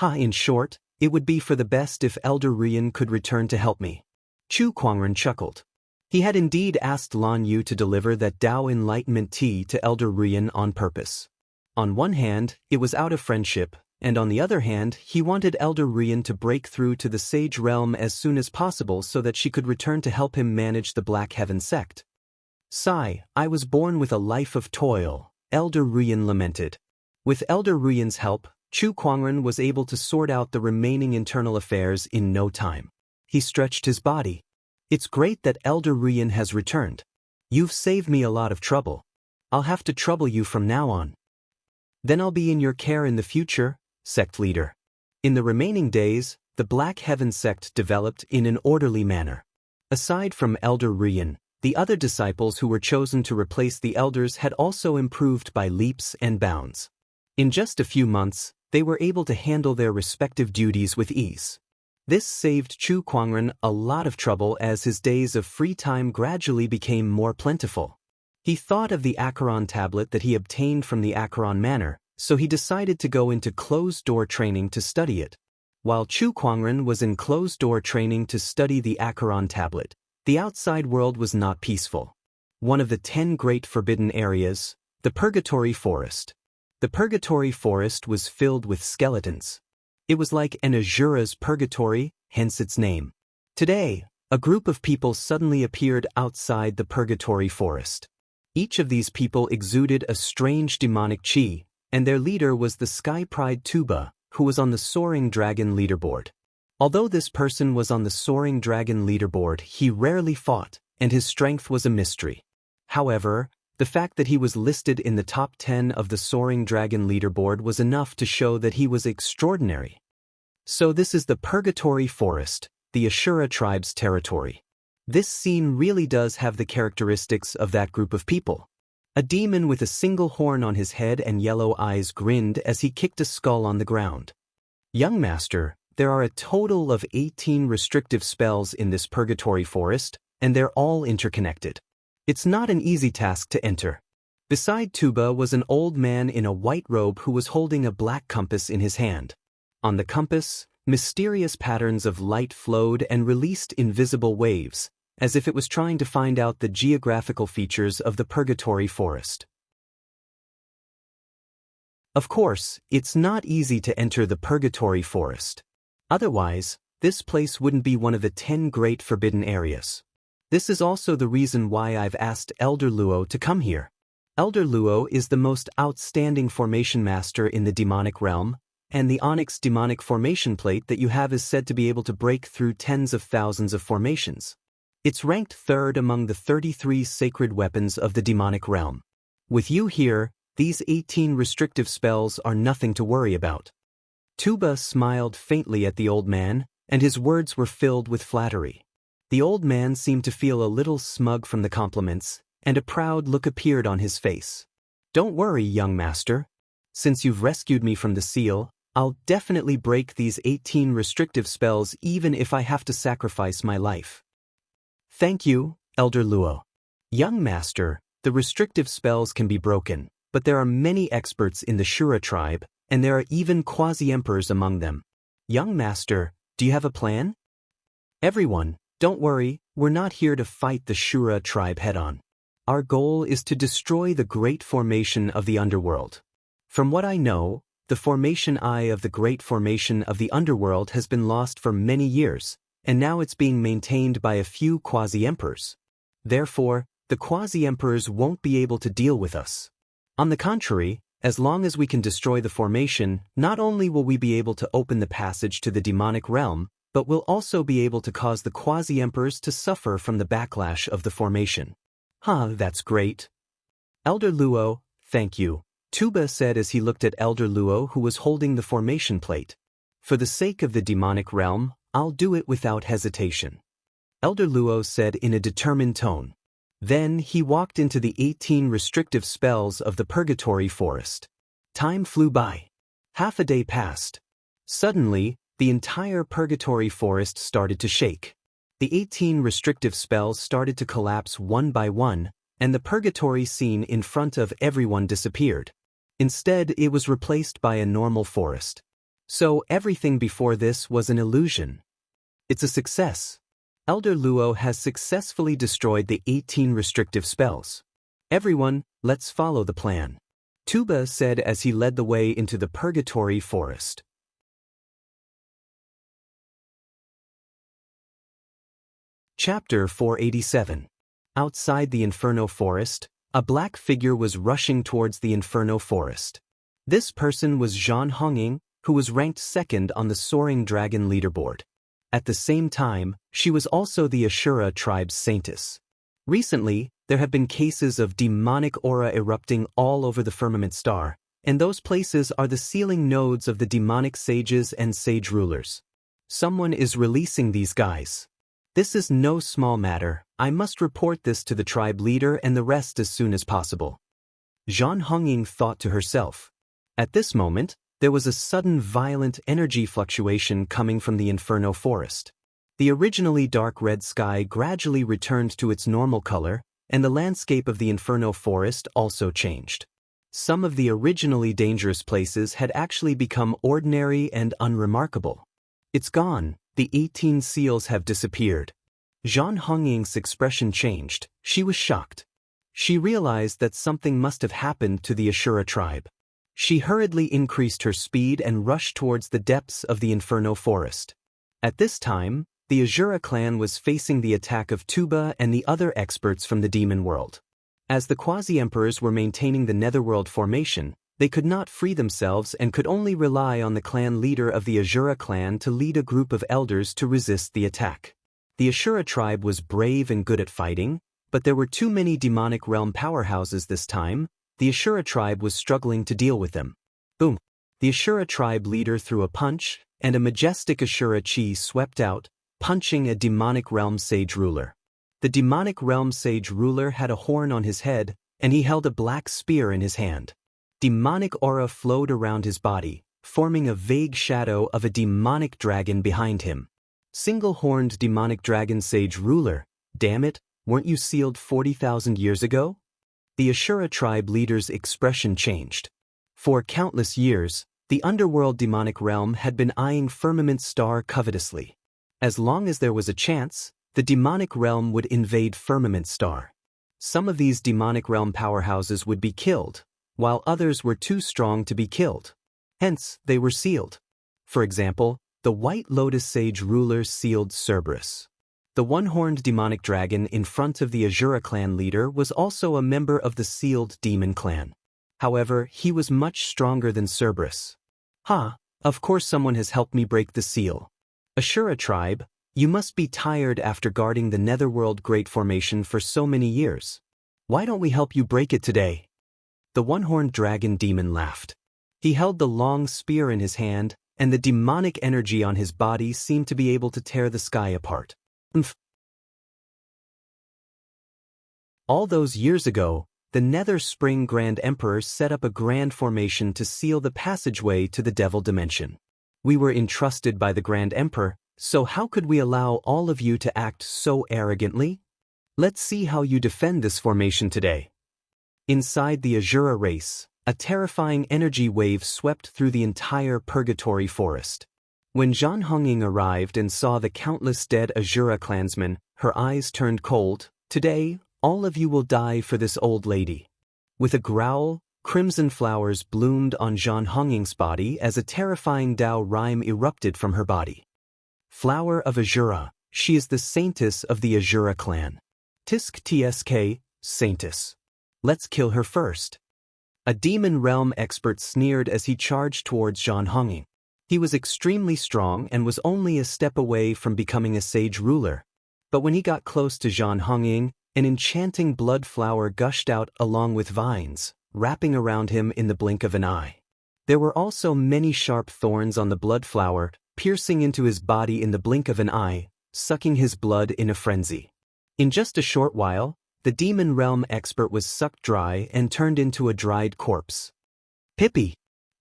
In short, it would be for the best if Elder Rian could return to help me. Chu Kuangren chuckled. He had indeed asked Lan Yu to deliver that Tao Enlightenment tea to Elder Rian on purpose. On one hand, it was out of friendship, and on the other hand, he wanted Elder Rian to break through to the Sage Realm as soon as possible so that she could return to help him manage the Black Heaven sect. Sigh, I was born with a life of toil, Elder Rian lamented. With Elder Rian's help, Chu Kuangren was able to sort out the remaining internal affairs in no time. He stretched his body. It's great that Elder Rian has returned. You've saved me a lot of trouble. I'll have to trouble you from now on. Then I'll be in your care in the future, sect leader. In the remaining days, the Black Heaven sect developed in an orderly manner. Aside from Elder Rian, the other disciples who were chosen to replace the elders had also improved by leaps and bounds. In just a few months, they were able to handle their respective duties with ease. This saved Chu Kuangren a lot of trouble as his days of free time gradually became more plentiful. He thought of the Acheron tablet that he obtained from the Acheron Manor, so he decided to go into closed-door training to study it. While Chu Kuangren was in closed-door training to study the Acheron tablet, the outside world was not peaceful. One of the 10 great forbidden areas, the Purgatory Forest. The Purgatory Forest was filled with skeletons. It was like an Azura's purgatory, hence its name. Today, a group of people suddenly appeared outside the Purgatory Forest. Each of these people exuded a strange demonic chi, and their leader was the Sky Pride Tuba, who was on the Soaring Dragon leaderboard. Although this person was on the Soaring Dragon leaderboard, he rarely fought, and his strength was a mystery. However, the fact that he was listed in the top 10 of the Soaring Dragon leaderboard was enough to show that he was extraordinary. So this is the Purgatory Forest, the Ashura tribe's territory. This scene really does have the characteristics of that group of people. A demon with a single horn on his head and yellow eyes grinned as he kicked a skull on the ground. Young master, there are a total of 18 restrictive spells in this Purgatory Forest, and they're all interconnected. It's not an easy task to enter. Beside Tuba was an old man in a white robe who was holding a black compass in his hand. On the compass, mysterious patterns of light flowed and released invisible waves, as if it was trying to find out the geographical features of the Purgatory Forest. Of course, it's not easy to enter the Purgatory Forest. Otherwise, this place wouldn't be one of the 10 great forbidden areas. This is also the reason why I've asked Elder Luo to come here. Elder Luo is the most outstanding formation master in the demonic realm, and the onyx demonic formation plate that you have is said to be able to break through tens of thousands of formations. It's ranked third among the 33 sacred weapons of the demonic realm. With you here, these 18 restrictive spells are nothing to worry about. Tuba smiled faintly at the old man, and his words were filled with flattery. The old man seemed to feel a little smug from the compliments, and a proud look appeared on his face. Don't worry, young master. Since you've rescued me from the seal, I'll definitely break these 18 restrictive spells even if I have to sacrifice my life. Thank you, Elder Luo. Young master, the restrictive spells can be broken, but there are many experts in the Shura tribe, and there are even quasi-emperors among them. Young master, do you have a plan? Everyone, don't worry, we're not here to fight the Shura tribe head-on. Our goal is to destroy the great formation of the underworld. From what I know, the formation eye of the great formation of the underworld has been lost for many years, and now it's being maintained by a few quasi-emperors. Therefore, the quasi-emperors won't be able to deal with us. On the contrary, as long as we can destroy the formation, not only will we be able to open the passage to the demonic realm, but we'll also be able to cause the quasi-emperors to suffer from the backlash of the formation. That's great. Elder Luo, thank you, Tuba said as he looked at Elder Luo who was holding the formation plate. For the sake of the demonic realm, I'll do it without hesitation. Elder Luo said in a determined tone. Then he walked into the 18 restrictive spells of the Purgatory Forest. Time flew by. Half a day passed. Suddenly, the entire Purgatory Forest started to shake. The 18 restrictive spells started to collapse one by one, and the Purgatory scene in front of everyone disappeared. Instead, it was replaced by a normal forest. So everything before this was an illusion. It's a success. Elder Luo has successfully destroyed the 18 restrictive spells. Everyone, let's follow the plan. Tuba said as he led the way into the Purgatory Forest. Chapter 487. Outside the Inferno Forest, a black figure was rushing towards the Inferno Forest. This person was Zhan Hongying, who was ranked second on the Soaring Dragon leaderboard. At the same time, she was also the Ashura tribe's saintess. Recently, there have been cases of demonic aura erupting all over the firmament star, and those places are the sealing nodes of the demonic sages and sage rulers. Someone is releasing these guys. This is no small matter. I must report this to the tribe leader and the rest as soon as possible. Zhan Hongying thought to herself. At this moment, there was a sudden violent energy fluctuation coming from the Inferno Forest. The originally dark red sky gradually returned to its normal color, and the landscape of the Inferno Forest also changed. Some of the originally dangerous places had actually become ordinary and unremarkable. It's gone. The 18 seals have disappeared. Zhan Hongying's expression changed. She was shocked. She realized that something must have happened to the Ashura tribe. She hurriedly increased her speed and rushed towards the depths of the Inferno Forest. At this time, the Ashura clan was facing the attack of Tuba and the other experts from the demon world. As the quasi-emperors were maintaining the netherworld formation, They could not free themselves and could only rely on the clan leader of the Ashura clan to lead a group of elders to resist the attack. The Ashura tribe was brave and good at fighting, but there were too many demonic realm powerhouses this time. The Ashura tribe was struggling to deal with them. Boom! The Ashura tribe leader threw a punch, and a majestic Ashura chi swept out, punching a demonic realm sage ruler. The demonic realm sage ruler had a horn on his head, and he held a black spear in his hand. Demonic aura flowed around his body, forming a vague shadow of a demonic dragon behind him. Single-horned demonic dragon sage ruler, damn it, weren't you sealed 40,000 years ago? The Ashura tribe leader's expression changed. For countless years, the underworld demonic realm had been eyeing Firmament Star covetously. As long as there was a chance, the demonic realm would invade Firmament Star. Some of these demonic realm powerhouses would be killed, while others were too strong to be killed. Hence, they were sealed. For example, the White Lotus Sage ruler sealed Cerberus. The one-horned demonic dragon in front of the Ashura clan leader was also a member of the sealed demon clan. However, he was much stronger than Cerberus. Of course someone has helped me break the seal. Ashura tribe, you must be tired after guarding the Netherworld Great Formation for so many years. Why don't we help you break it today? The one-horned dragon demon laughed. He held the long spear in his hand, and the demonic energy on his body seemed to be able to tear the sky apart. All those years ago, the Nether Spring Grand Emperor set up a grand formation to seal the passageway to the Devil Dimension. We were entrusted by the Grand Emperor, so how could we allow all of you to act so arrogantly? Let's see how you defend this formation today. Inside the Ashura race, a terrifying energy wave swept through the entire Purgatory Forest. When Zhan Hongying arrived and saw the countless dead Ashura clansmen, her eyes turned cold. Today, all of you will die for this old lady. With a growl, crimson flowers bloomed on Zhan Hongying's body as a terrifying Dao rhyme erupted from her body. Flower of Ashura, she is the saintess of the Ashura clan. Tisk tsk, saintess. Let's kill her first. A demon realm expert sneered as he charged towards Zhan Hongying. He was extremely strong and was only a step away from becoming a sage ruler. But when he got close to Zhan Hongying, an enchanting blood flower gushed out along with vines, wrapping around him in the blink of an eye. There were also many sharp thorns on the blood flower, piercing into his body in the blink of an eye, sucking his blood in a frenzy. In just a short while, the demon realm expert was sucked dry and turned into a dried corpse. Pippi!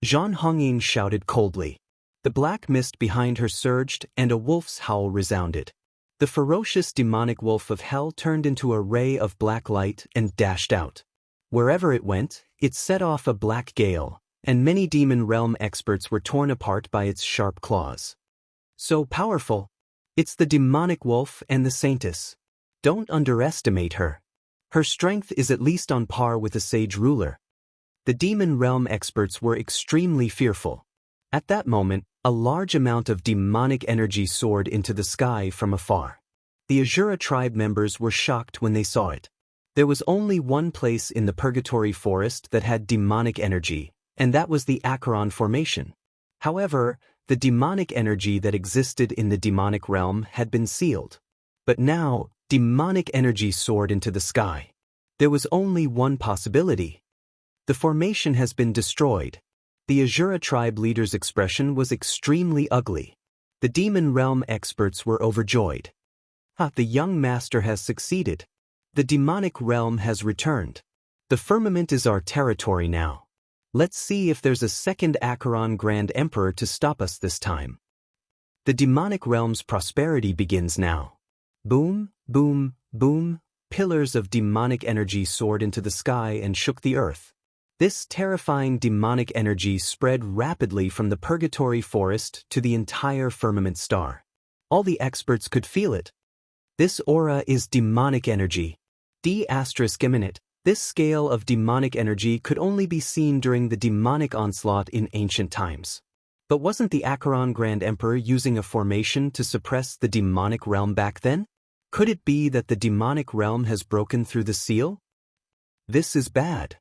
Zhan Hongying shouted coldly. The black mist behind her surged and a wolf's howl resounded. The ferocious demonic wolf of hell turned into a ray of black light and dashed out. Wherever it went, it set off a black gale, and many demon realm experts were torn apart by its sharp claws. So powerful! It's the demonic wolf and the saintess. Don't underestimate her. Her strength is at least on par with a sage ruler. The demon realm experts were extremely fearful. At that moment, a large amount of demonic energy soared into the sky from afar. The Ashura tribe members were shocked when they saw it. There was only one place in the Purgatory Forest that had demonic energy, and that was the Acheron Formation. However, the demonic energy that existed in the demonic realm had been sealed. But now, demonic energy soared into the sky. There was only one possibility. The formation has been destroyed. The Ashura tribe leader's expression was extremely ugly. The demon realm experts were overjoyed. The young master has succeeded. The demonic realm has returned. The firmament is our territory now. Let's see if there's a second Acheron Grand Emperor to stop us this time. The demonic realm's prosperity begins now. Boom, boom, boom. Pillars of demonic energy soared into the sky and shook the earth. This terrifying demonic energy spread rapidly from the Purgatory Forest to the entire firmament star. All the experts could feel it. This aura is demonic energy. D***. This scale of demonic energy could only be seen during the demonic onslaught in ancient times. But wasn't the Acheron Grand Emperor using a formation to suppress the demonic realm back then? Could it be that the demonic realm has broken through the seal? This is bad.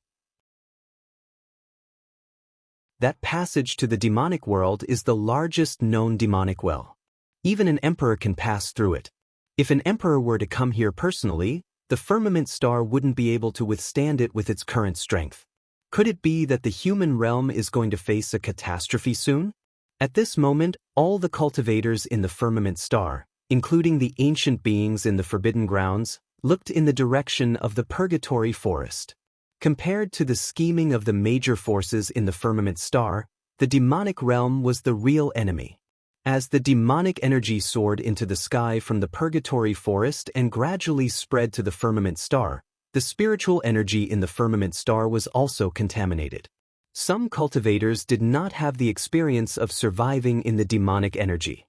That passage to the demonic world is the largest known demonic well. Even an emperor can pass through it. If an emperor were to come here personally, the firmament star wouldn't be able to withstand it with its current strength. Could it be that the human realm is going to face a catastrophe soon? At this moment, all the cultivators in the firmament star, including the ancient beings in the forbidden grounds, looked in the direction of the purgatory forest. Compared to the scheming of the major forces in the firmament star, the demonic realm was the real enemy. As the demonic energy soared into the sky from the purgatory forest and gradually spread to the firmament star, the spiritual energy in the firmament star was also contaminated. Some cultivators did not have the experience of surviving in the demonic energy.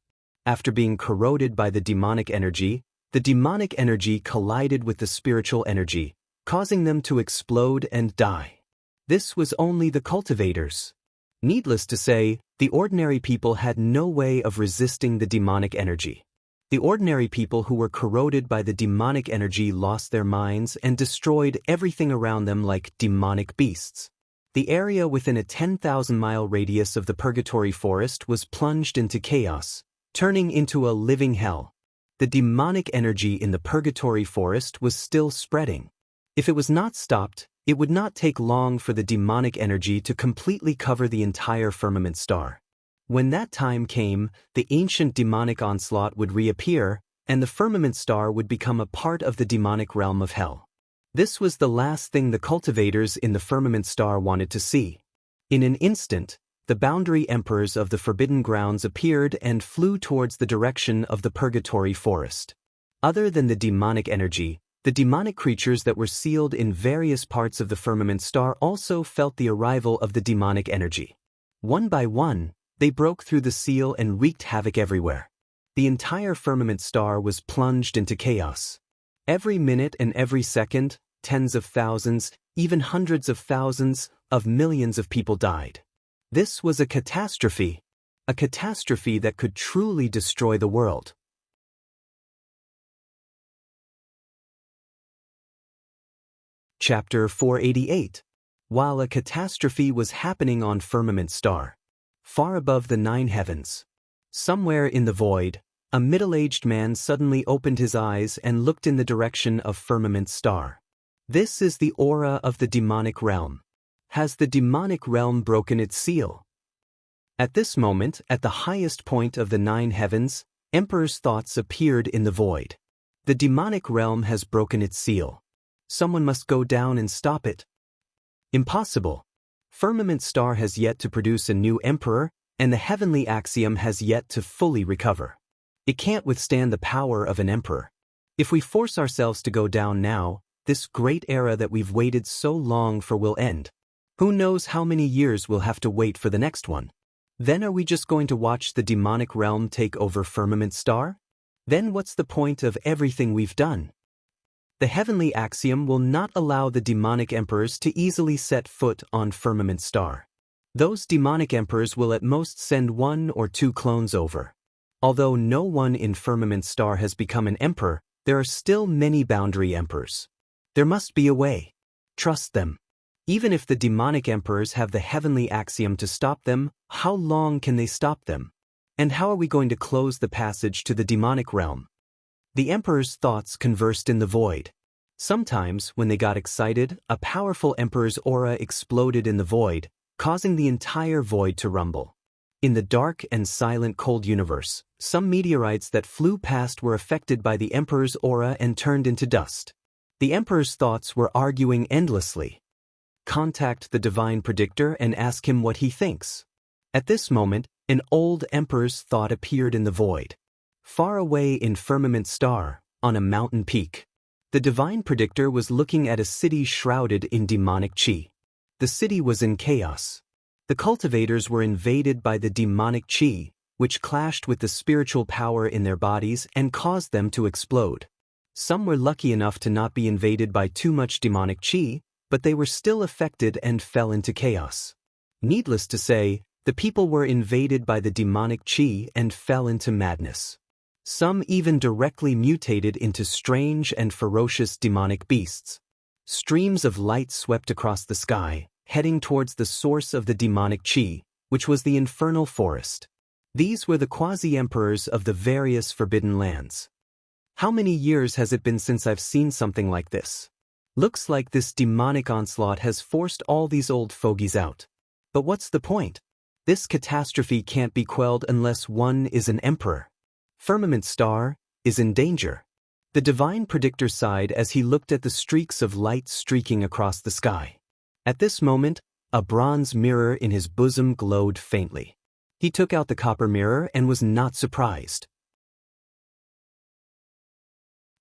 After being corroded by the demonic energy collided with the spiritual energy, causing them to explode and die. This was only the cultivators. Needless to say, the ordinary people had no way of resisting the demonic energy. The ordinary people who were corroded by the demonic energy lost their minds and destroyed everything around them like demonic beasts. The area within a 10,000-mile radius of the purgatory forest was plunged into chaos, turning into a living hell. The demonic energy in the purgatory forest was still spreading. If it was not stopped, it would not take long for the demonic energy to completely cover the entire firmament star. When that time came, the ancient demonic onslaught would reappear, and the firmament star would become a part of the demonic realm of hell. This was the last thing the cultivators in the firmament star wanted to see. In an instant, the boundary emperors of the forbidden grounds appeared and flew towards the direction of the purgatory forest. Other than the demonic energy, the demonic creatures that were sealed in various parts of the firmament star also felt the arrival of the demonic energy. One by one, they broke through the seal and wreaked havoc everywhere. The entire firmament star was plunged into chaos. Every minute and every second, tens of thousands, even hundreds of thousands, of millions of people died. This was a catastrophe that could truly destroy the world. Chapter 488. While a catastrophe was happening on firmament star, far above the 9 heavens, somewhere in the void, a middle-aged man suddenly opened his eyes and looked in the direction of firmament star. This is the aura of the demonic realm. Has the demonic realm broken its seal? At this moment, at the highest point of the 9 heavens, Emperor's thoughts appeared in the void. The demonic realm has broken its seal. Someone must go down and stop it. Impossible. Firmament star has yet to produce a new emperor, and the heavenly axiom has yet to fully recover. It can't withstand the power of an emperor. If we force ourselves to go down now, this great era that we've waited so long for will end. Who knows how many years we'll have to wait for the next one? Then are we just going to watch the demonic realm take over firmament star? Then what's the point of everything we've done? The heavenly axiom will not allow the demonic emperors to easily set foot on firmament star. Those demonic emperors will at most send 1 or 2 clones over. Although no one in firmament star has become an emperor, there are still many boundary emperors. There must be a way. Trust them. Even if the demonic emperors have the heavenly axiom to stop them, how long can they stop them? And how are we going to close the passage to the demonic realm? The emperor's thoughts conversed in the void. Sometimes, when they got excited, a powerful emperor's aura exploded in the void, causing the entire void to rumble. In the dark and silent cold universe, some meteorites that flew past were affected by the emperor's aura and turned into dust. The emperor's thoughts were arguing endlessly. Contact the divine predictor and ask him what he thinks. At this moment, an old emperor's thought appeared in the void. Far away in firmament star, on a mountain peak, the divine predictor was looking at a city shrouded in demonic chi. The city was in chaos. The cultivators were invaded by the demonic chi, which clashed with the spiritual power in their bodies and caused them to explode. Some were lucky enough to not be invaded by too much demonic chi, but they were still affected and fell into chaos. Needless to say, the people were invaded by the demonic chi and fell into madness. Some even directly mutated into strange and ferocious demonic beasts. Streams of light swept across the sky, heading towards the source of the demonic qi, which was the infernal forest. These were the quasi-emperors of the various forbidden lands. How many years has it been since I've seen something like this? Looks like this demonic onslaught has forced all these old fogies out. But what's the point? This catastrophe can't be quelled unless one is an emperor. Firmament Star is in danger. The divine predictor sighed as he looked at the streaks of light streaking across the sky. At this moment, a bronze mirror in his bosom glowed faintly. He took out the copper mirror and was not surprised.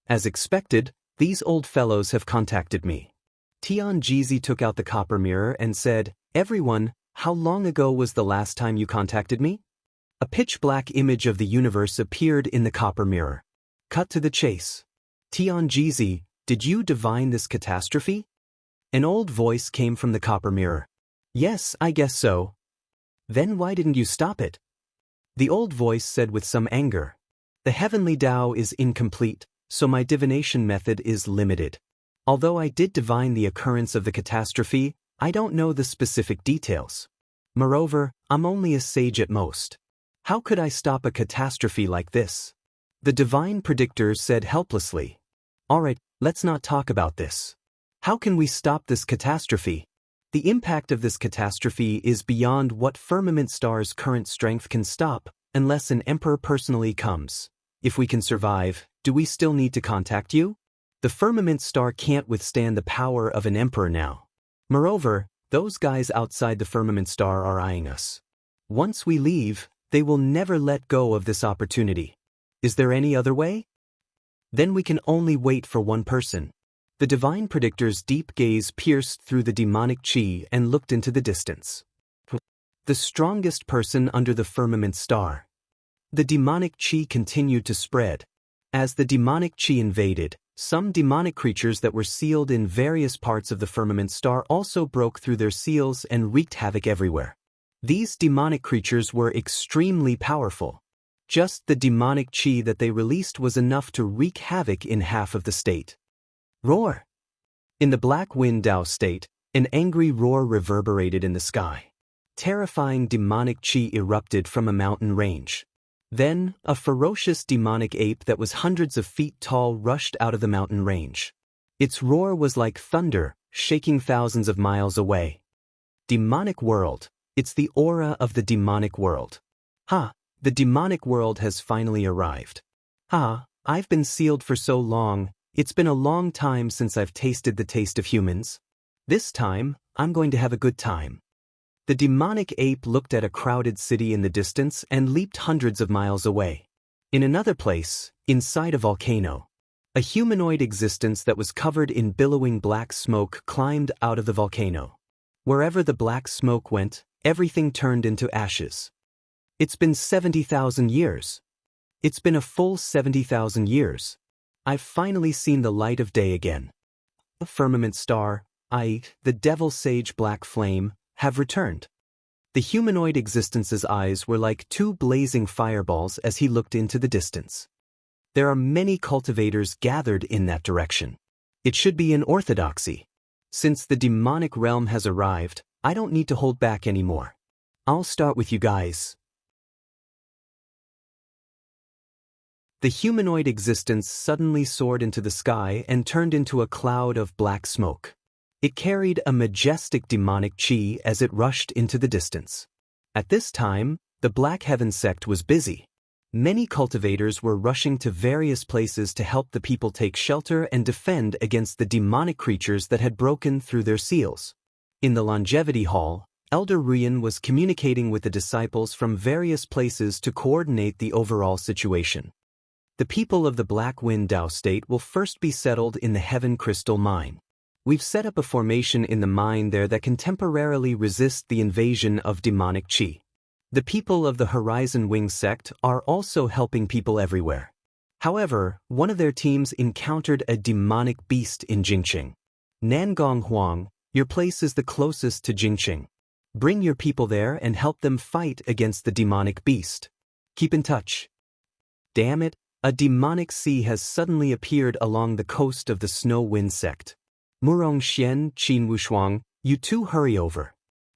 As expected, these old fellows have contacted me. Tianjizi took out the copper mirror and said, "Everyone, how long ago was the last time you contacted me?" A pitch-black image of the universe appeared in the copper mirror. Cut to the chase. Tianjizi, did you divine this catastrophe? An old voice came from the copper mirror. Yes, I guess so. Then why didn't you stop it? The old voice said with some anger. The heavenly Tao is incomplete, so my divination method is limited. Although I did divine the occurrence of the catastrophe, I don't know the specific details. Moreover, I'm only a sage at most. How could I stop a catastrophe like this? The divine predictor said helplessly. Alright, let's not talk about this. How can we stop this catastrophe? The impact of this catastrophe is beyond what Firmament Star's current strength can stop, unless an emperor personally comes. If we can survive, do we still need to contact you? The Firmament Star can't withstand the power of an emperor now. Moreover, those guys outside the Firmament Star are eyeing us. Once we leave, they will never let go of this opportunity. Is there any other way? Then we can only wait for one person. The divine predictor's deep gaze pierced through the demonic qi and looked into the distance. The strongest person under the Firmament Star. The demonic qi continued to spread. As the demonic qi invaded, some demonic creatures that were sealed in various parts of the Firmament Star also broke through their seals and wreaked havoc everywhere. These demonic creatures were extremely powerful. Just the demonic qi that they released was enough to wreak havoc in half of the state. Roar! In the Black Wind Dao state, an angry roar reverberated in the sky. Terrifying demonic qi erupted from a mountain range. Then, a ferocious demonic ape that was hundreds of feet tall rushed out of the mountain range. Its roar was like thunder, shaking thousands of miles away. Demonic world. It's the aura of the demonic world. The demonic world has finally arrived. I've been sealed for so long. It's been a long time since I've tasted the taste of humans. This time, I'm going to have a good time. The demonic ape looked at a crowded city in the distance and leaped hundreds of miles away. In another place, inside a volcano, a humanoid existence that was covered in billowing black smoke climbed out of the volcano. Wherever the black smoke went, everything turned into ashes. It's been 70,000 years. It's been a full 70,000 years. I've finally seen the light of day again. The Firmament Star, the Devil Sage Black Flame, have returned. The humanoid existence's eyes were like two blazing fireballs as he looked into the distance. There are many cultivators gathered in that direction. It should be an orthodoxy. Since the demonic realm has arrived, I don't need to hold back anymore. I'll start with you guys. The humanoid existence suddenly soared into the sky and turned into a cloud of black smoke. It carried a majestic demonic qi as it rushed into the distance. At this time, the Black Heaven sect was busy. Many cultivators were rushing to various places to help the people take shelter and defend against the demonic creatures that had broken through their seals. In the Longevity Hall, Elder Ruyan was communicating with the disciples from various places to coordinate the overall situation. The people of the Black Wind Dao state will first be settled in the Heaven Crystal Mine. We've set up a formation in the mine there that can temporarily resist the invasion of demonic qi. The people of the Horizon Wing sect are also helping people everywhere. However, one of their teams encountered a demonic beast in Jingqing. Nangong Huang, your place is the closest to Jingqing. Bring your people there and help them fight against the demonic beast. Keep in touch. Damn it, a demonic sea has suddenly appeared along the coast of the Snow Wind sect. Murong Xian Qin Wushuang, You two hurry over.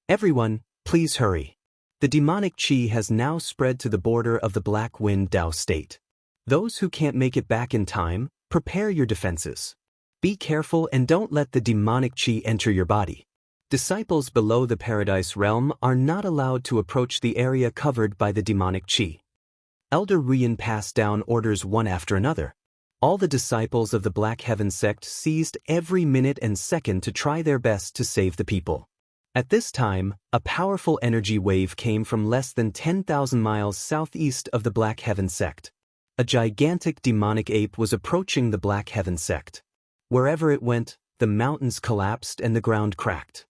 Everyone, please hurry. The demonic chi has now spread to the border of the Black Wind Dao state. Those who can't make it back in time, prepare your defenses. Be careful and don't let the demonic chi enter your body. Disciples below the Paradise Realm are not allowed to approach the area covered by the demonic chi. Elder Ruyan passed down orders one after another. All the disciples of the Black Heaven sect seized every minute and second to try their best to save the people. At this time, a powerful energy wave came from less than 10,000 miles southeast of the Black Heaven sect. A gigantic demonic ape was approaching the Black Heaven sect. Wherever it went, the mountains collapsed and the ground cracked.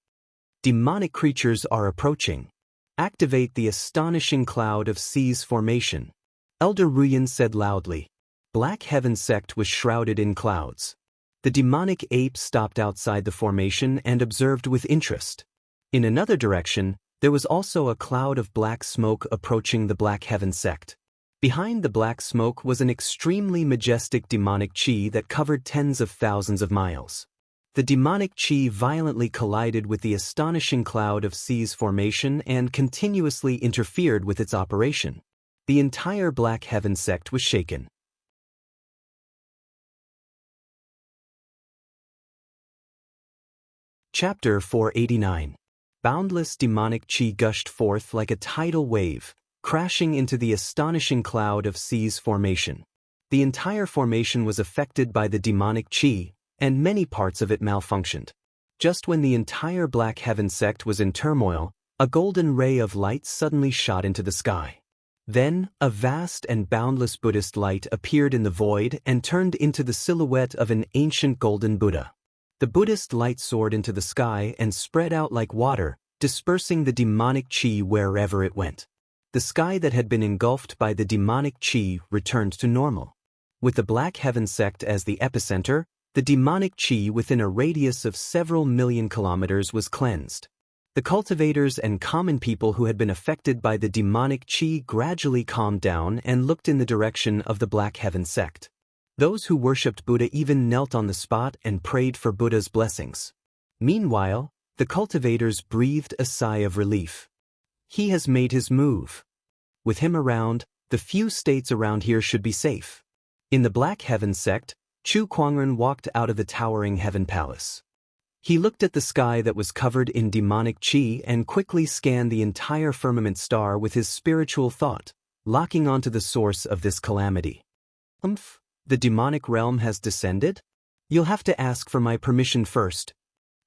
Demonic creatures are approaching. Activate the astonishing cloud of seas formation. Elder Ruyan said loudly. Black Heaven sect was shrouded in clouds. The demonic ape stopped outside the formation and observed with interest. In another direction, there was also a cloud of black smoke approaching the Black Heaven sect. Behind the black smoke was an extremely majestic demonic chi that covered tens of thousands of miles. The demonic chi violently collided with the astonishing cloud of seas formation and continuously interfered with its operation. The entire Black Heaven sect was shaken. Chapter 489. Boundless demonic chi gushed forth like a tidal wave, crashing into the astonishing cloud of seas formation. The entire formation was affected by the demonic chi, and many parts of it malfunctioned. Just when the entire Black Heaven sect was in turmoil, a golden ray of light suddenly shot into the sky. Then, a vast and boundless Buddhist light appeared in the void and turned into the silhouette of an ancient golden Buddha. The Buddhist light soared into the sky and spread out like water, dispersing the demonic chi wherever it went. The sky that had been engulfed by the demonic chi returned to normal. With the Black Heaven sect as the epicenter, the demonic chi within a radius of several million kilometers was cleansed. The cultivators and common people who had been affected by the demonic chi gradually calmed down and looked in the direction of the Black Heaven sect. Those who worshipped Buddha even knelt on the spot and prayed for Buddha's blessings. Meanwhile, the cultivators breathed a sigh of relief. He has made his move. With him around, the few states around here should be safe. In the Black Heaven sect, Chu Kuangren walked out of the towering Heaven Palace. He looked at the sky that was covered in demonic chi and quickly scanned the entire firmament star with his spiritual thought, locking onto the source of this calamity. The demonic realm has descended? You'll have to ask for my permission first.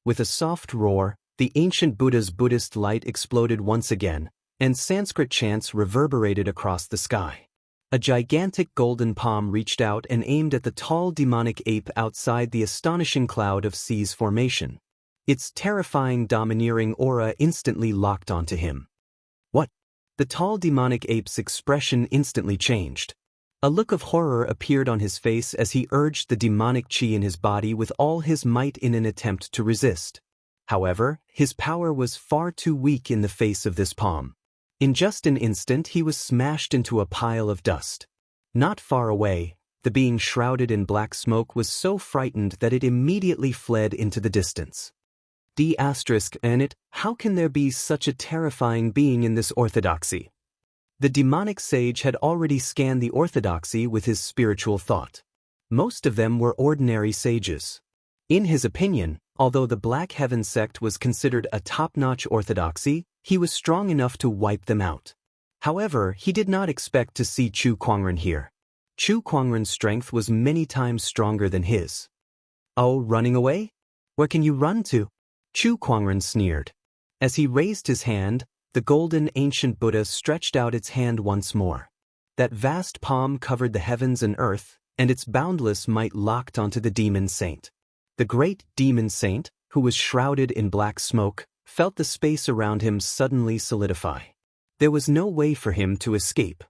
With a soft roar, the ancient Buddha's Buddhist light exploded once again, and Sanskrit chants reverberated across the sky. A gigantic golden palm reached out and aimed at the tall demonic ape outside the astonishing cloud of seas formation. Its terrifying domineering aura instantly locked onto him. What? The tall demonic ape's expression instantly changed. A look of horror appeared on his face as he urged the demonic chi in his body with all his might in an attempt to resist. However, his power was far too weak in the face of this palm. In just an instant he was smashed into a pile of dust. Not far away, the being shrouded in black smoke was so frightened that it immediately fled into the distance. How can there be such a terrifying being in this orthodoxy? The demonic sage had already scanned the orthodoxy with his spiritual thought. Most of them were ordinary sages. In his opinion, although the Black Heaven sect was considered a top-notch orthodoxy, he was strong enough to wipe them out. However, he did not expect to see Chu Kuangren here. Chu Kuangren's strength was many times stronger than his. Oh, running away? Where can you run to? Chu Kuangren sneered. As he raised his hand, the golden ancient Buddha stretched out its hand once more. That vast palm covered the heavens and earth, and its boundless might locked onto the demon saint. The great demon saint, who was shrouded in black smoke, felt the space around him suddenly solidify. There was no way for him to escape.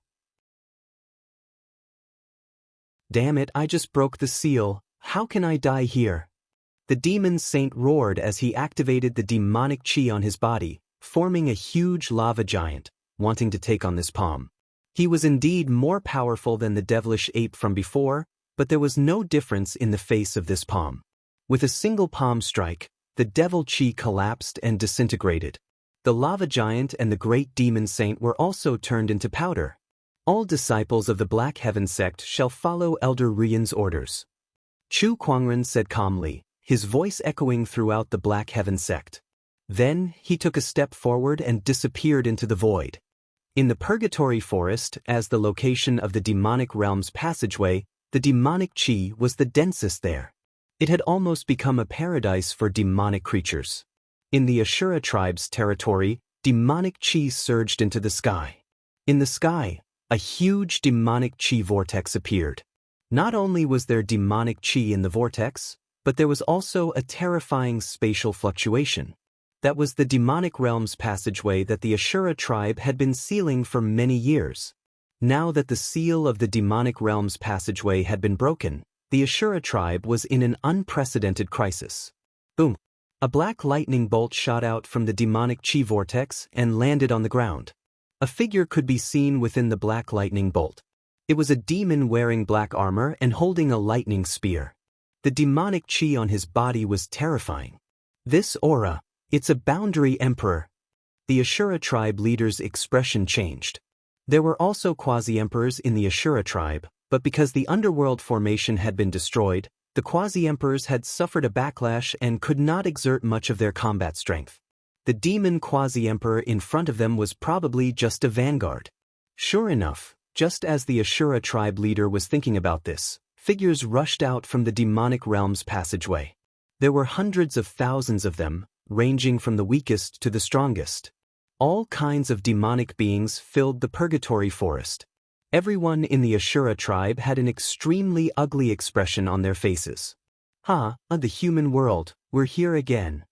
Damn it, I just broke the seal. How can I die here? The demon saint roared as he activated the demonic chi on his body, forming a huge lava giant, wanting to take on this palm. He was indeed more powerful than the devilish ape from before, but there was no difference in the face of this palm. With a single palm strike, the devil chi collapsed and disintegrated. The lava giant and the great demon saint were also turned into powder. All disciples of the Black Heaven sect shall follow Elder Rian's orders. Chu Kuangren said calmly, his voice echoing throughout the Black Heaven sect. Then, he took a step forward and disappeared into the void. In the Purgatory Forest, as the location of the demonic realm's passageway, the demonic chi was the densest there. It had almost become a paradise for demonic creatures. In the Ashura tribe's territory, demonic chi surged into the sky. In the sky, a huge demonic chi vortex appeared. Not only was there demonic chi in the vortex, but there was also a terrifying spatial fluctuation. That was the demonic realm's passageway that the Ashura tribe had been sealing for many years. Now that the seal of the demonic realm's passageway had been broken, the Ashura tribe was in an unprecedented crisis. Boom! A black lightning bolt shot out from the demonic chi vortex and landed on the ground. A figure could be seen within the black lightning bolt. It was a demon wearing black armor and holding a lightning spear. The demonic chi on his body was terrifying. This aura, it's a boundary emperor. The Ashura tribe leader's expression changed. There were also quasi-emperors in the Ashura tribe, but because the underworld formation had been destroyed, the quasi-emperors had suffered a backlash and could not exert much of their combat strength. The demon quasi-emperor in front of them was probably just a vanguard. Sure enough, just as the Ashura tribe leader was thinking about this, figures rushed out from the demonic realm's passageway. There were hundreds of thousands of them, ranging from the weakest to the strongest. All kinds of demonic beings filled the Purgatory Forest. Everyone in the Ashura tribe had an extremely ugly expression on their faces. The human world, we're here again.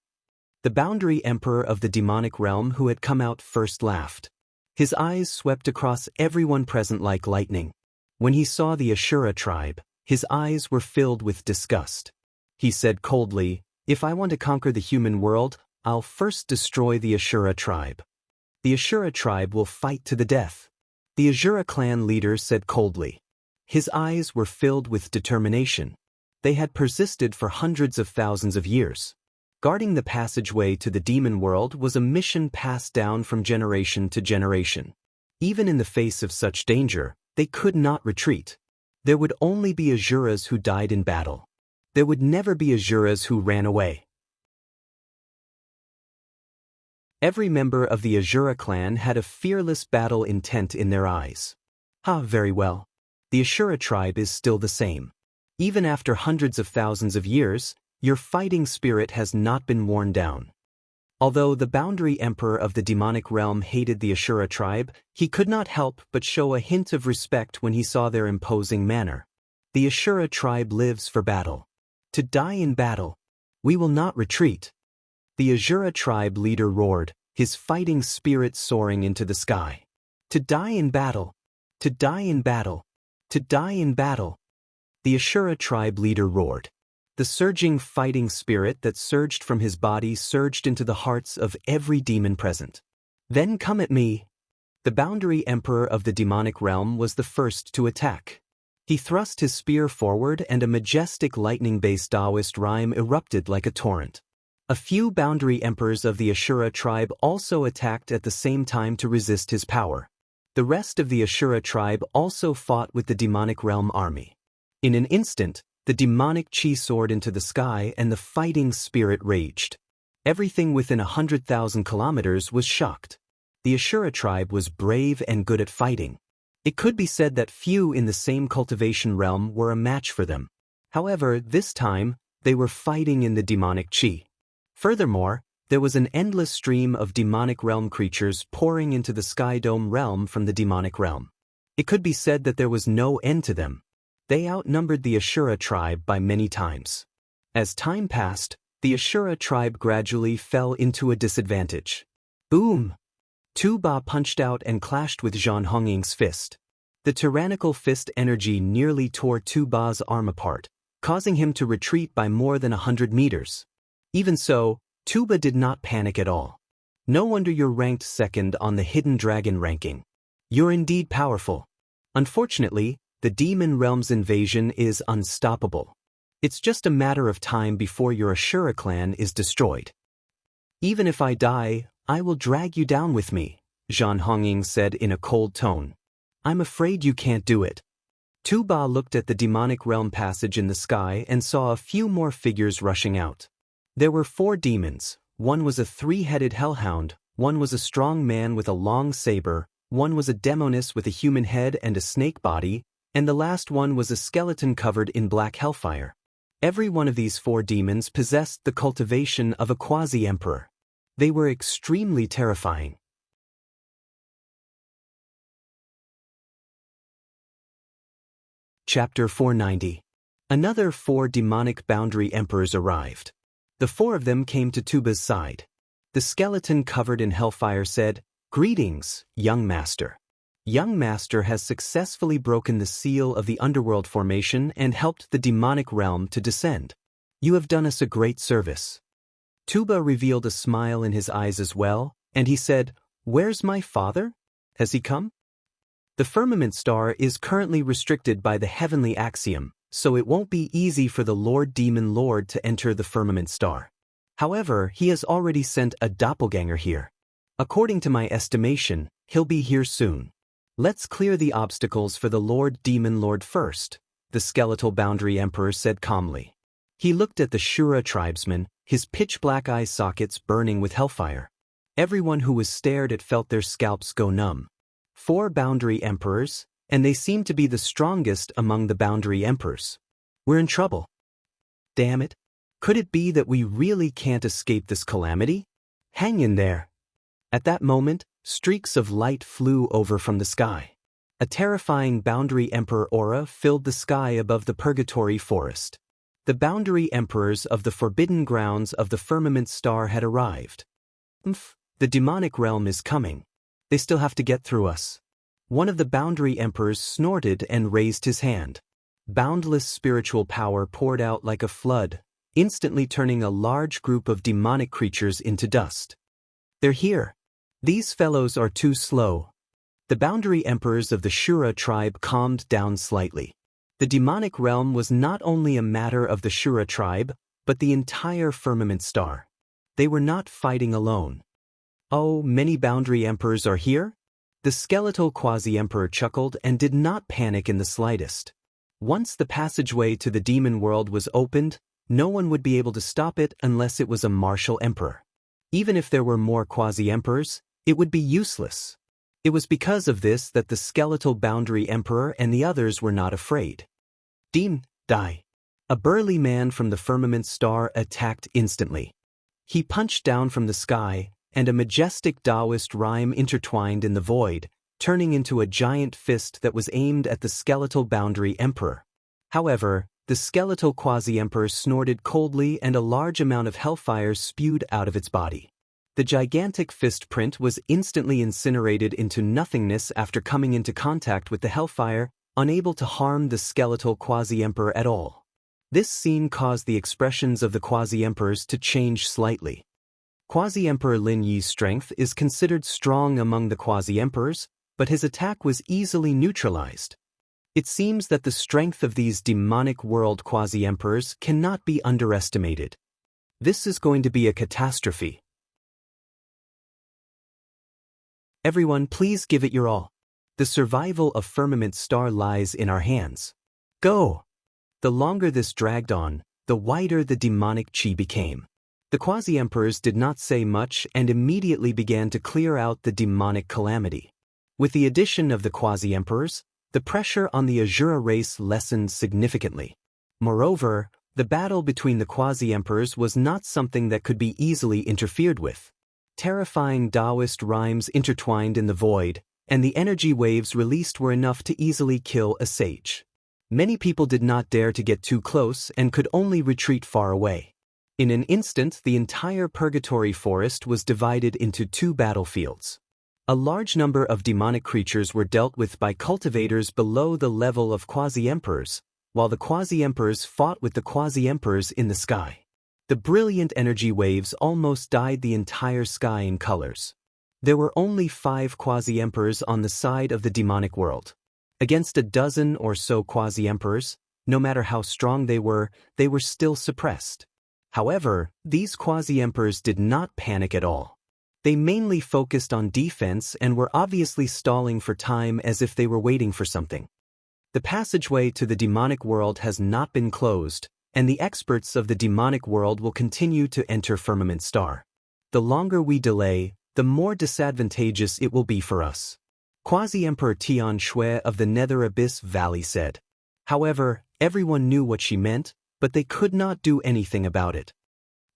The boundary emperor of the demonic realm who had come out first laughed. His eyes swept across everyone present like lightning. When he saw the Ashura tribe, his eyes were filled with disgust. He said coldly, "If I want to conquer the human world, I'll first destroy the Ashura tribe. The Ashura tribe will fight to the death." The Ashura clan leader said coldly. His eyes were filled with determination. They had persisted for hundreds of thousands of years. Guarding the passageway to the demon world was a mission passed down from generation to generation. Even in the face of such danger, they could not retreat. There would only be Ashuras who died in battle. There would never be Ashuras who ran away. Every member of the Ashura clan had a fearless battle intent in their eyes. Very well. The Ashura tribe is still the same. Even after hundreds of thousands of years, your fighting spirit has not been worn down. Although the boundary emperor of the demonic realm hated the Ashura tribe, he could not help but show a hint of respect when he saw their imposing manner. The Ashura tribe lives for battle. To die in battle. We will not retreat. The Ashura tribe leader roared, his fighting spirit soaring into the sky. To die in battle. To die in battle. To die in battle. The Ashura tribe leader roared. The surging fighting spirit that surged from his body surged into the hearts of every demon present. Then come at me. The boundary emperor of the demonic realm was the first to attack. He thrust his spear forward and a majestic lightning-based Taoist rhyme erupted like a torrent. A few boundary emperors of the Ashura tribe also attacked at the same time to resist his power. The rest of the Ashura tribe also fought with the demonic realm army. In an instant, the demonic chi soared into the sky and the fighting spirit raged. Everything within 100,000 kilometers was shocked. The Ashura tribe was brave and good at fighting. It could be said that few in the same cultivation realm were a match for them. However, this time, they were fighting in the demonic chi. Furthermore, there was an endless stream of demonic realm creatures pouring into the Sky Dome realm from the demonic realm. It could be said that there was no end to them. They outnumbered the Ashura tribe by many times. As time passed, the Ashura tribe gradually fell into a disadvantage. Boom! Tu Ba punched out and clashed with Zhang Hongying's fist. The tyrannical fist energy nearly tore Tu Ba's arm apart, causing him to retreat by more than 100 meters. Even so, Tu Ba did not panic at all. No wonder you're ranked second on the Hidden Dragon ranking. You're indeed powerful. Unfortunately, the demon realm's invasion is unstoppable. It's just a matter of time before your Ashura clan is destroyed. Even if I die, I will drag you down with me, Zhan Hongying said in a cold tone. I'm afraid you can't do it. Tu Ba looked at the demonic realm passage in the sky and saw a few more figures rushing out. There were 4 demons. One was a 3-headed hellhound, one was a strong man with a long saber, one was a demoness with a human head and a snake body, and the last one was a skeleton covered in black hellfire. Every one of these 4 demons possessed the cultivation of a quasi-emperor. They were extremely terrifying. Chapter 490. Another 4 demonic boundary emperors arrived. The 4 of them came to Tuba's side. The skeleton covered in hellfire said, "Greetings, young master. Young master has successfully broken the seal of the underworld formation and helped the demonic realm to descend. You have done us a great service." Tuba revealed a smile in his eyes as well, and he said, "Where's my father? Has he come?" The firmament star is currently restricted by the heavenly axiom, so it won't be easy for the Lord Demon Lord to enter the firmament star. However, he has already sent a doppelganger here. According to my estimation, he'll be here soon. Let's clear the obstacles for the Lord Demon Lord first, the skeletal boundary emperor said calmly. He looked at the Shura tribesmen, his pitch-black eye sockets burning with hellfire. Everyone who was stared at felt their scalps go numb. 4 boundary emperors, and they seem to be the strongest among the boundary emperors. We're in trouble. Damn it. Could it be that we really can't escape this calamity? Hang in there. At that moment, streaks of light flew over from the sky. A terrifying boundary emperor aura filled the sky above the purgatory forest. The boundary emperors of the forbidden grounds of the firmament star had arrived. The demonic realm is coming. They still have to get through us. One of the boundary emperors snorted and raised his hand. Boundless spiritual power poured out like a flood, instantly turning a large group of demonic creatures into dust. They're here. These fellows are too slow. The boundary emperors of the Shura tribe calmed down slightly. The demonic realm was not only a matter of the Shura tribe, but the entire firmament star. They were not fighting alone. Oh, many boundary emperors are here? The skeletal quasi-emperor chuckled and did not panic in the slightest. Once the passageway to the demon world was opened, no one would be able to stop it unless it was a martial emperor. Even if there were more quasi-emperors, it would be useless. It was because of this that the skeletal boundary emperor and the others were not afraid. Die. A burly man from the firmament star attacked instantly. He punched down from the sky, and a majestic Taoist rhyme intertwined in the void, turning into a giant fist that was aimed at the skeletal boundary emperor. However, the skeletal quasi-emperor snorted coldly and a large amount of hellfire spewed out of its body. The gigantic fist print was instantly incinerated into nothingness after coming into contact with the hellfire, unable to harm the skeletal quasi-emperor at all. This scene caused the expressions of the quasi-emperors to change slightly. Quasi-Emperor Lin Yi's strength is considered strong among the quasi-emperors, but his attack was easily neutralized. It seems that the strength of these demonic world quasi-emperors cannot be underestimated. This is going to be a catastrophe. Everyone, please give it your all. The survival of Firmament Star lies in our hands. Go! The longer this dragged on, the wider the demonic chi became. The quasi-emperors did not say much and immediately began to clear out the demonic calamity. With the addition of the quasi-emperors, the pressure on the Azura race lessened significantly. Moreover, the battle between the quasi-emperors was not something that could be easily interfered with. Terrifying Taoist rhymes intertwined in the void, and the energy waves released were enough to easily kill a sage. Many people did not dare to get too close and could only retreat far away. In an instant, the entire purgatory forest was divided into 2 battlefields. A large number of demonic creatures were dealt with by cultivators below the level of quasi-emperors, while the quasi-emperors fought with the quasi-emperors in the sky. The brilliant energy waves almost dyed the entire sky in colors. There were only 5 quasi-emperors on the side of the demonic world. Against a dozen or so quasi-emperors, No matter how strong they were still suppressed. However, these quasi-emperors did not panic at all. They mainly focused on defense and were obviously stalling for time as if they were waiting for something. The passageway to the demonic world has not been closed, and the experts of the demonic world will continue to enter Firmament Star. The longer we delay, the more disadvantageous it will be for us. Quasi-Emperor Tian Shui of the Nether Abyss Valley said. However, everyone knew what she meant, but they could not do anything about it.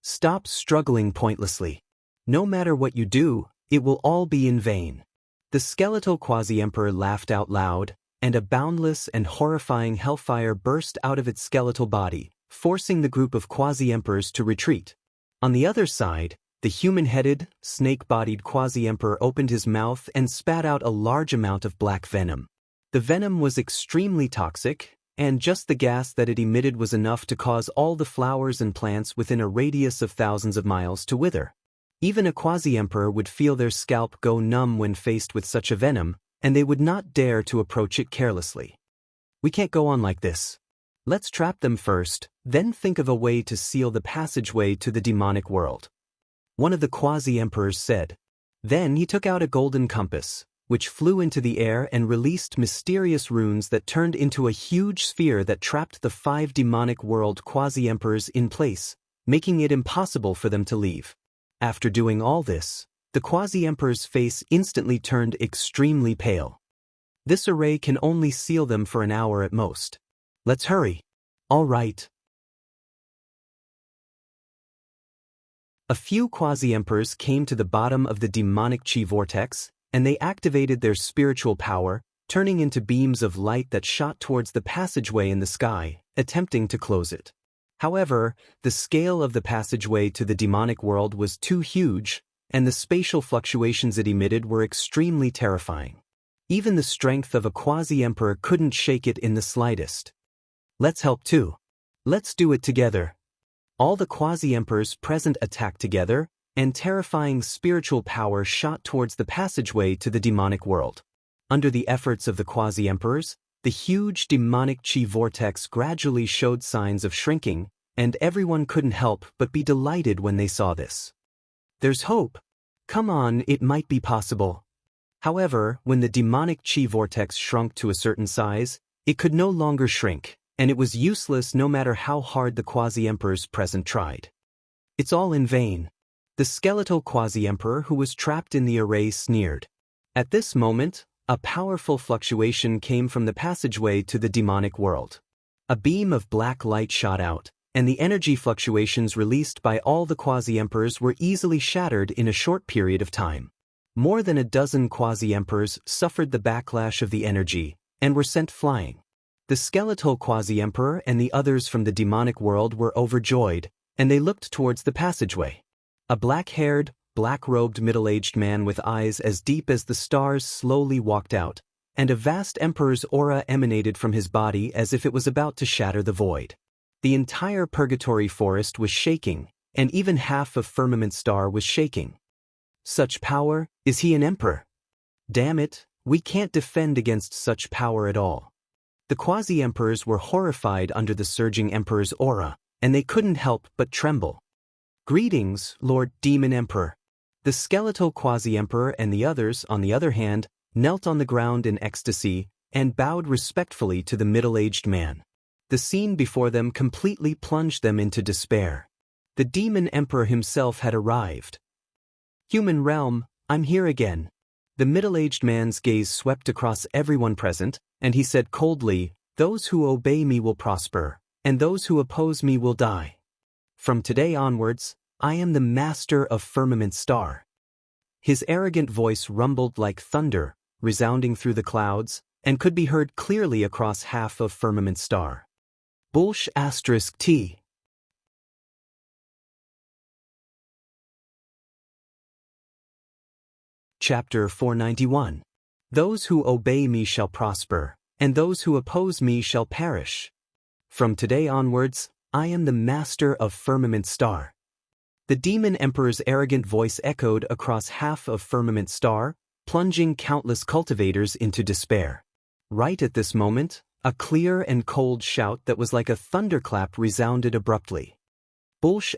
Stop struggling pointlessly. No matter what you do, it will all be in vain. The skeletal quasi-emperor laughed out loud, and a boundless and horrifying hellfire burst out of its skeletal body, forcing the group of quasi-emperors to retreat. On the other side, the human-headed, snake-bodied quasi-emperor opened his mouth and spat out a large amount of black venom. The venom was extremely toxic, and just the gas that it emitted was enough to cause all the flowers and plants within a radius of thousands of miles to wither. Even a quasi-emperor would feel their scalp go numb when faced with such a venom, and they would not dare to approach it carelessly. We can't go on like this. Let's trap them first, then think of a way to seal the passageway to the demonic world. One of the quasi-emperors said. Then he took out a golden compass, which flew into the air and released mysterious runes that turned into a huge sphere that trapped the 5 demonic world quasi-emperors in place, making it impossible for them to leave. After doing all this, the quasi-emperor's face instantly turned extremely pale. This array can only seal them for an hour at most. Let's hurry. All right. A few quasi-emperors came to the bottom of the demonic chi vortex, and they activated their spiritual power, turning into beams of light that shot towards the passageway in the sky, attempting to close it. However, the scale of the passageway to the demonic world was too huge, and the spatial fluctuations it emitted were extremely terrifying. Even the strength of a quasi-emperor couldn't shake it in the slightest. Let's help too. Let's do it together. All the quasi-emperors present attacked together, and terrifying spiritual power shot towards the passageway to the demonic world. Under the efforts of the quasi-emperors, the huge demonic chi vortex gradually showed signs of shrinking, and everyone couldn't help but be delighted when they saw this. There's hope. Come on, it might be possible. However, when the demonic chi vortex shrunk to a certain size, it could no longer shrink, and it was useless no matter how hard the quasi-emperors present tried. It's all in vain. The skeletal quasi-emperor who was trapped in the array sneered. At this moment, a powerful fluctuation came from the passageway to the demonic world. A beam of black light shot out, and the energy fluctuations released by all the quasi-emperors were easily shattered in a short period of time. More than a dozen quasi-emperors suffered the backlash of the energy, and were sent flying. The skeletal quasi-emperor and the others from the demonic world were overjoyed, and they looked towards the passageway. A black-haired, black-robed middle-aged man with eyes as deep as the stars slowly walked out, and a vast emperor's aura emanated from his body as if it was about to shatter the void. The entire purgatory forest was shaking, and even half of Firmament Star was shaking. Such power? Is he an emperor? Damn it, we can't defend against such power at all. The quasi-emperors were horrified under the surging emperor's aura, and they couldn't help but tremble. Greetings, Lord Demon Emperor. The skeletal quasi-emperor and the others, on the other hand, knelt on the ground in ecstasy and bowed respectfully to the middle-aged man. The scene before them completely plunged them into despair. The demon emperor himself had arrived. Human realm, I'm here again. The middle-aged man's gaze swept across everyone present, and he said coldly, "Those who obey me will prosper, and those who oppose me will die. From today onwards, I am the master of Firmament Star." His arrogant voice rumbled like thunder, resounding through the clouds, and could be heard clearly across half of Firmament Star. *T. Chapter 491. Those who obey me shall prosper, and those who oppose me shall perish. From today onwards, I am the master of Firmament Star. The demon emperor's arrogant voice echoed across half of Firmament Star, plunging countless cultivators into despair. Right at this moment, A clear and cold shout that was like a thunderclap resounded abruptly. Bulsh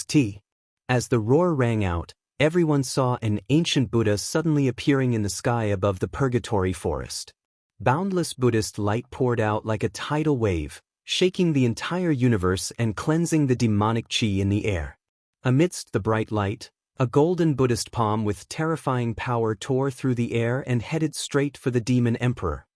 *T. As the roar rang out, everyone saw an ancient Buddha suddenly appearing in the sky above the purgatory forest. Boundless Buddhist light poured out like a tidal wave, shaking the entire universe and cleansing the demonic chi in the air. Amidst the bright light, a golden Buddhist palm with terrifying power tore through the air and headed straight for the demon emperor.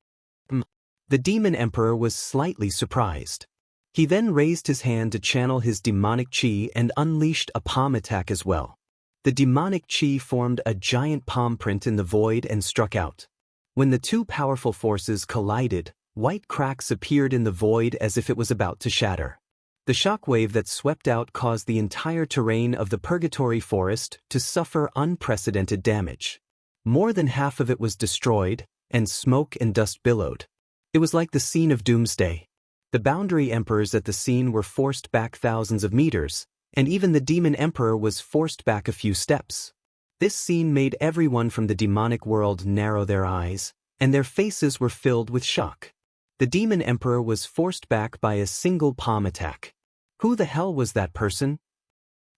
The demon emperor was slightly surprised. He then raised his hand to channel his demonic chi and unleashed a palm attack as well. The demonic chi formed a giant palm print in the void and struck out. When the two powerful forces collided, white cracks appeared in the void as if it was about to shatter. The shockwave that swept out caused the entire terrain of the purgatory forest to suffer unprecedented damage. More than half of it was destroyed, and smoke and dust billowed. It was like the scene of doomsday. The boundary emperors at the scene were forced back thousands of meters, and even the demon emperor was forced back a few steps. This scene made everyone from the demonic world narrow their eyes, and their faces were filled with shock. The demon emperor was forced back by a single palm attack. Who the hell was that person?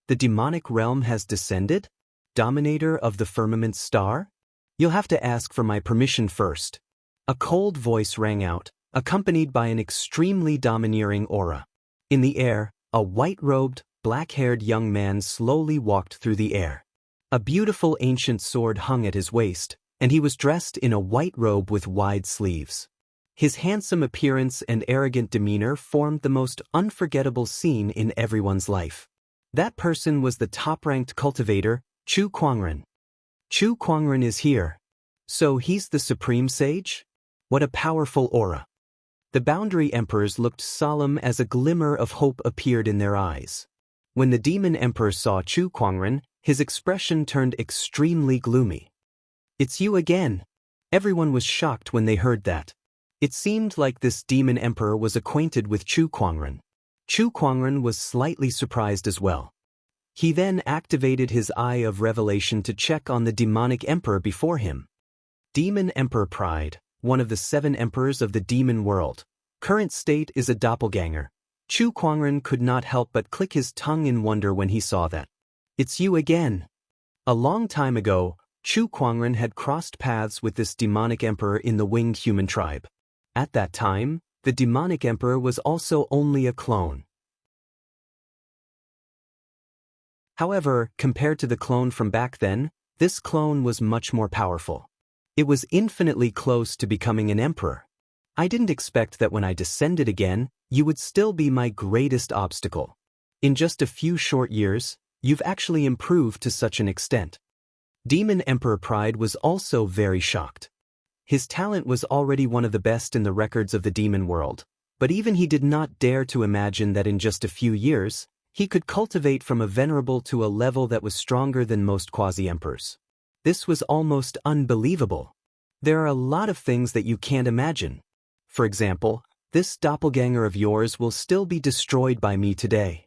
The demonic realm has descended? Dominator of the firmament star? You'll have to ask for my permission first. A cold voice rang out, accompanied by an extremely domineering aura. In the air, a white-robed, black-haired young man slowly walked through the air. A beautiful ancient sword hung at his waist, and he was dressed in a white robe with wide sleeves. His handsome appearance and arrogant demeanor formed the most unforgettable scene in everyone's life. That person was the top-ranked cultivator, Chu Kuangren. Chu Kuangren is here. So he's the supreme sage? What a powerful aura. The boundary emperors looked solemn as a glimmer of hope appeared in their eyes. When the demon emperor saw Chu Kuangren, his expression turned extremely gloomy. It's you again. Everyone was shocked when they heard that. It seemed like this demon emperor was acquainted with Chu Kuangren. Chu Kuangren was slightly surprised as well. He then activated his Eye of Revelation to check on the demonic emperor before him. Demon Emperor Pride, one of the 7 emperors of the demon world. Current state is a doppelganger. Chu Kuangren could not help but click his tongue in wonder when he saw that. It's you again. A long time ago, Chu Kuangren had crossed paths with this demonic emperor in the winged human tribe. At that time, the demonic emperor was also only a clone. However, compared to the clone from back then, this clone was much more powerful. It was infinitely close to becoming an emperor. I didn't expect that when I descended again, you would still be my greatest obstacle. In just a few short years, you've actually improved to such an extent. Demon Emperor Pride was also very shocked. His talent was already one of the best in the records of the demon world, but even he did not dare to imagine that in just a few years, he could cultivate from a venerable to a level that was stronger than most quasi-emperors. This was almost unbelievable. There are a lot of things that you can't imagine. For example, this doppelganger of yours will still be destroyed by me today.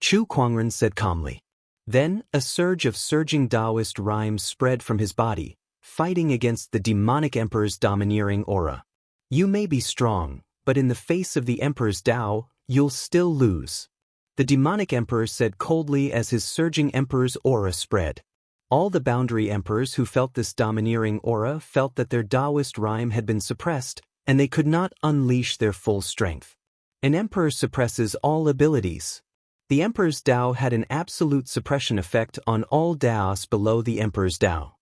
Chu Kuangren said calmly. Then, a surge of surging Taoist rhymes spread from his body, fighting against the demonic emperor's domineering aura. You may be strong, but in the face of the emperor's Tao, you'll still lose. The demonic emperor said coldly as his surging emperor's aura spread. All the boundary emperors who felt this domineering aura felt that their Taoist rhyme had been suppressed, and they could not unleash their full strength. An emperor suppresses all abilities. The emperor's Tao had an absolute suppression effect on all Taos below the emperor's Tao.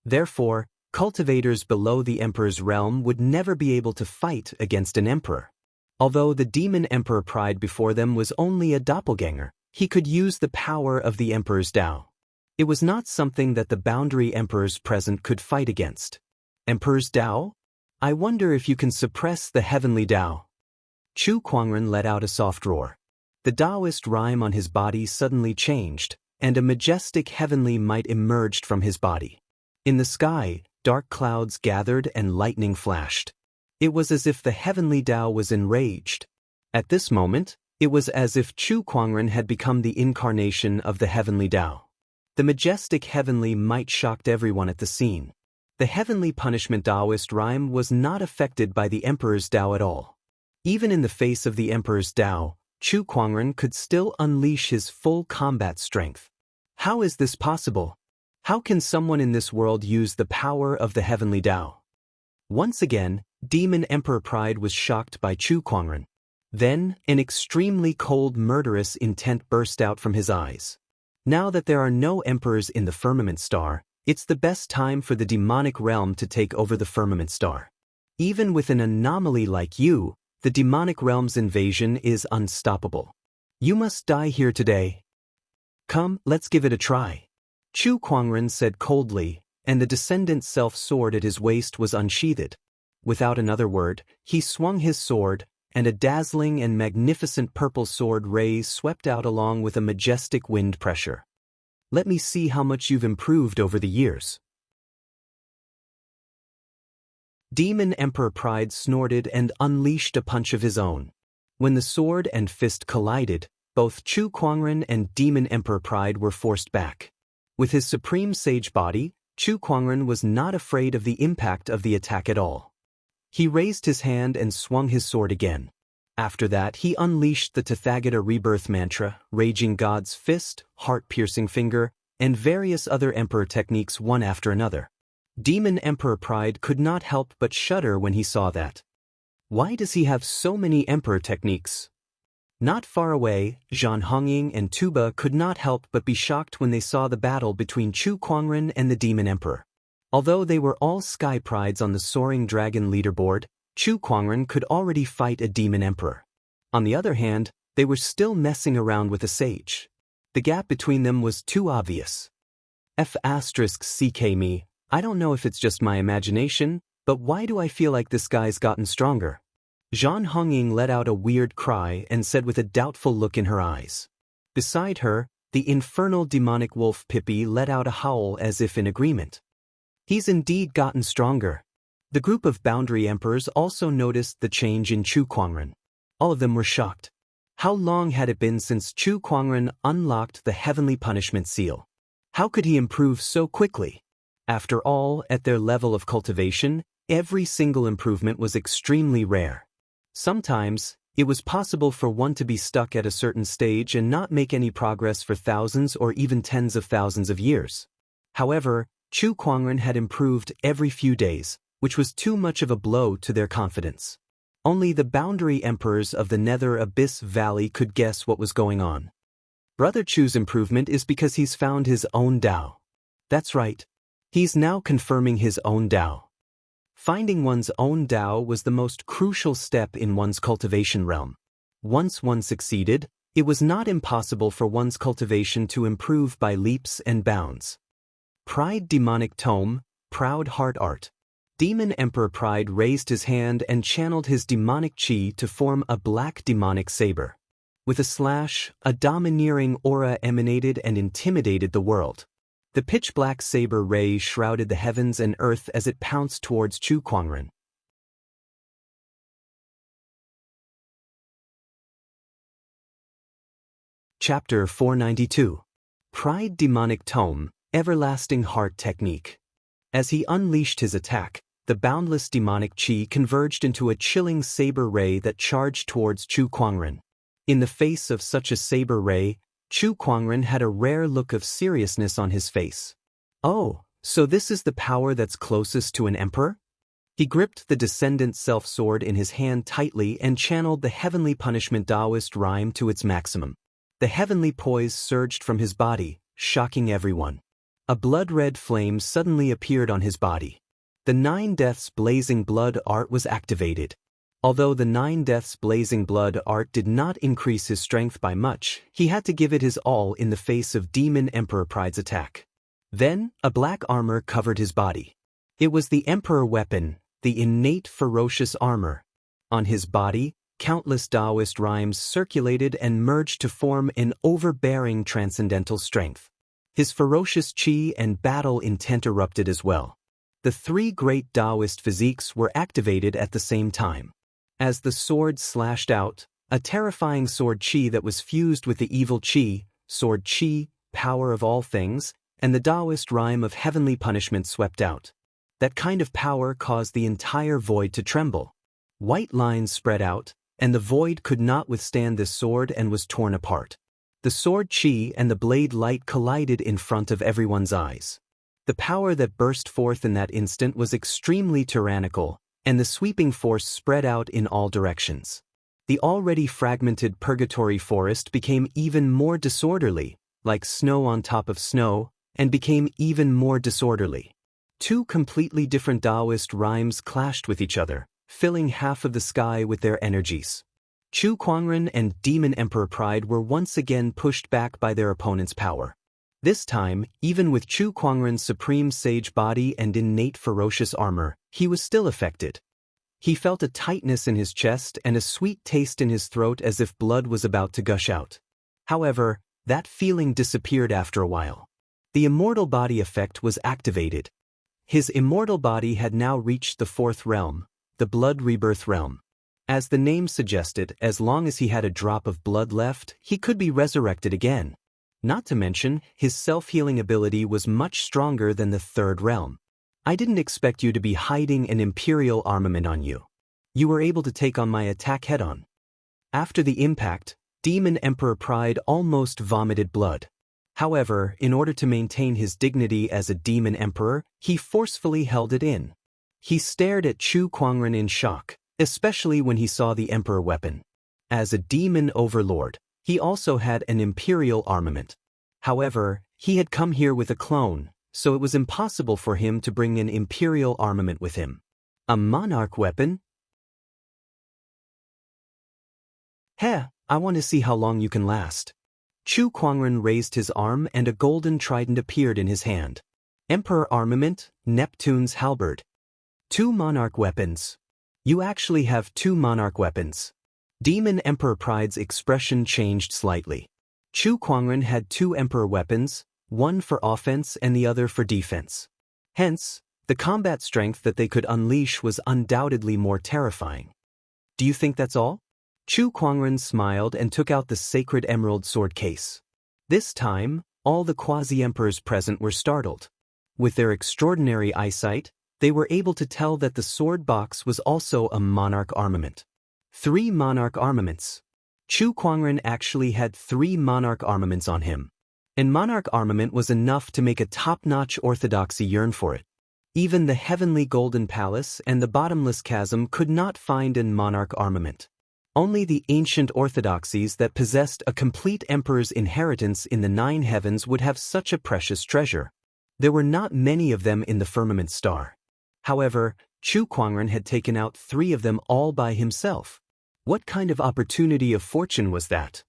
Therefore, cultivators below the emperor's realm would never be able to fight against an emperor. Although the demon Emperor Pride before them was only a doppelganger, he could use the power of the emperor's Tao. It was not something that the boundary emperors present could fight against. Emperor's Tao? I wonder if you can suppress the heavenly Tao. Chu Kuangren let out a soft roar. The Taoist rhyme on his body suddenly changed, and a majestic heavenly might emerged from his body. In the sky, dark clouds gathered and lightning flashed. It was as if the heavenly Tao was enraged. At this moment, it was as if Chu Kuangren had become the incarnation of the heavenly Tao. The majestic heavenly might shocked everyone at the scene. The heavenly punishment Taoist rhyme was not affected by the emperor's Tao at all. Even in the face of the Emperor's Tao, Chu Kuangren could still unleash his full combat strength. How is this possible? How can someone in this world use the power of the heavenly Tao? Once again, Demon Emperor Pride was shocked by Chu Kuangren. Then, an extremely cold, murderous intent burst out from his eyes. Now that there are no emperors in the Firmament Star, it's the best time for the demonic realm to take over the Firmament Star. Even with an anomaly like you, the demonic realm's invasion is unstoppable. You must die here today. Come, let's give it a try. Chu Kuangren said coldly, and the descendant self-sword at his waist was unsheathed. Without another word, he swung his sword, and a dazzling and magnificent purple sword ray swept out along with a majestic wind pressure. Let me see how much you've improved over the years. Demon Emperor Pride snorted and unleashed a punch of his own. When the sword and fist collided, both Chu Kuangren and Demon Emperor Pride were forced back. With his supreme sage body, Chu Kuangren was not afraid of the impact of the attack at all. He raised his hand and swung his sword again. After that, he unleashed the Tathagata rebirth mantra, Raging God's Fist, Heart-Piercing Finger, and various other emperor techniques one after another. Demon Emperor Pride could not help but shudder when he saw that. Why does he have so many emperor techniques? Not far away, Zhan Hongying and Tuba could not help but be shocked when they saw the battle between Chu Kuangren and the Demon Emperor. Although they were all Sky Prides on the Soaring Dragon leaderboard, Chu Kuangren could already fight a Demon Emperor. On the other hand, they were still messing around with a sage. The gap between them was too obvious. F***ck me, I don't know if it's just my imagination, but why do I feel like this guy's gotten stronger? Zhan Hongying let out a weird cry and said with a doubtful look in her eyes. Beside her, the infernal demonic wolf Pippi let out a howl as if in agreement. He's indeed gotten stronger. The group of boundary emperors also noticed the change in Chu Kuangren. All of them were shocked. How long had it been since Chu Kuangren unlocked the heavenly punishment seal? How could he improve so quickly? After all, at their level of cultivation, every single improvement was extremely rare. Sometimes, it was possible for one to be stuck at a certain stage and not make any progress for thousands or even tens of thousands of years. However, Chu Kuangren had improved every few days, which was too much of a blow to their confidence. Only the boundary emperors of the Nether Abyss Valley could guess what was going on. Brother Chu's improvement is because he's found his own Tao. That's right. He's now confirming his own Tao. Finding one's own Tao was the most crucial step in one's cultivation realm. Once one succeeded, it was not impossible for one's cultivation to improve by leaps and bounds. Pride Demonic Tome, Proud Heart Art. Demon Emperor Pride raised his hand and channeled his demonic chi to form a black demonic saber. With a slash, a domineering aura emanated and intimidated the world. The pitch-black saber ray shrouded the heavens and earth as it pounced towards Chu Kuangren. Chapter 492. Pride Demonic Tome, Everlasting Heart Technique. As he unleashed his attack, the boundless demonic chi converged into a chilling saber ray that charged towards Chu Kuangren. In the face of such a saber ray, Chu Kuangren had a rare look of seriousness on his face. Oh, so this is the power that's closest to an emperor? He gripped the descendant self-sword in his hand tightly and channeled the heavenly punishment Taoist rhyme to its maximum. The heavenly poise surged from his body, shocking everyone. A blood-red flame suddenly appeared on his body. The 9 Deaths Blazing Blood art was activated. Although the 9 Deaths Blazing Blood art did not increase his strength by much, he had to give it his all in the face of Demon Emperor Pride's attack. Then, a black armor covered his body. It was the Emperor weapon, the innate ferocious armor. On his body, countless Taoist rhymes circulated and merged to form an overbearing transcendental strength. His ferocious chi and battle intent erupted as well. The 3 great Taoist physiques were activated at the same time. As the sword slashed out, a terrifying sword chi that was fused with the evil chi, sword chi, power of all things, and the Taoist rhyme of heavenly punishment swept out. That kind of power caused the entire void to tremble. White lines spread out, and the void could not withstand this sword and was torn apart. The sword chi and the blade light collided in front of everyone's eyes. The power that burst forth in that instant was extremely tyrannical, and the sweeping force spread out in all directions. The already fragmented purgatory forest became even more disorderly, like snow on top of snow, and became even more disorderly. Two completely different Taoist rhymes clashed with each other, filling half of the sky with their energies. Chu Kuangren and Demon Emperor Pride were once again pushed back by their opponent's power. This time, even with Chu Kuangren's supreme sage body and innate ferocious armor, he was still affected. He felt a tightness in his chest and a sweet taste in his throat as if blood was about to gush out. However, that feeling disappeared after a while. The immortal body effect was activated. His immortal body had now reached the fourth realm, the blood rebirth realm. As the name suggested, as long as he had a drop of blood left, he could be resurrected again. Not to mention, his self-healing ability was much stronger than the third realm. I didn't expect you to be hiding an imperial armament on you. You were able to take on my attack head-on. After the impact, Demon Emperor Pride almost vomited blood. However, in order to maintain his dignity as a demon emperor, he forcefully held it in. He stared at Chu Kuangren in shock, especially when he saw the emperor weapon. As a demon overlord, he also had an imperial armament. However, he had come here with a clone, so it was impossible for him to bring an imperial armament with him. A monarch weapon? Heh, I want to see how long you can last. Chu Kuangren raised his arm and a golden trident appeared in his hand. Emperor armament, Neptune's halberd. 2 monarch weapons. You actually have 2 monarch weapons. Demon Emperor Pride's expression changed slightly. Chu Kuangren had 2 emperor weapons, one for offense and the other for defense. Hence, the combat strength that they could unleash was undoubtedly more terrifying. Do you think that's all? Chu Kuangren smiled and took out the sacred emerald sword case. This time, all the quasi-emperors present were startled. With their extraordinary eyesight, they were able to tell that the sword box was also a monarch armament. 3 monarch armaments. Chu Kuangren actually had 3 monarch armaments on him. And monarch armament was enough to make a top-notch orthodoxy yearn for it. Even the heavenly golden palace and the bottomless chasm could not find a monarch armament. Only the ancient orthodoxies that possessed a complete emperor's inheritance in the 9 heavens would have such a precious treasure. There were not many of them in the firmament star. However, Chu Kuangren had taken out 3 of them all by himself. What kind of opportunity of fortune was that?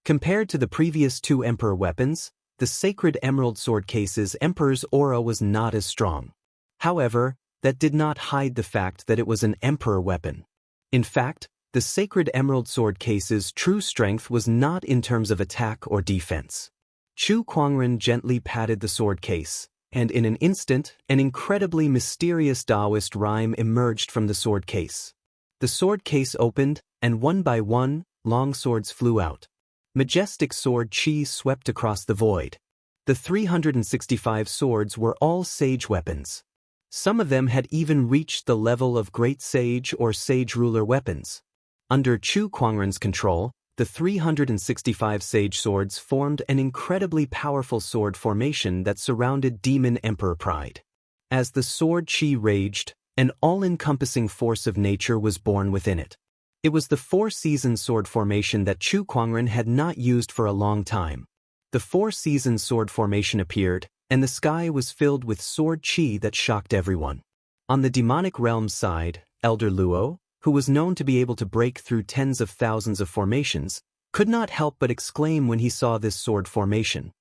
Compared to the previous 2 emperor weapons, the sacred emerald sword case's emperor's aura was not as strong. However, that did not hide the fact that it was an emperor weapon. In fact, the sacred emerald sword case's true strength was not in terms of attack or defense. Chu Kuangren gently patted the sword case, and in an instant, an incredibly mysterious Taoist rhyme emerged from the sword case. The sword case opened, and one by one, long swords flew out. Majestic sword chi swept across the void. The 365 swords were all sage weapons. Some of them had even reached the level of great sage or sage ruler weapons. Under Chu Kuangren's control, the 365 sage swords formed an incredibly powerful sword formation that surrounded Demon Emperor Pride. As the sword chi raged, an all-encompassing force of nature was born within it. It was the 4-season sword formation that Chu Kuangren had not used for a long time. The 4-season sword formation appeared, and the sky was filled with sword chi that shocked everyone. On the demonic realm's side, Elder Luo, who was known to be able to break through tens of thousands of formations, could not help but exclaim when he saw this sword formation.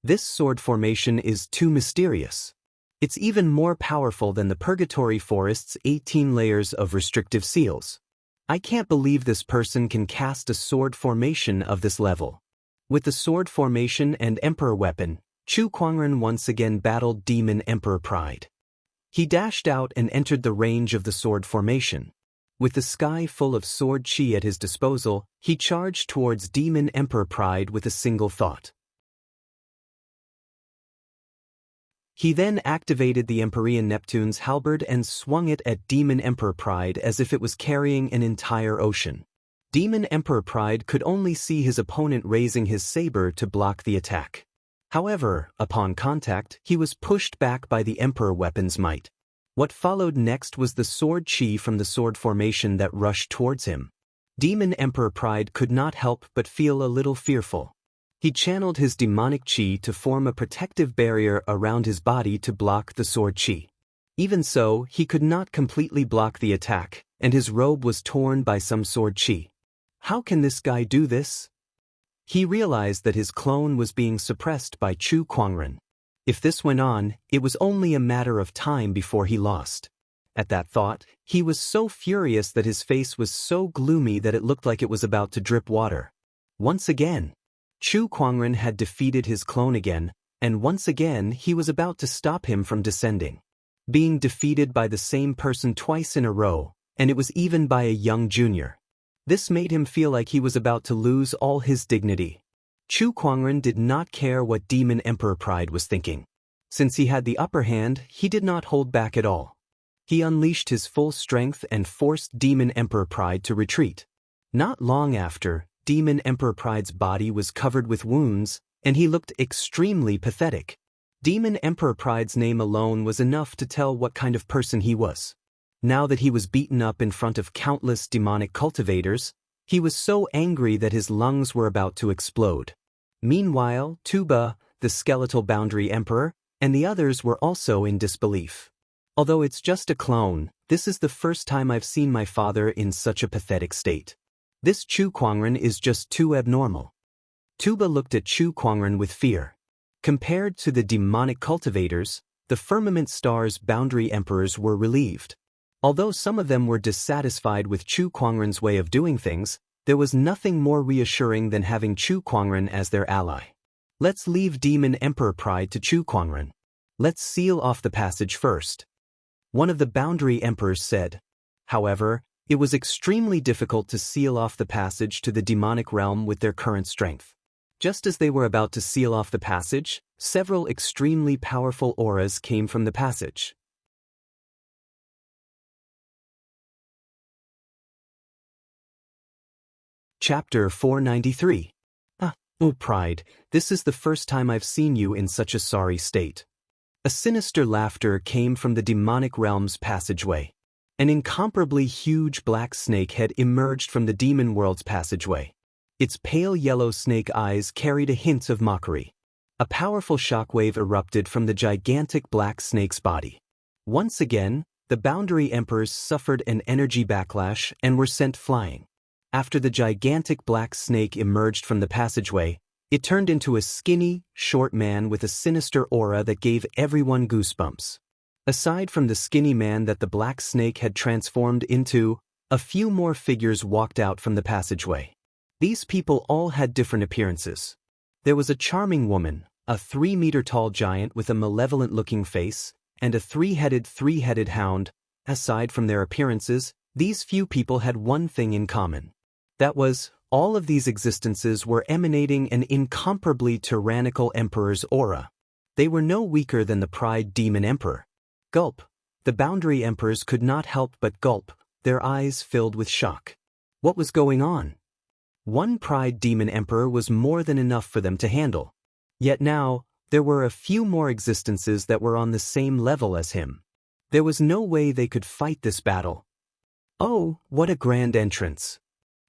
This sword formation is too mysterious. It's even more powerful than the Purgatory Forest's 18 layers of restrictive seals. I can't believe this person can cast a sword formation of this level. With the sword formation and emperor weapon, Chu Kuangren once again battled Demon Emperor Pride. He dashed out and entered the range of the sword formation. With the sky full of sword chi at his disposal, he charged towards Demon Emperor Pride with a single thought. He then activated the Empyrean Neptune's halberd and swung it at Demon Emperor Pride as if it was carrying an entire ocean. Demon Emperor Pride could only see his opponent raising his saber to block the attack. However, upon contact, he was pushed back by the Emperor weapon's might. What followed next was the sword chi from the sword formation that rushed towards him. Demon Emperor Pride could not help but feel a little fearful. He channeled his demonic chi to form a protective barrier around his body to block the sword chi. Even so, he could not completely block the attack, and his robe was torn by some sword chi. How can this guy do this? He realized that his clone was being suppressed by Chu Kuangren. If this went on, it was only a matter of time before he lost. At that thought, he was so furious that his face was so gloomy that it looked like it was about to drip water. Once again, Chu Kuangren had defeated his clone again, and once again he was about to stop him from descending. Being defeated by the same person twice in a row, and it was even by a young junior. This made him feel like he was about to lose all his dignity. Chu Kuangren did not care what Demon Emperor Pride was thinking. Since he had the upper hand, he did not hold back at all. He unleashed his full strength and forced Demon Emperor Pride to retreat. Not long after, Demon Emperor Pride's body was covered with wounds, and he looked extremely pathetic. Demon Emperor Pride's name alone was enough to tell what kind of person he was. Now that he was beaten up in front of countless demonic cultivators, he was so angry that his lungs were about to explode. Meanwhile, Tuba, the skeletal boundary emperor, and the others were also in disbelief. Although it's just a clone, this is the first time I've seen my father in such a pathetic state. This Chu Kuangren is just too abnormal. Tuba looked at Chu Kuangren with fear. Compared to the demonic cultivators, the Firmament Star's boundary emperors were relieved. Although some of them were dissatisfied with Chu Kuangren's way of doing things, there was nothing more reassuring than having Chu Kuangren as their ally. Let's leave Demon Emperor Pride to Chu Kuangren. Let's seal off the passage first. One of the boundary emperors said. However, it was extremely difficult to seal off the passage to the demonic realm with their current strength. Just as they were about to seal off the passage, several extremely powerful auras came from the passage. Chapter 493. Oh Pride, this is the first time I've seen you in such a sorry state. A sinister laughter came from the demonic realm's passageway. An incomparably huge black snake had emerged from the demon world's passageway. Its pale yellow snake eyes carried a hint of mockery. A powerful shockwave erupted from the gigantic black snake's body. Once again, the boundary emperors suffered an energy backlash and were sent flying. After the gigantic black snake emerged from the passageway, it turned into a skinny, short man with a sinister aura that gave everyone goosebumps. Aside from the skinny man that the black snake had transformed into, a few more figures walked out from the passageway. These people all had different appearances. There was a charming woman, a 3-meter-tall giant with a malevolent-looking face, and a three-headed hound. Aside from their appearances, these few people had one thing in common. That was, all of these existences were emanating an incomparably tyrannical emperor's aura. They were no weaker than the Pride Demon Emperor. Gulp. The boundary emperors could not help but gulp, their eyes filled with shock. What was going on? One Pride Demon Emperor was more than enough for them to handle. Yet now, there were a few more existences that were on the same level as him. There was no way they could fight this battle. Oh, what a grand entrance!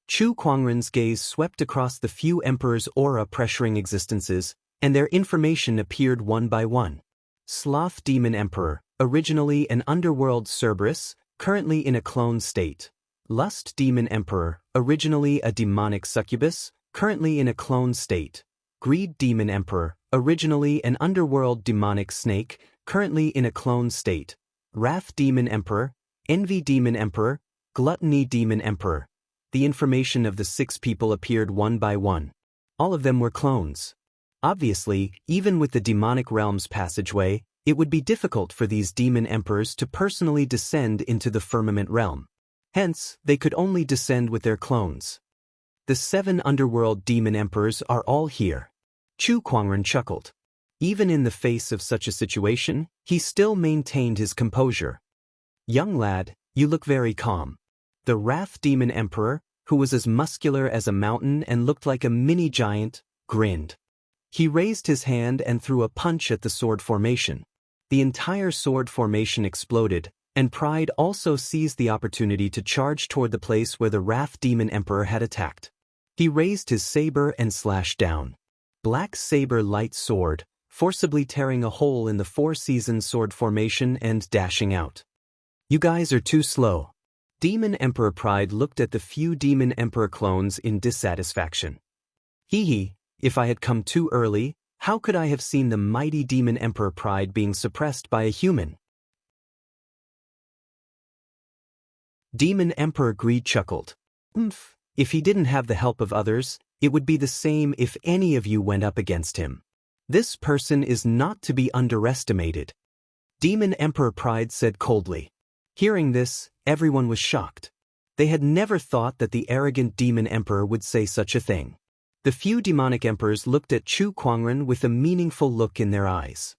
Chu Kuangren's gaze swept across the few emperors' aura-pressuring existences, and their information appeared one by one. Sloth Demon Emperor, originally an underworld Cerberus, currently in a clone state. Lust Demon Emperor, originally a demonic succubus, currently in a clone state. Greed Demon Emperor, originally an underworld demonic snake, currently in a clone state. Wrath Demon Emperor, Envy Demon Emperor, Gluttony Demon Emperor. The information of the 6 people appeared one by one. All of them were clones. Obviously, even with the demonic realm's passageway, it would be difficult for these demon emperors to personally descend into the firmament realm. Hence, they could only descend with their clones. The 7 underworld demon emperors are all here. Chu Kuangren chuckled. Even in the face of such a situation, he still maintained his composure. Young lad, you look very calm. The Wrath Demon Emperor, who was as muscular as a mountain and looked like a mini giant, grinned. He raised his hand and threw a punch at the sword formation. The entire sword formation exploded, and Pride also seized the opportunity to charge toward the place where the Wrath Demon Emperor had attacked. He raised his saber and slashed down. Black Saber Light Sword, forcibly tearing a hole in the Four-Season sword formation and dashing out. You guys are too slow. Demon Emperor Pride looked at the few Demon Emperor clones in dissatisfaction. Hee, if I had come too early, how could I have seen the mighty Demon Emperor Pride being suppressed by a human? Demon Emperor Greed chuckled. If he didn't have the help of others, it would be the same if any of you went up against him. This person is not to be underestimated. Demon Emperor Pride said coldly. Hearing this, everyone was shocked. They had never thought that the arrogant Demon Emperor would say such a thing. The few demonic emperors looked at Chu Kuangren with a meaningful look in their eyes.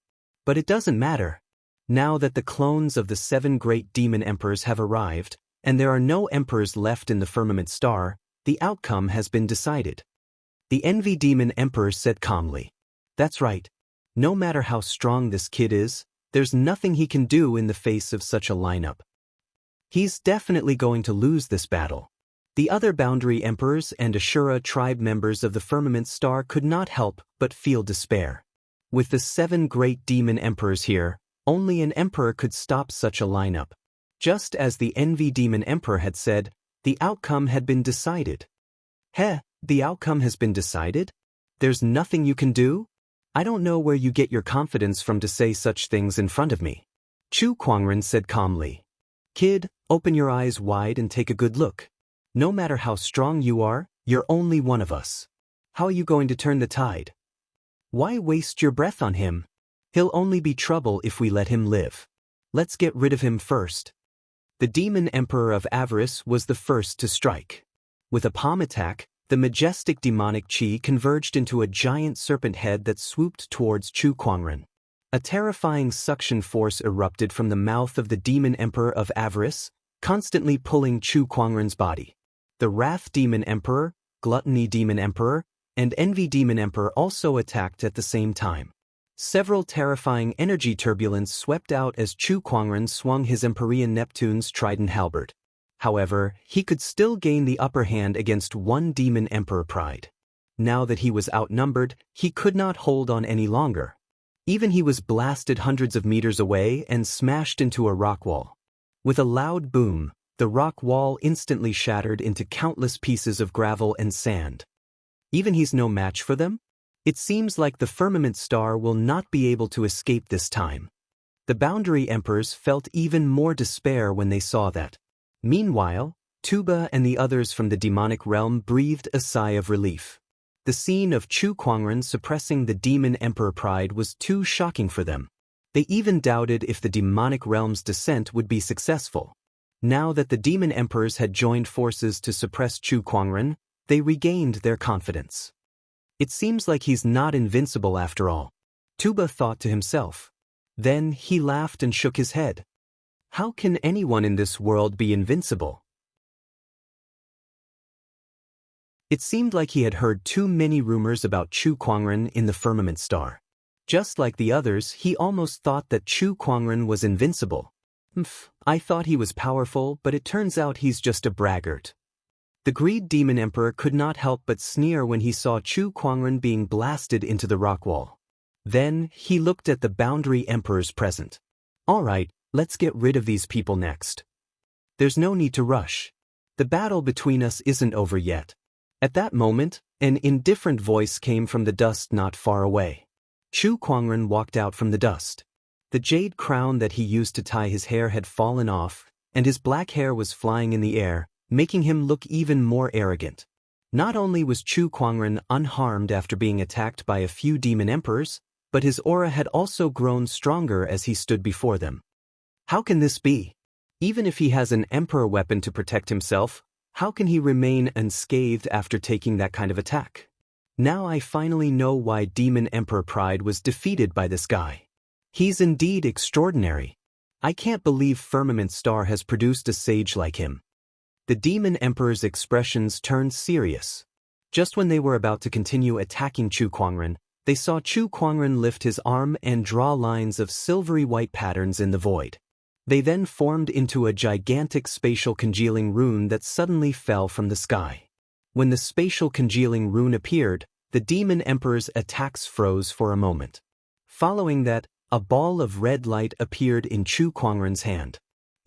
But it doesn't matter. Now that the clones of the 7 great demon emperors have arrived, and there are no emperors left in the firmament star, the outcome has been decided. The Envy Demon Emperor said calmly. That's right. No matter how strong this kid is, there's nothing he can do in the face of such a lineup. He's definitely going to lose this battle. The other Boundary Emperors and Ashura tribe members of the Firmament Star could not help but feel despair. With the 7 great demon emperors here, only an emperor could stop such a lineup. Just as the Envy Demon Emperor had said, the outcome had been decided. The outcome has been decided? There's nothing you can do? I don't know where you get your confidence from to say such things in front of me. Chu Kuangren said calmly. Kid, open your eyes wide and take a good look. No matter how strong you are, you're only one of us. How are you going to turn the tide? Why waste your breath on him? He'll only be trouble if we let him live. Let's get rid of him first. The Demon Emperor of Avarice was the first to strike. With a palm attack, the majestic demonic chi converged into a giant serpent head that swooped towards Chu Kuangren. A terrifying suction force erupted from the mouth of the Demon Emperor of Avarice, constantly pulling Chu Kuangren's body. The Wrath Demon Emperor, Gluttony Demon Emperor, and Envy Demon Emperor also attacked at the same time. Several terrifying energy turbulence swept out as Chu Kuangren swung his Empyrean Neptune's trident halberd. However, he could still gain the upper hand against one Demon Emperor Pride. Now that he was outnumbered, he could not hold on any longer. Even he was blasted hundreds of meters away and smashed into a rock wall. With a loud boom, the rock wall instantly shattered into countless pieces of gravel and sand. Even he's no match for them? It seems like the Firmament Star will not be able to escape this time. The Boundary Emperors felt even more despair when they saw that. Meanwhile, Tuba and the others from the demonic realm breathed a sigh of relief. The scene of Chu Kuangren suppressing the Demon Emperor Pride was too shocking for them. They even doubted if the demonic realm's descent would be successful. Now that the Demon Emperors had joined forces to suppress Chu Kuangren, they regained their confidence. It seems like he's not invincible after all, Tuba thought to himself. Then he laughed and shook his head. How can anyone in this world be invincible? It seemed like he had heard too many rumors about Chu Kuangren in the Firmament Star. Just like the others, he almost thought that Chu Kuangren was invincible. I thought he was powerful, but it turns out he's just a braggart. The Greed Demon Emperor could not help but sneer when he saw Chu Kuangren being blasted into the rock wall. Then, he looked at the Boundary Emperors present. All right, let's get rid of these people next. There's no need to rush. The battle between us isn't over yet. At that moment, an indifferent voice came from the dust not far away. Chu Kuangren walked out from the dust. The jade crown that he used to tie his hair had fallen off, and his black hair was flying in the air, making him look even more arrogant. Not only was Chu Kuangren unharmed after being attacked by a few demon emperors, but his aura had also grown stronger as he stood before them. How can this be? Even if he has an emperor weapon to protect himself, how can he remain unscathed after taking that kind of attack? Now I finally know why Demon Emperor Pride was defeated by this guy. He's indeed extraordinary. I can't believe Firmament Star has produced a sage like him. the Demon Emperor's expressions turned serious. Just when they were about to continue attacking Chu Kuangren, they saw Chu Kuangren lift his arm and draw lines of silvery white patterns in the void. They then formed into a gigantic spatial congealing rune that suddenly fell from the sky. When the spatial congealing rune appeared, the Demon Emperor's attacks froze for a moment. Following that, a ball of red light appeared in Chu Kuangren's hand.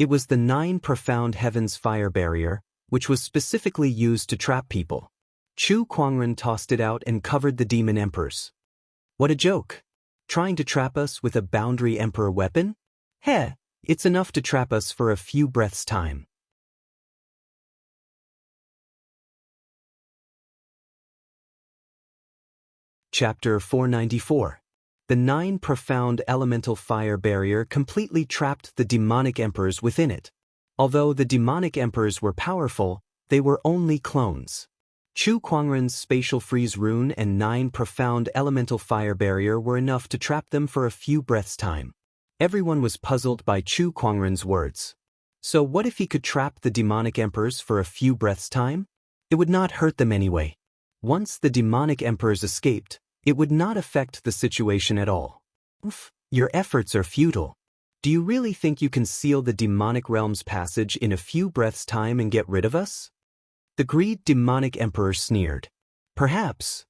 It was the 9 Profound Heavens fire barrier, which was specifically used to trap people. Chu Kuangren tossed it out and covered the Demon Emperors. What a joke! Trying to trap us with a Boundary Emperor weapon? Heh, it's enough to trap us for a few breaths' time. Chapter 494. The 9 Profound Elemental Fire Barrier completely trapped the demonic emperors within it. Although the demonic emperors were powerful, they were only clones. Chu Kuangren's Spatial Freeze Rune and 9 Profound Elemental Fire Barrier were enough to trap them for a few breaths' time. Everyone was puzzled by Chu Kuangren's words. So what if he could trap the demonic emperors for a few breaths' time? It would not hurt them anyway. Once the demonic emperors escaped, it would not affect the situation at all. Oof, your efforts are futile. Do you really think you can seal the demonic realm's passage in a few breaths' time and get rid of us? The greed demonic emperor sneered. Perhaps.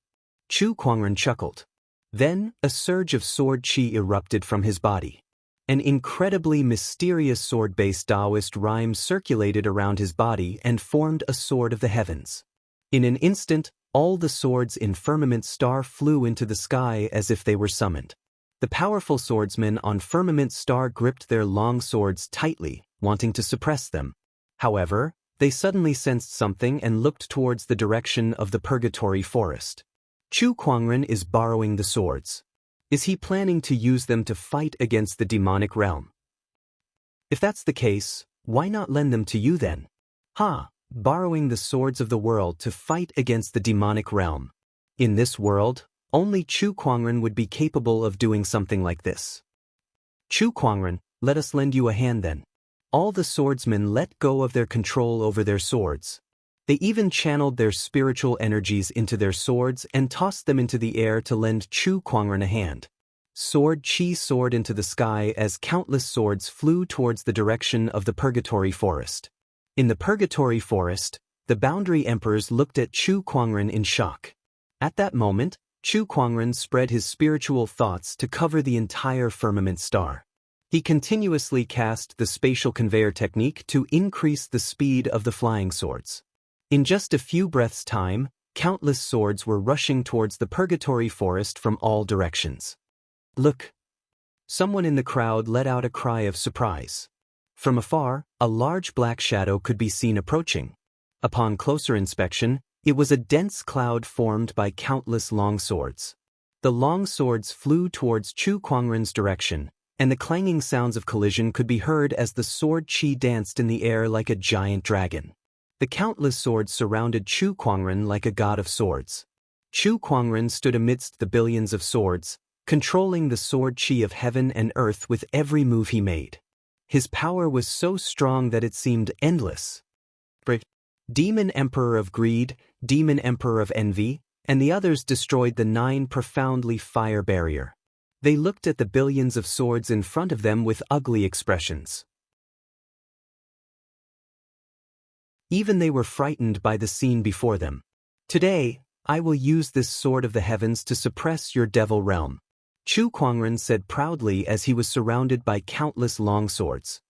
Chu Kuangren chuckled. Then, a surge of sword chi erupted from his body. An incredibly mysterious sword-based Taoist rhyme circulated around his body and formed a sword of the heavens. In an instant, all the swords in Firmament Star flew into the sky as if they were summoned. The powerful swordsmen on Firmament Star gripped their long swords tightly, wanting to suppress them. However, they suddenly sensed something and looked towards the direction of the Purgatory Forest. Chu Kuangren is borrowing the swords. Is he planning to use them to fight against the demonic realm? If that's the case, why not lend them to you then? Borrowing the swords of the world to fight against the demonic realm. In this world, only Chu Kuangren would be capable of doing something like this. Chu Kuangren, let us lend you a hand then. All the swordsmen let go of their control over their swords. They even channeled their spiritual energies into their swords and tossed them into the air to lend Chu Kuangren a hand. Sword chi soared into the sky as countless swords flew towards the direction of the Purgatory Forest. In the Purgatory Forest, the Boundary Emperors looked at Chu Kuangren in shock. At that moment, Chu Kuangren spread his spiritual thoughts to cover the entire Firmament Star. He continuously cast the spatial conveyor technique to increase the speed of the flying swords. In just a few breaths' time, countless swords were rushing towards the Purgatory Forest from all directions. Look! Someone in the crowd let out a cry of surprise. From afar, a large black shadow could be seen approaching. Upon closer inspection, it was a dense cloud formed by countless long swords. The long swords flew towards Chu Kuangren's direction, and the clanging sounds of collision could be heard as the sword chi danced in the air like a giant dragon. The countless swords surrounded Chu Kuangren like a god of swords. Chu Kuangren stood amidst the billions of swords, controlling the sword chi of heaven and earth with every move he made. His power was so strong that it seemed endless. Demon Emperor of Greed, Demon Emperor of Envy, and the others destroyed the 9 Profoundly Fire Barrier. They looked at the billions of swords in front of them with ugly expressions. Even they were frightened by the scene before them. Today, I will use this sword of the heavens to suppress your devil realm. Chu Kuangren said proudly as he was surrounded by countless long swords.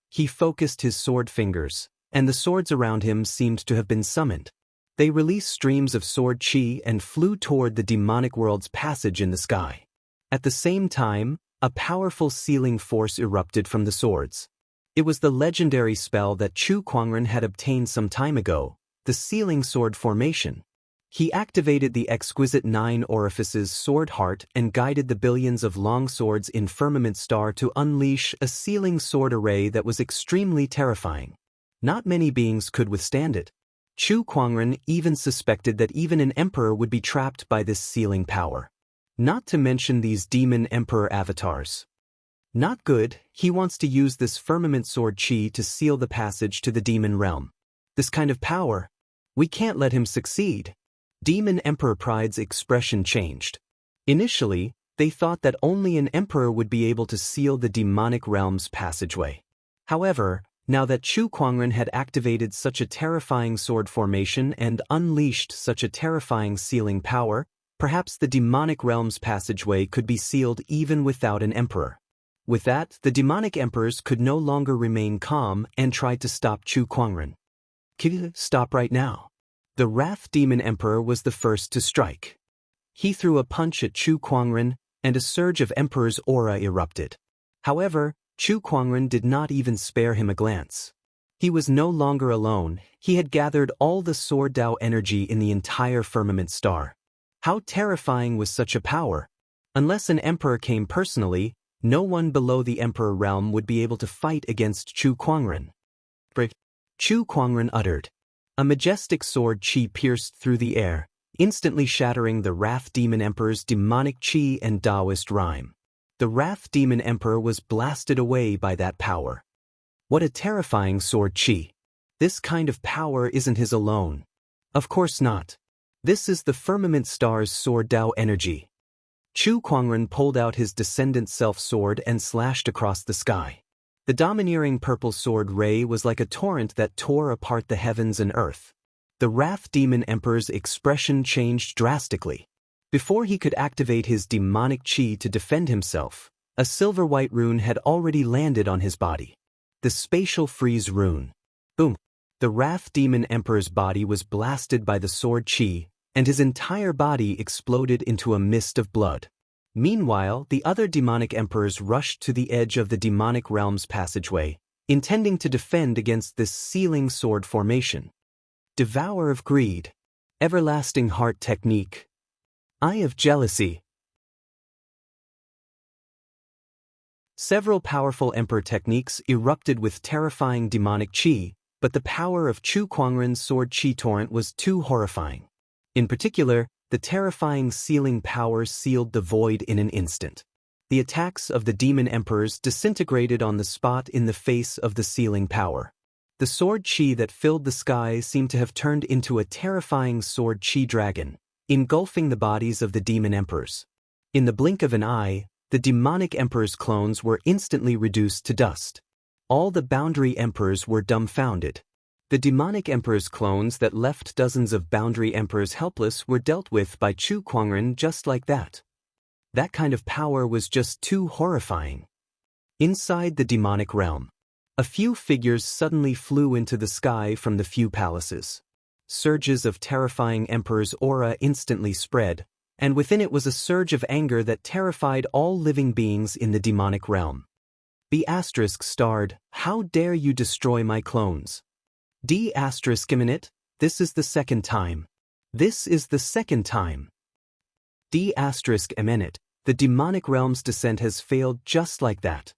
He focused his sword fingers, and the swords around him seemed to have been summoned. They released streams of sword chi and flew toward the demonic world's passage in the sky. At the same time, a powerful sealing force erupted from the swords. It was the legendary spell that Chu Kuangren had obtained some time ago, the Sealing Sword Formation. He activated the exquisite 9 Orifices sword heart and guided the billions of long swords in Firmament Star to unleash a sealing sword array that was extremely terrifying. Not many beings could withstand it. Chu Kuangren even suspected that even an emperor would be trapped by this sealing power. Not to mention these demon emperor avatars. Not good, he wants to use this firmament sword chi to seal the passage to the demon realm. This kind of power. We can't let him succeed. Demon Emperor Pride's expression changed. Initially, they thought that only an emperor would be able to seal the demonic realm's passageway. However, now that Chu Kuangren had activated such a terrifying sword formation and unleashed such a terrifying sealing power, perhaps the demonic realm's passageway could be sealed even without an emperor. With that, the demonic emperors could no longer remain calm and tried to stop Chu Kuangren. Stop right now. The Wrath Demon Emperor was the first to strike. He threw a punch at Chu Kuangren, and a surge of Emperor's aura erupted. However, Chu Kuangren did not even spare him a glance. He was no longer alone. He had gathered all the Sword Dao energy in the entire firmament star. How terrifying was such a power? Unless an emperor came personally, no one below the emperor realm would be able to fight against Chu Kuangren. Chu Kuangren uttered. A majestic sword chi pierced through the air, instantly shattering the Wrath Demon Emperor's demonic chi and Taoist rhyme. The Wrath Demon Emperor was blasted away by that power. What a terrifying sword chi. This kind of power isn't his alone. Of course not. This is the firmament star's Sword Dao energy. Chu Kuangren pulled out his descendant self-sword and slashed across the sky. The domineering purple sword ray was like a torrent that tore apart the heavens and earth. The Wrath Demon Emperor's expression changed drastically. Before he could activate his demonic chi to defend himself, a silver-white rune had already landed on his body. The Spatial Freeze Rune. Boom! The Wrath Demon Emperor's body was blasted by the sword chi, and his entire body exploded into a mist of blood. Meanwhile, the other demonic emperors rushed to the edge of the demonic realm's passageway, intending to defend against this sealing sword formation. Devourer of Greed. Everlasting Heart Technique. Eye of Jealousy. Several powerful emperor techniques erupted with terrifying demonic chi, but the power of Chu Kuangren's sword chi torrent was too horrifying. In particular, the terrifying sealing power sealed the void in an instant. The attacks of the demon emperors disintegrated on the spot in the face of the sealing power. The sword chi that filled the sky seemed to have turned into a terrifying sword chi dragon, engulfing the bodies of the demon emperors. In the blink of an eye, the demonic emperor's clones were instantly reduced to dust. All the boundary emperors were dumbfounded. The demonic emperor's clones that left dozens of boundary emperors helpless were dealt with by Chu Kuangren just like that. That kind of power was just too horrifying. Inside the demonic realm, a few figures suddenly flew into the sky from the few palaces. Surges of terrifying emperor's aura instantly spread, and within it was a surge of anger that terrified all living beings in the demonic realm. B** starred, "How dare you destroy my clones?" D** "This is the second time. This is the second time." D** "The demonic realm's descent has failed just like that."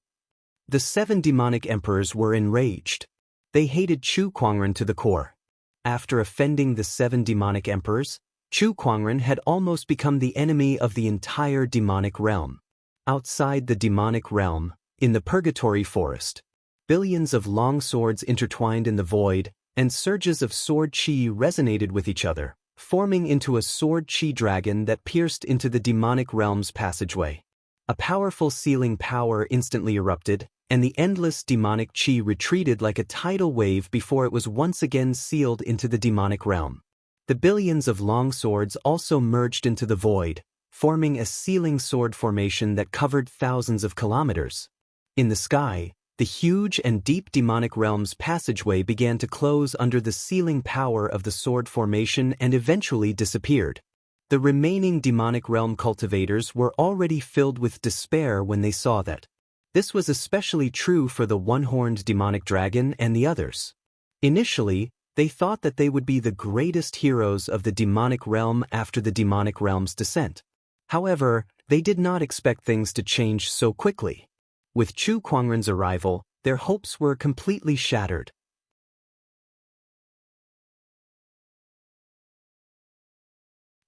The 7 demonic emperors were enraged. They hated Chu Kuangren to the core. After offending the 7 demonic emperors, Chu Kuangren had almost become the enemy of the entire demonic realm. Outside the demonic realm, in the Purgatory Forest, billions of long swords intertwined in the void, and surges of sword chi resonated with each other, forming into a sword chi dragon that pierced into the demonic realm's passageway. A powerful sealing power instantly erupted, and the endless demonic chi retreated like a tidal wave before it was once again sealed into the demonic realm. The billions of long swords also merged into the void, forming a sealing sword formation that covered thousands of kilometers. In the sky, the huge and deep demonic realm's passageway began to close under the sealing power of the sword formation and eventually disappeared. The remaining demonic realm cultivators were already filled with despair when they saw that. This was especially true for the one-horned demonic dragon and the others. Initially, they thought that they would be the greatest heroes of the demonic realm after the demonic realm's descent. However, they did not expect things to change so quickly. With Chu Kuangren's arrival, their hopes were completely shattered.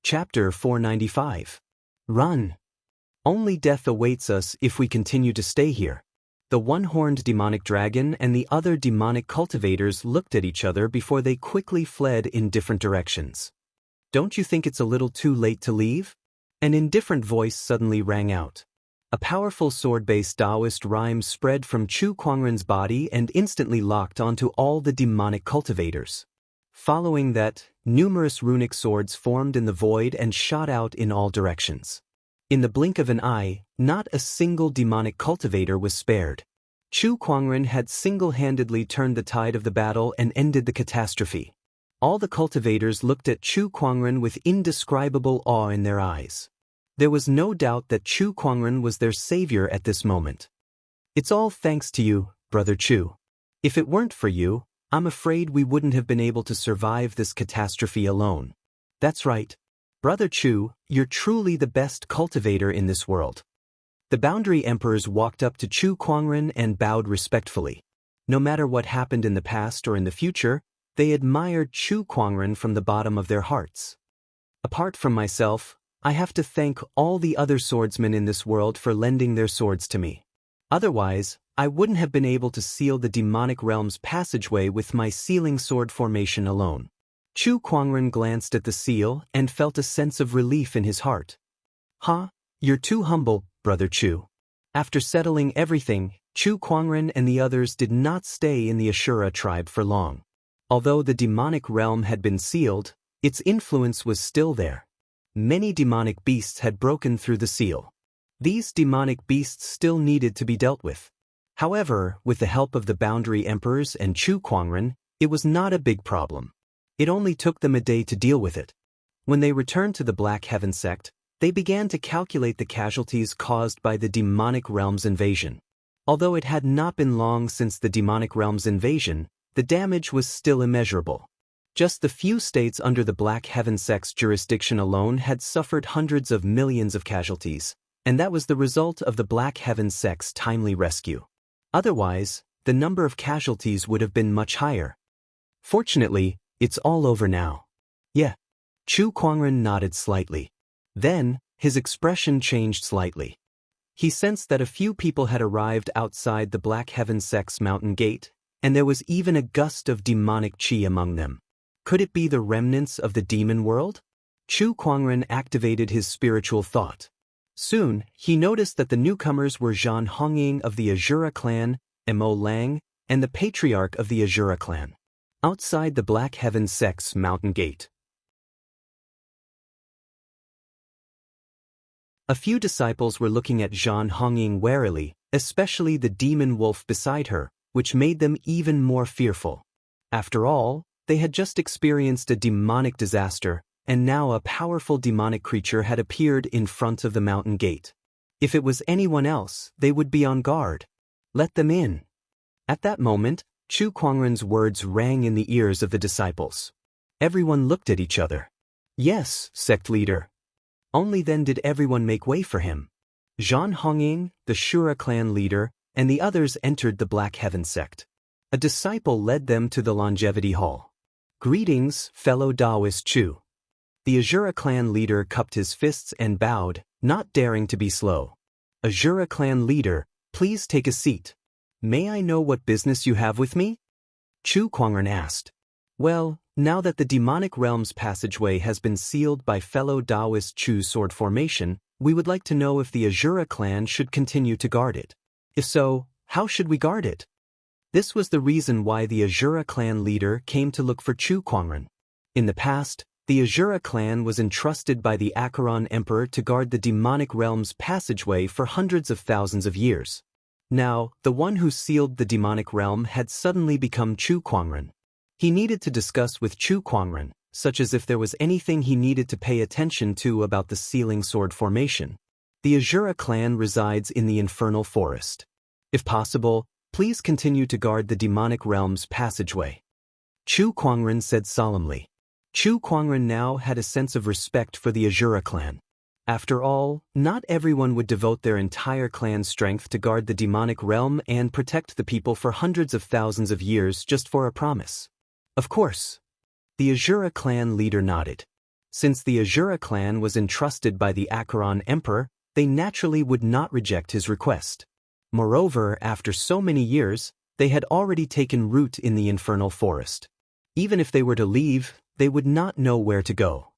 Chapter 495. Run. Only death awaits us if we continue to stay here. The one-horned demonic dragon and the other demonic cultivators looked at each other before they quickly fled in different directions. "Don't you think it's a little too late to leave?" An indifferent voice suddenly rang out. A powerful sword-based Taoist rhyme spread from Chu Kuangren's body and instantly locked onto all the demonic cultivators. Following that, numerous runic swords formed in the void and shot out in all directions. In the blink of an eye, not a single demonic cultivator was spared. Chu Kuangren had single-handedly turned the tide of the battle and ended the catastrophe. All the cultivators looked at Chu Kuangren with indescribable awe in their eyes. There was no doubt that Chu Kuangren was their savior at this moment. "It's all thanks to you, Brother Chu. If it weren't for you, I'm afraid we wouldn't have been able to survive this catastrophe alone." "That's right. Brother Chu, you're truly the best cultivator in this world." The Boundary Emperors walked up to Chu Kuangren and bowed respectfully. No matter what happened in the past or in the future, they admired Chu Kuangren from the bottom of their hearts. "Apart from myself, I have to thank all the other swordsmen in this world for lending their swords to me. Otherwise, I wouldn't have been able to seal the demonic realm's passageway with my sealing sword formation alone." Chu Kuangren glanced at the seal and felt a sense of relief in his heart. "Huh? You're too humble, Brother Chu." After settling everything, Chu Kuangren and the others did not stay in the Ashura tribe for long. Although the demonic realm had been sealed, its influence was still there. Many demonic beasts had broken through the seal. These demonic beasts still needed to be dealt with. However, with the help of the Boundary Emperors and Chu Kuangren, it was not a big problem. It only took them a day to deal with it. When they returned to the Black Heaven sect, they began to calculate the casualties caused by the demonic realm's invasion. Although it had not been long since the demonic realm's invasion, the damage was still immeasurable. Just the few states under the Black Heaven sect's jurisdiction alone had suffered hundreds of millions of casualties, and that was the result of the Black Heaven sect's timely rescue. Otherwise, the number of casualties would have been much higher. Fortunately, it's all over now. "Yeah." Chu Kuangren nodded slightly. Then, his expression changed slightly. He sensed that a few people had arrived outside the Black Heaven sect's mountain gate, and there was even a gust of demonic qi among them. Could it be the remnants of the demon world? Chu Kuangren activated his spiritual thought. Soon, he noticed that the newcomers were Zhan Hongying of the Azura clan, Mo Lang, and the Patriarch of the Azura clan. Outside the Black Heaven sect's mountain gate. A few disciples were looking at Zhan Hongying warily, especially the demon wolf beside her, which made them even more fearful. After all, they had just experienced a demonic disaster, and now a powerful demonic creature had appeared in front of the mountain gate. If it was anyone else, they would be on guard. "Let them in." At that moment, Chu Kuangren's words rang in the ears of the disciples. Everyone looked at each other. "Yes, sect leader." Only then did everyone make way for him. Zhan Hongying, the Shura clan leader, and the others entered the Black Heaven sect. A disciple led them to the Longevity Hall. "Greetings, fellow Taoist Chu." The Azura clan leader cupped his fists and bowed, not daring to be slow. "Azura clan leader, please take a seat. May I know what business you have with me?" Chu Kuangren asked. "Well, now that the demonic realm's passageway has been sealed by fellow Taoist Chu's sword formation, we would like to know if the Azura clan should continue to guard it. If so, how should we guard it?" This was the reason why the Azura clan leader came to look for Chu Kuangren. In the past, the Azura clan was entrusted by the Acheron Emperor to guard the demonic realm's passageway for hundreds of thousands of years. Now, the one who sealed the demonic realm had suddenly become Chu Kuangren. He needed to discuss with Chu Kuangren, such as if there was anything he needed to pay attention to about the sealing sword formation. The Azura clan resides in the Infernal Forest. If possible, please continue to guard the demonic realm's passageway. Chu Kuangren said solemnly. Chu Kuangren now had a sense of respect for the Azura clan. After all, not everyone would devote their entire clan's strength to guard the demonic realm and protect the people for hundreds of thousands of years just for a promise. Of course. The Azura clan leader nodded. Since the Azura clan was entrusted by the Acheron Emperor, they naturally would not reject his request. Moreover, after so many years, they had already taken root in the infernal forest. Even if they were to leave, they would not know where to go.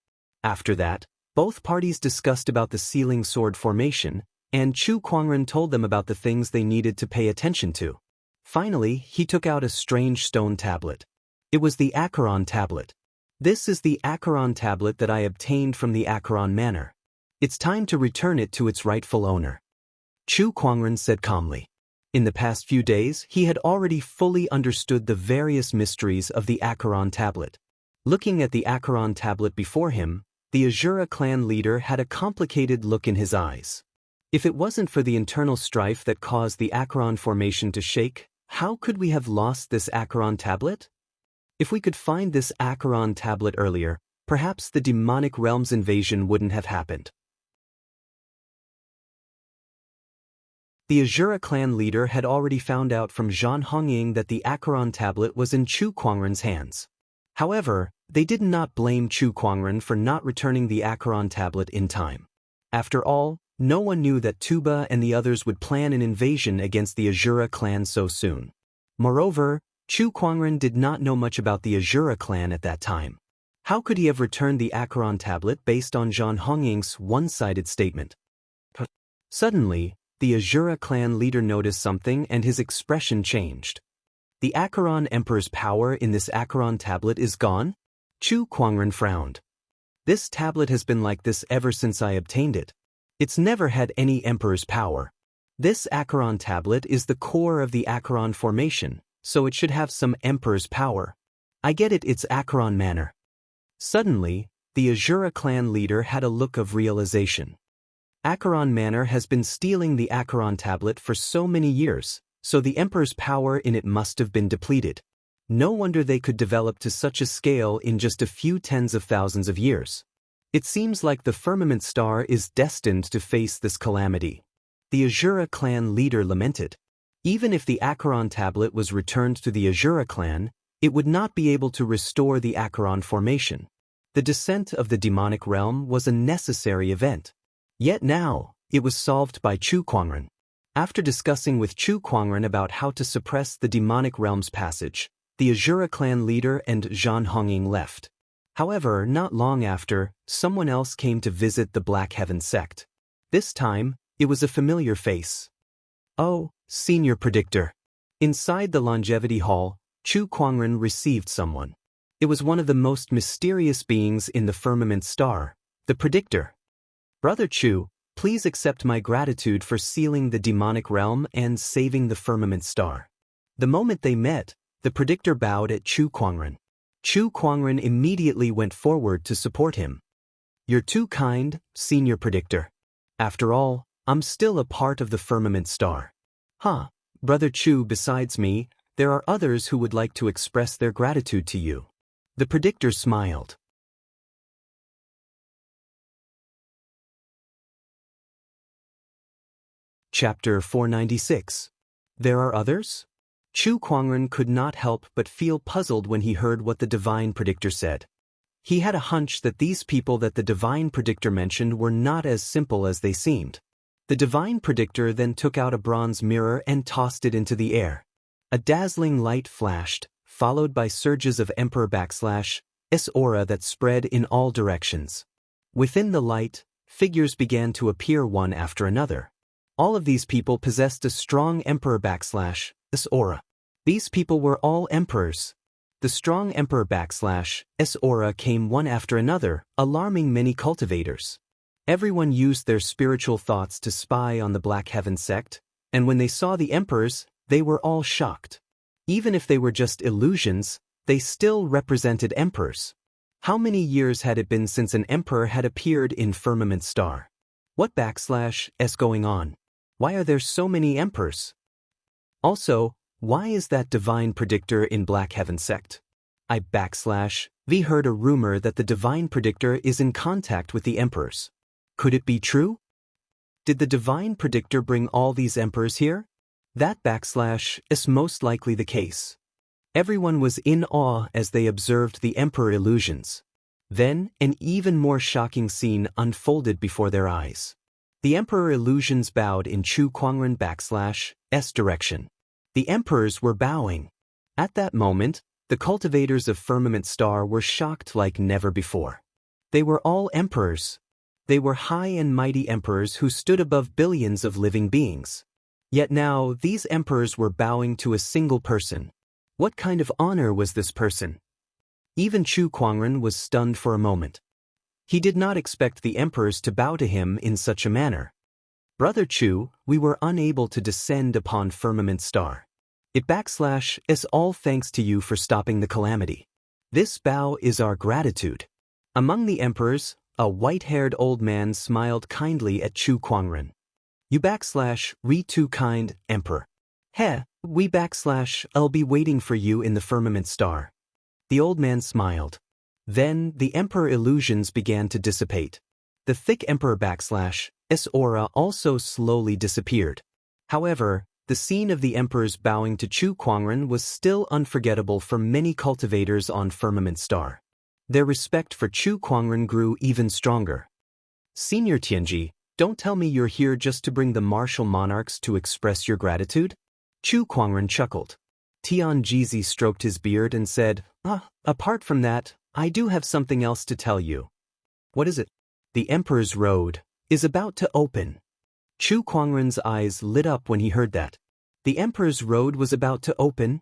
After that, both parties discussed about the sealing sword formation, and Chu Kuangren told them about the things they needed to pay attention to. Finally, he took out a strange stone tablet. It was the Acheron tablet. This is the Acheron tablet that I obtained from the Acheron Manor. It's time to return it to its rightful owner. Chu Kuangren said calmly. In the past few days, he had already fully understood the various mysteries of the Acheron tablet. Looking at the Acheron tablet before him, the Azura clan leader had a complicated look in his eyes. If it wasn't for the internal strife that caused the Acheron formation to shake, how could we have lost this Acheron tablet? If we could find this Acheron tablet earlier, perhaps the demonic realm's invasion wouldn't have happened. The Azura clan leader had already found out from Zhan Hongying that the Acheron tablet was in Chu Kuangren's hands. However, they did not blame Chu Kuangren for not returning the Acheron tablet in time. After all, no one knew that Tuba and the others would plan an invasion against the Azura clan so soon. Moreover, Chu Kuangren did not know much about the Azura clan at that time. How could he have returned the Acheron tablet based on Zhan Hongying's one-sided statement? Suddenly, the Azura clan leader noticed something and his expression changed. The Acheron Emperor's power in this Acheron tablet is gone? Chu Kuangren frowned. This tablet has been like this ever since I obtained it. It's never had any Emperor's power. This Acheron tablet is the core of the Acheron formation, so it should have some Emperor's power. I get it, it's Acheron Manor. Suddenly, the Azura clan leader had a look of realization. Acheron Manor has been stealing the Acheron tablet for so many years, so the Emperor's power in it must have been depleted. No wonder they could develop to such a scale in just a few tens of thousands of years. It seems like the firmament star is destined to face this calamity. The Azura clan leader lamented. Even if the Acheron tablet was returned to the Azura clan, it would not be able to restore the Acheron formation. The descent of the demonic realm was a necessary event. Yet now, it was solved by Chu Kuangren. After discussing with Chu Kuangren about how to suppress the demonic realm's passage, the Azura clan leader and Zhan Hongying left. However, not long after, someone else came to visit the Black Heaven sect. This time, it was a familiar face. Oh, Senior Predictor. Inside the Longevity Hall, Chu Kuangren received someone. It was one of the most mysterious beings in the firmament star, the Predictor. Brother Chu, please accept my gratitude for sealing the demonic realm and saving the firmament star. The moment they met, the Predictor bowed at Chu Kuangren. Chu Kuangren immediately went forward to support him. You're too kind, Senior Predictor. After all, I'm still a part of the firmament star. Brother Chu, besides me, there are others who would like to express their gratitude to you. The Predictor smiled. Chapter 496. There are others? Chu Kuangren could not help but feel puzzled when he heard what the Divine Predictor said. He had a hunch that these people that the Divine Predictor mentioned were not as simple as they seemed. The Divine Predictor then took out a bronze mirror and tossed it into the air. A dazzling light flashed, followed by surges of Emperor/S aura that spread in all directions. Within the light, figures began to appear one after another. All of these people possessed a strong Emperor/S aura. These people were all emperors. The strong Emperor/S aura came one after another, alarming many cultivators. Everyone used their spiritual thoughts to spy on the Black Heaven sect, and when they saw the emperors, they were all shocked. Even if they were just illusions, they still represented emperors. How many years had it been since an emperor had appeared in Firmament Star? What /s going on? Why are there so many emperors? Also, why is that Divine Predictor in Black Heaven sect? I/V heard a rumor that the Divine Predictor is in contact with the emperors. Could it be true? Did the Divine Predictor bring all these emperors here? That/is most likely the case. Everyone was in awe as they observed the emperor illusions. Then, an even more shocking scene unfolded before their eyes. The Emperor Illusions bowed in Chu Kuangren /S direction. The emperors were bowing. At that moment, the cultivators of Firmament Star were shocked like never before. They were all emperors. They were high and mighty emperors who stood above billions of living beings. Yet now, these emperors were bowing to a single person. What kind of honor was this person? Even Chu Kuangren was stunned for a moment. He did not expect the emperors to bow to him in such a manner. Brother Chu, we were unable to descend upon Firmament Star. It all thanks to you for stopping the calamity. This bow is our gratitude. Among the emperors, a white-haired old man smiled kindly at Chu Kuangren. You re too kind, Emperor. I'll be waiting for you in the Firmament Star. The old man smiled. Then, the Emperor illusions began to dissipate. The thick Emperor S aura also slowly disappeared. However, the scene of the emperors bowing to Chu Kuangren was still unforgettable for many cultivators on Firmament Star. Their respect for Chu Kuangren grew even stronger. Senior Tianji, don't tell me you're here just to bring the martial monarchs to express your gratitude? Chu Kuangren chuckled. Tian Jizi stroked his beard and said, apart from that, I do have something else to tell you. What is it? The Emperor's Road is about to open. Chu Kuangren's eyes lit up when he heard that. The Emperor's Road was about to open?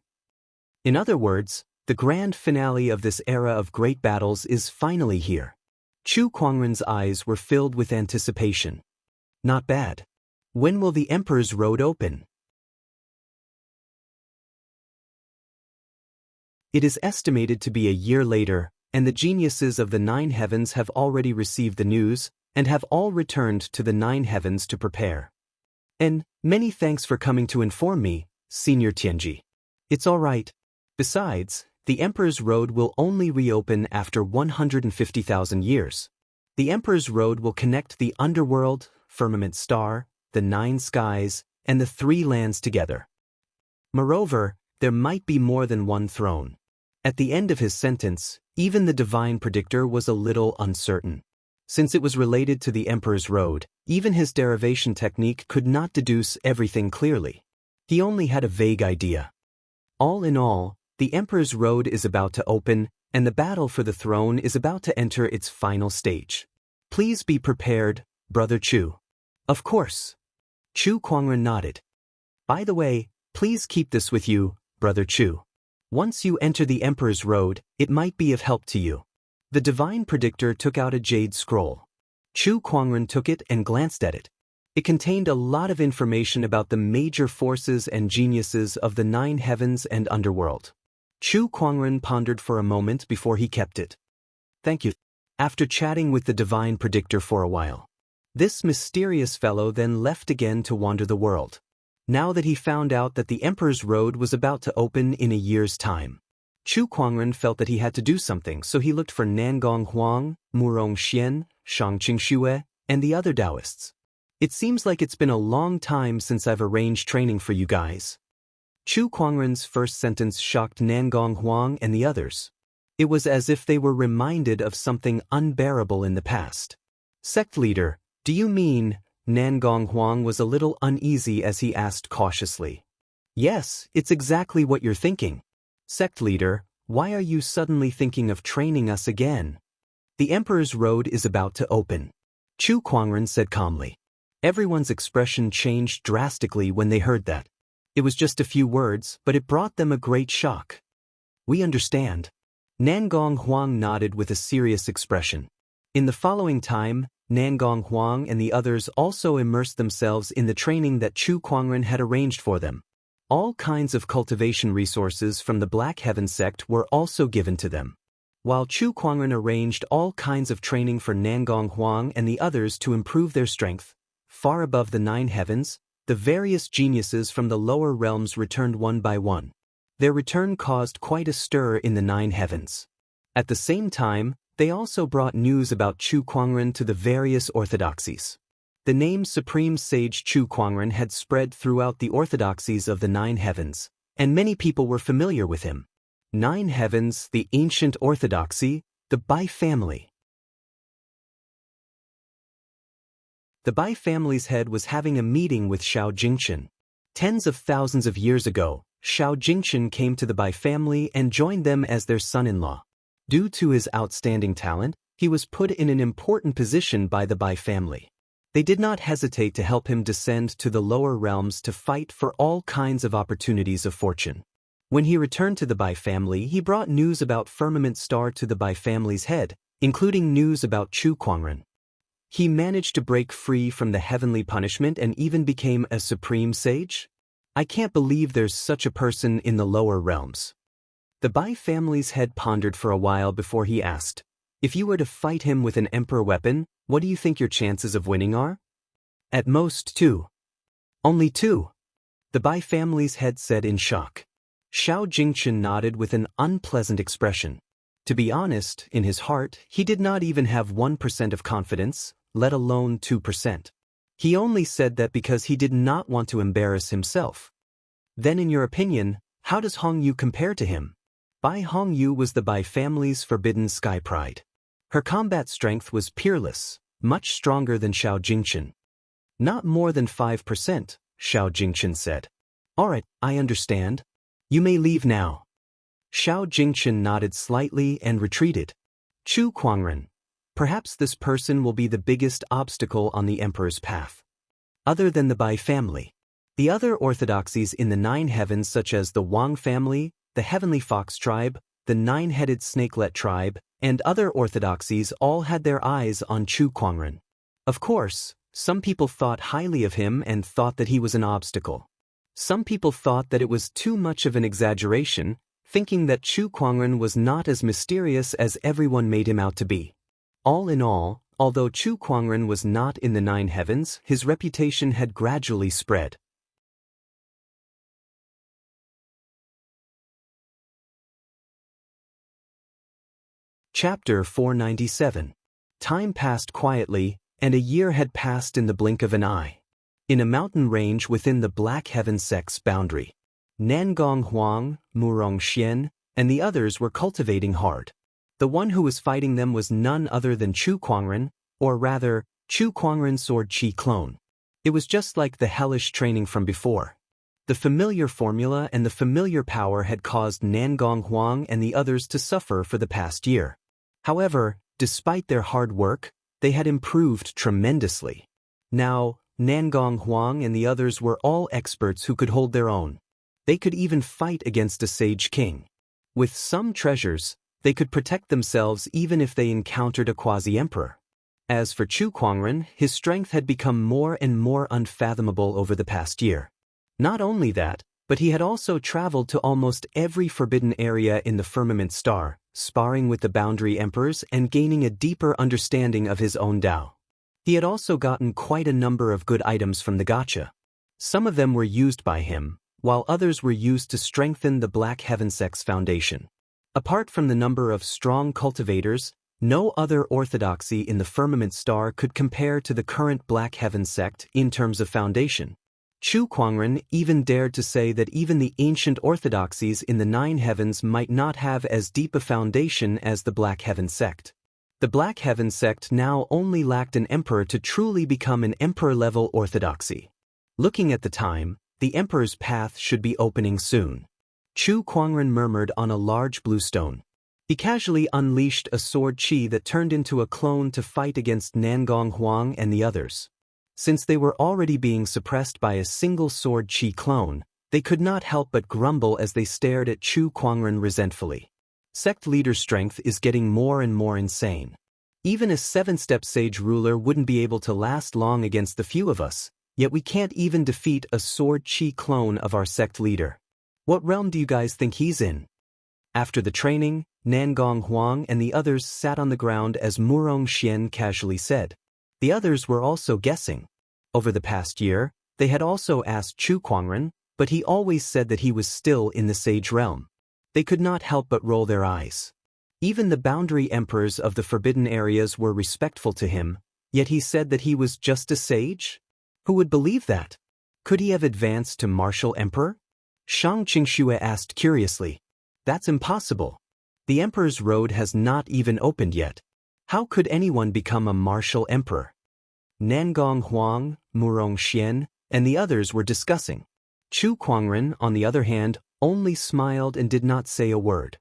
In other words, the grand finale of this era of great battles is finally here. Chu Kuangren's eyes were filled with anticipation. Not bad. When will the Emperor's Road open? It is estimated to be a year later, and the geniuses of the Nine Heavens have already received the news, and have all returned to the Nine Heavens to prepare. And many thanks for coming to inform me, Senior Tianji. It's all right. Besides, the Emperor's Road will only reopen after 150,000 years. The Emperor's Road will connect the underworld, Firmament Star, the Nine Skies, and the Three Lands together. Moreover, there might be more than one throne. At the end of his sentence, even the divine predictor was a little uncertain. Since it was related to the Emperor's Road, even his derivation technique could not deduce everything clearly. He only had a vague idea. All in all, the Emperor's Road is about to open, and the battle for the throne is about to enter its final stage. Please be prepared, Brother Chu. Of course. Chu Kuangren nodded. By the way, please keep this with you, Brother Chu. Once you enter the Emperor's Road, it might be of help to you. The divine predictor took out a jade scroll. Chu Kuangren took it and glanced at it. It contained a lot of information about the major forces and geniuses of the Nine Heavens and Underworld. Chu Kuangren pondered for a moment before he kept it. Thank you. After chatting with the divine predictor for a while, this mysterious fellow then left again to wander the world. Now that he found out that the Emperor's Road was about to open in a year's time, Chu Kuangren felt that he had to do something, so he looked for Nangong Huang, Murong Xian, Shangqing Xue, and the other Taoists. It seems like it's been a long time since I've arranged training for you guys. Chu Kuangren's first sentence shocked Nangong Huang and the others. It was as if they were reminded of something unbearable in the past. Sect leader, do you mean? Nangong Huang was a little uneasy as he asked cautiously. Yes, it's exactly what you're thinking. Sect leader, why are you suddenly thinking of training us again? The Emperor's Road is about to open. Chu Kuangren said calmly. Everyone's expression changed drastically when they heard that. It was just a few words, but it brought them a great shock. We understand. Nangong Huang nodded with a serious expression. In the following time, Nangong Huang and the others also immersed themselves in the training that Chu Kuangren had arranged for them. All kinds of cultivation resources from the Black Heaven sect were also given to them. While Chu Kuangren arranged all kinds of training for Nangong Huang and the others to improve their strength, far above the Nine Heavens, the various geniuses from the lower realms returned one by one. Their return caused quite a stir in the Nine Heavens. At the same time, they also brought news about Chu Kuangren to the various orthodoxies. The name Supreme Sage Chu Kuangren had spread throughout the orthodoxies of the Nine Heavens, and many people were familiar with him. Nine Heavens, the ancient orthodoxy, the Bai family. The Bai family's head was having a meeting with Xiao Jingchen. Tens of thousands of years ago, Xiao Jingchen came to the Bai family and joined them as their son-in-law. Due to his outstanding talent, he was put in an important position by the Bai family. They did not hesitate to help him descend to the lower realms to fight for all kinds of opportunities of fortune. When he returned to the Bai family, he brought news about Firmament Star to the Bai family's head, including news about Chu Kuangren. He managed to break free from the heavenly punishment and even became a supreme sage? I can't believe there's such a person in the lower realms. The Bai family's head pondered for a while before he asked, if you were to fight him with an emperor weapon, what do you think your chances of winning are? At most 2. Only 2. The Bai family's head said in shock. Xiao Jingchen nodded with an unpleasant expression. To be honest, in his heart, he did not even have 1% of confidence, let alone 2%. He only said that because he did not want to embarrass himself. Then in your opinion, how does Hong Yu compare to him? Bai Hong Yu was the Bai family's forbidden sky pride. Her combat strength was peerless, much stronger than Xiao Jingchen. Not more than 5%, Xiao Jingchen said. Alright, I understand. You may leave now. Xiao Jingchen nodded slightly and retreated. Chu Kuangren. Perhaps this person will be the biggest obstacle on the emperor's path. Other than the Bai family, the other orthodoxies in the 9 heavens such as the Wang family, the Heavenly Fox tribe, the 9-headed Snakelet tribe, and other orthodoxies all had their eyes on Chu Kuangren. Of course, some people thought highly of him and thought that he was an obstacle. Some people thought that it was too much of an exaggeration, thinking that Chu Kuangren was not as mysterious as everyone made him out to be. All in all, although Chu Kuangren was not in the 9 heavens, his reputation had gradually spread. Chapter 497. Time passed quietly, and a year had passed in the blink of an eye. In a mountain range within the Black Heaven sect's boundary, Nangong Huang, Murong Xian, and the others were cultivating hard. The one who was fighting them was none other than Chu Kuangren, or rather, Chu Kuangren's sword chi clone. It was just like the hellish training from before. The familiar formula and the familiar power had caused Nangong Huang and the others to suffer for the past year. However, despite their hard work, they had improved tremendously. Now, Nangong Huang and the others were all experts who could hold their own. They could even fight against a sage king. With some treasures, they could protect themselves even if they encountered a quasi-emperor. As for Chu Kuangren, his strength had become more and more unfathomable over the past year. Not only that, but he had also traveled to almost every forbidden area in the Firmament Star, sparring with the boundary emperors and gaining a deeper understanding of his own Tao. He had also gotten quite a number of good items from the Gacha. Some of them were used by him, while others were used to strengthen the Black Heaven sect's foundation. Apart from the number of strong cultivators, no other orthodoxy in the Firmament Star could compare to the current Black Heaven sect in terms of foundation. Chu Kuangren even dared to say that even the ancient orthodoxies in the 9 heavens might not have as deep a foundation as the Black Heaven sect. The Black Heaven sect now only lacked an emperor to truly become an emperor-level orthodoxy. Looking at the time, the emperor's path should be opening soon. Chu Kuangren murmured on a large blue stone. He casually unleashed a sword chi that turned into a clone to fight against Nangong Huang and the others. Since they were already being suppressed by a single sword chi clone, they could not help but grumble as they stared at Chu Kuangren resentfully. Sect leader's strength is getting more and more insane. Even a 7-step sage ruler wouldn't be able to last long against the few of us, yet we can't even defeat a sword chi clone of our sect leader. What realm do you guys think he's in? After the training, Nangong Huang and the others sat on the ground as Murong Xian casually said. The others were also guessing. Over the past year, they had also asked Chu Kuangren, but he always said that he was still in the sage realm. They could not help but roll their eyes. Even the boundary emperors of the forbidden areas were respectful to him, yet he said that he was just a sage? Who would believe that? Could he have advanced to martial emperor? Shang Qingxue asked curiously. That's impossible. The emperor's road has not even opened yet. How could anyone become a martial emperor? Nangong Huang, Murong Xian, and the others were discussing. Chu Kuangren, on the other hand, only smiled and did not say a word.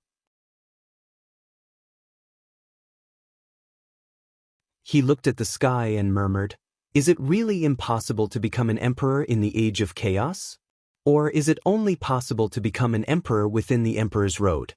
He looked at the sky and murmured, "Is it really impossible to become an emperor in the age of chaos? Or is it only possible to become an emperor within the emperor's road?"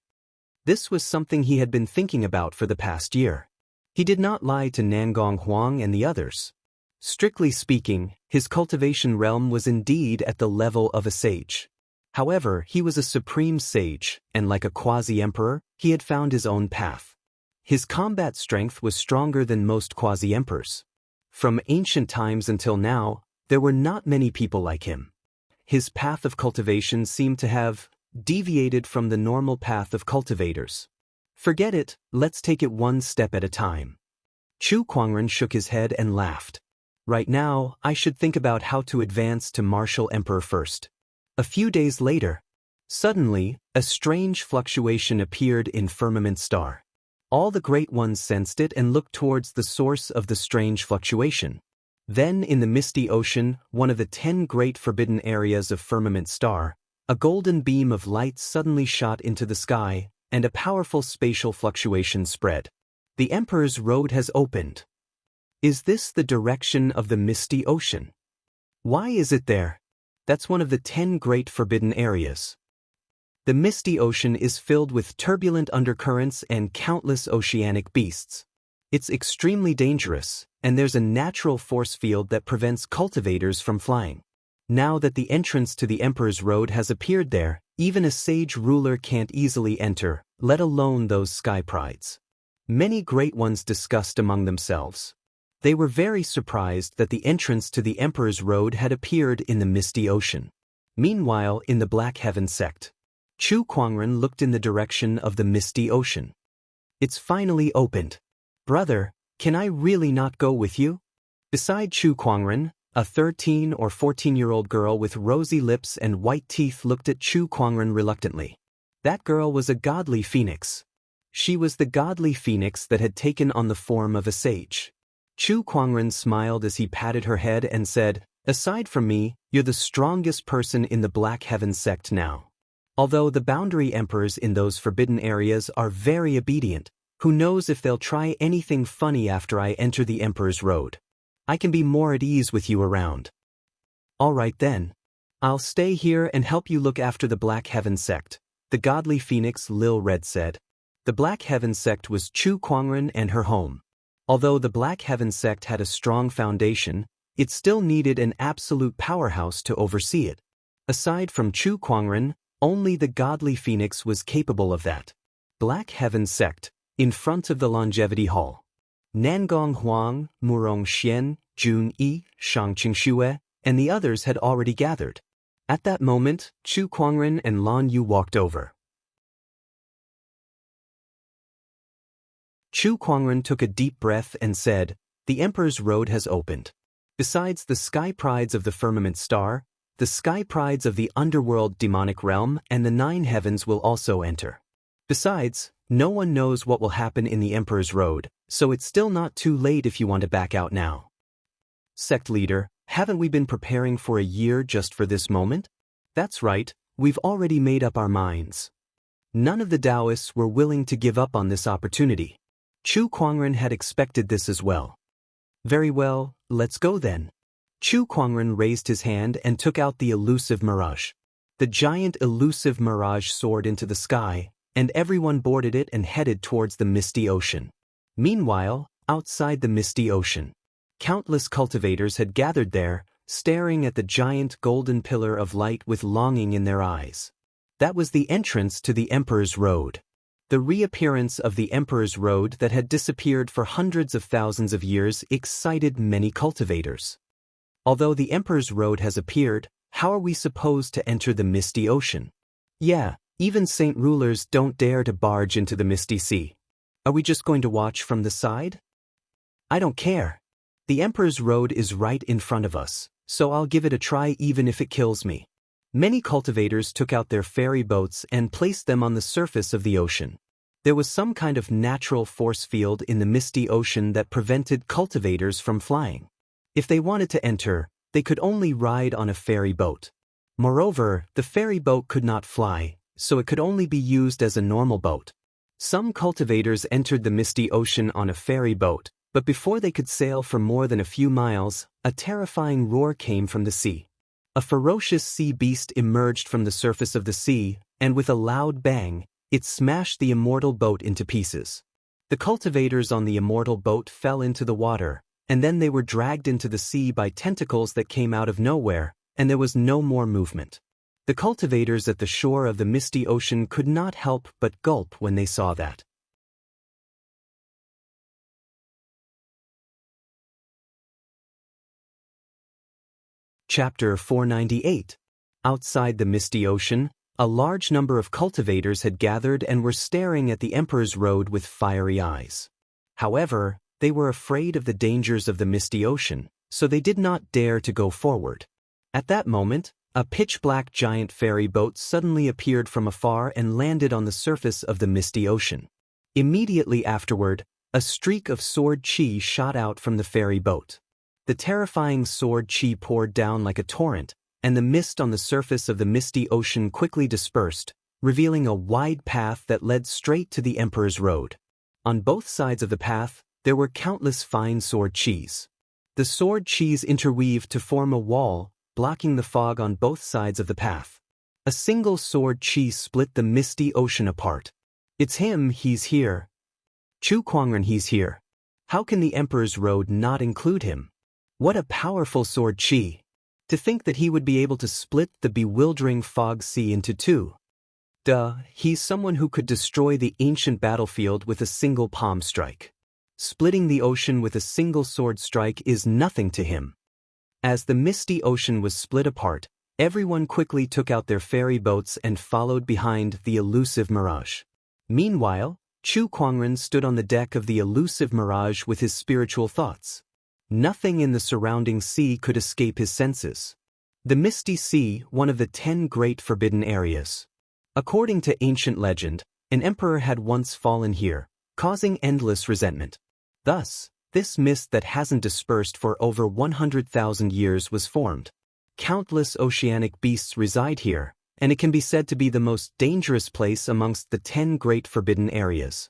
This was something he had been thinking about for the past year. He did not lie to Nangong Huang and the others. Strictly speaking, his cultivation realm was indeed at the level of a sage. However, he was a supreme sage, and like a quasi-emperor, he had found his own path. His combat strength was stronger than most quasi-emperors. From ancient times until now, there were not many people like him. His path of cultivation seemed to have deviated from the normal path of cultivators. Forget it, let's take it one step at a time. Chu Kuangren shook his head and laughed. Right now, I should think about how to advance to martial emperor first. A few days later, suddenly, a strange fluctuation appeared in firmament star. All the great ones sensed it and looked towards the source of the strange fluctuation. Then in the misty ocean, one of the 10 great forbidden areas of firmament star, a golden beam of light suddenly shot into the sky, and a powerful spatial fluctuation spread. The Emperor's road has opened. Is this the direction of the misty ocean? Why is it there? That's one of the 10 great forbidden areas. The misty ocean is filled with turbulent undercurrents and countless oceanic beasts. It's extremely dangerous, and there's a natural force field that prevents cultivators from flying. Now that the entrance to the Emperor's Road has appeared there, even a sage ruler can't easily enter, let alone those sky prides. Many great ones discussed among themselves. They were very surprised that the entrance to the Emperor's Road had appeared in the misty ocean. Meanwhile, in the Black Heaven sect, Chu Kuangren looked in the direction of the misty ocean. It's finally opened. Brother, can I really not go with you? Beside Chu Kuangren, a 13 or 14-year-old girl with rosy lips and white teeth looked at Chu Kuangren reluctantly. That girl was a godly phoenix. She was the godly phoenix that had taken on the form of a sage. Chu Kuangren smiled as he patted her head and said, "Aside from me, you're the strongest person in the Black Heaven sect now. Although the boundary emperors in those forbidden areas are very obedient, who knows if they'll try anything funny after I enter the Emperor's Road. I can be more at ease with you around." "All right then. I'll stay here and help you look after the Black Heaven sect," the godly phoenix Lil Red said. The Black Heaven sect was Chu Kuangren and her home. Although the Black Heaven sect had a strong foundation, it still needed an absolute powerhouse to oversee it. Aside from Chu Kuangren, only the godly phoenix was capable of that. Black Heaven sect, in front of the Longevity Hall. Nangong Huang, Murong Xian, Jun Yi, Shangqing Xue, and the others had already gathered. At that moment, Chu Kuangren and Lan Yu walked over. Chu Kuangren took a deep breath and said, "The Emperor's Road has opened. Besides the sky prides of the firmament star, the sky prides of the underworld demonic realm and the 9 heavens will also enter. Besides, no one knows what will happen in the Emperor's Road, so it's still not too late if you want to back out now." "Sect leader, haven't we been preparing for a year just for this moment?" "That's right, we've already made up our minds." None of the Taoists were willing to give up on this opportunity. Chu Kuangren had expected this as well. "Very well, let's go then." Chu Kuangren raised his hand and took out the elusive mirage. The giant elusive mirage soared into the sky, and everyone boarded it and headed towards the misty ocean. Meanwhile, outside the misty ocean, countless cultivators had gathered there, staring at the giant golden pillar of light with longing in their eyes. That was the entrance to the Emperor's Road. The reappearance of the Emperor's Road that had disappeared for hundreds of thousands of years excited many cultivators. Although the Emperor's Road has appeared, how are we supposed to enter the misty ocean? Yeah, even saint rulers don't dare to barge into the misty sea. Are we just going to watch from the side? I don't care. The Emperor's Road is right in front of us, so I'll give it a try even if it kills me. Many cultivators took out their ferry boats and placed them on the surface of the ocean. There was some kind of natural force field in the misty ocean that prevented cultivators from flying. If they wanted to enter, they could only ride on a ferry boat. Moreover, the ferry boat could not fly, so it could only be used as a normal boat. Some cultivators entered the misty ocean on a ferry boat, but before they could sail for more than a few miles, a terrifying roar came from the sea. A ferocious sea beast emerged from the surface of the sea, and with a loud bang, it smashed the immortal boat into pieces. The cultivators on the immortal boat fell into the water, and then they were dragged into the sea by tentacles that came out of nowhere, and there was no more movement. The cultivators at the shore of the misty ocean could not help but gulp when they saw that. Chapter 498. Outside the misty ocean, a large number of cultivators had gathered and were staring at the Emperor's Road with fiery eyes. However, they were afraid of the dangers of the misty ocean, so they did not dare to go forward. At that moment, a pitch-black giant ferry boat suddenly appeared from afar and landed on the surface of the misty ocean. Immediately afterward, a streak of sword chi shot out from the ferry boat. The terrifying sword chi poured down like a torrent, and the mist on the surface of the misty ocean quickly dispersed, revealing a wide path that led straight to the Emperor's Road. On both sides of the path, there were countless fine sword chis. The sword chis interweaved to form a wall, blocking the fog on both sides of the path. A single sword chi split the misty ocean apart. It's him, he's here. Chu Kuangren, he's here. How can the Emperor's Road not include him? What a powerful sword chi! To think that he would be able to split the bewildering fog sea into two. He's someone who could destroy the ancient battlefield with a single palm strike. Splitting the ocean with a single sword strike is nothing to him. As the misty ocean was split apart, everyone quickly took out their ferry boats and followed behind the elusive mirage. Meanwhile, Chu Kuangren stood on the deck of the elusive mirage with his spiritual thoughts. Nothing in the surrounding sea could escape his senses. The Misty Sea, one of the 10 great forbidden areas. According to ancient legend, an emperor had once fallen here, causing endless resentment. Thus, this mist that hasn't dispersed for over 100,000 years was formed. Countless oceanic beasts reside here, and it can be said to be the most dangerous place amongst the 10 great forbidden areas.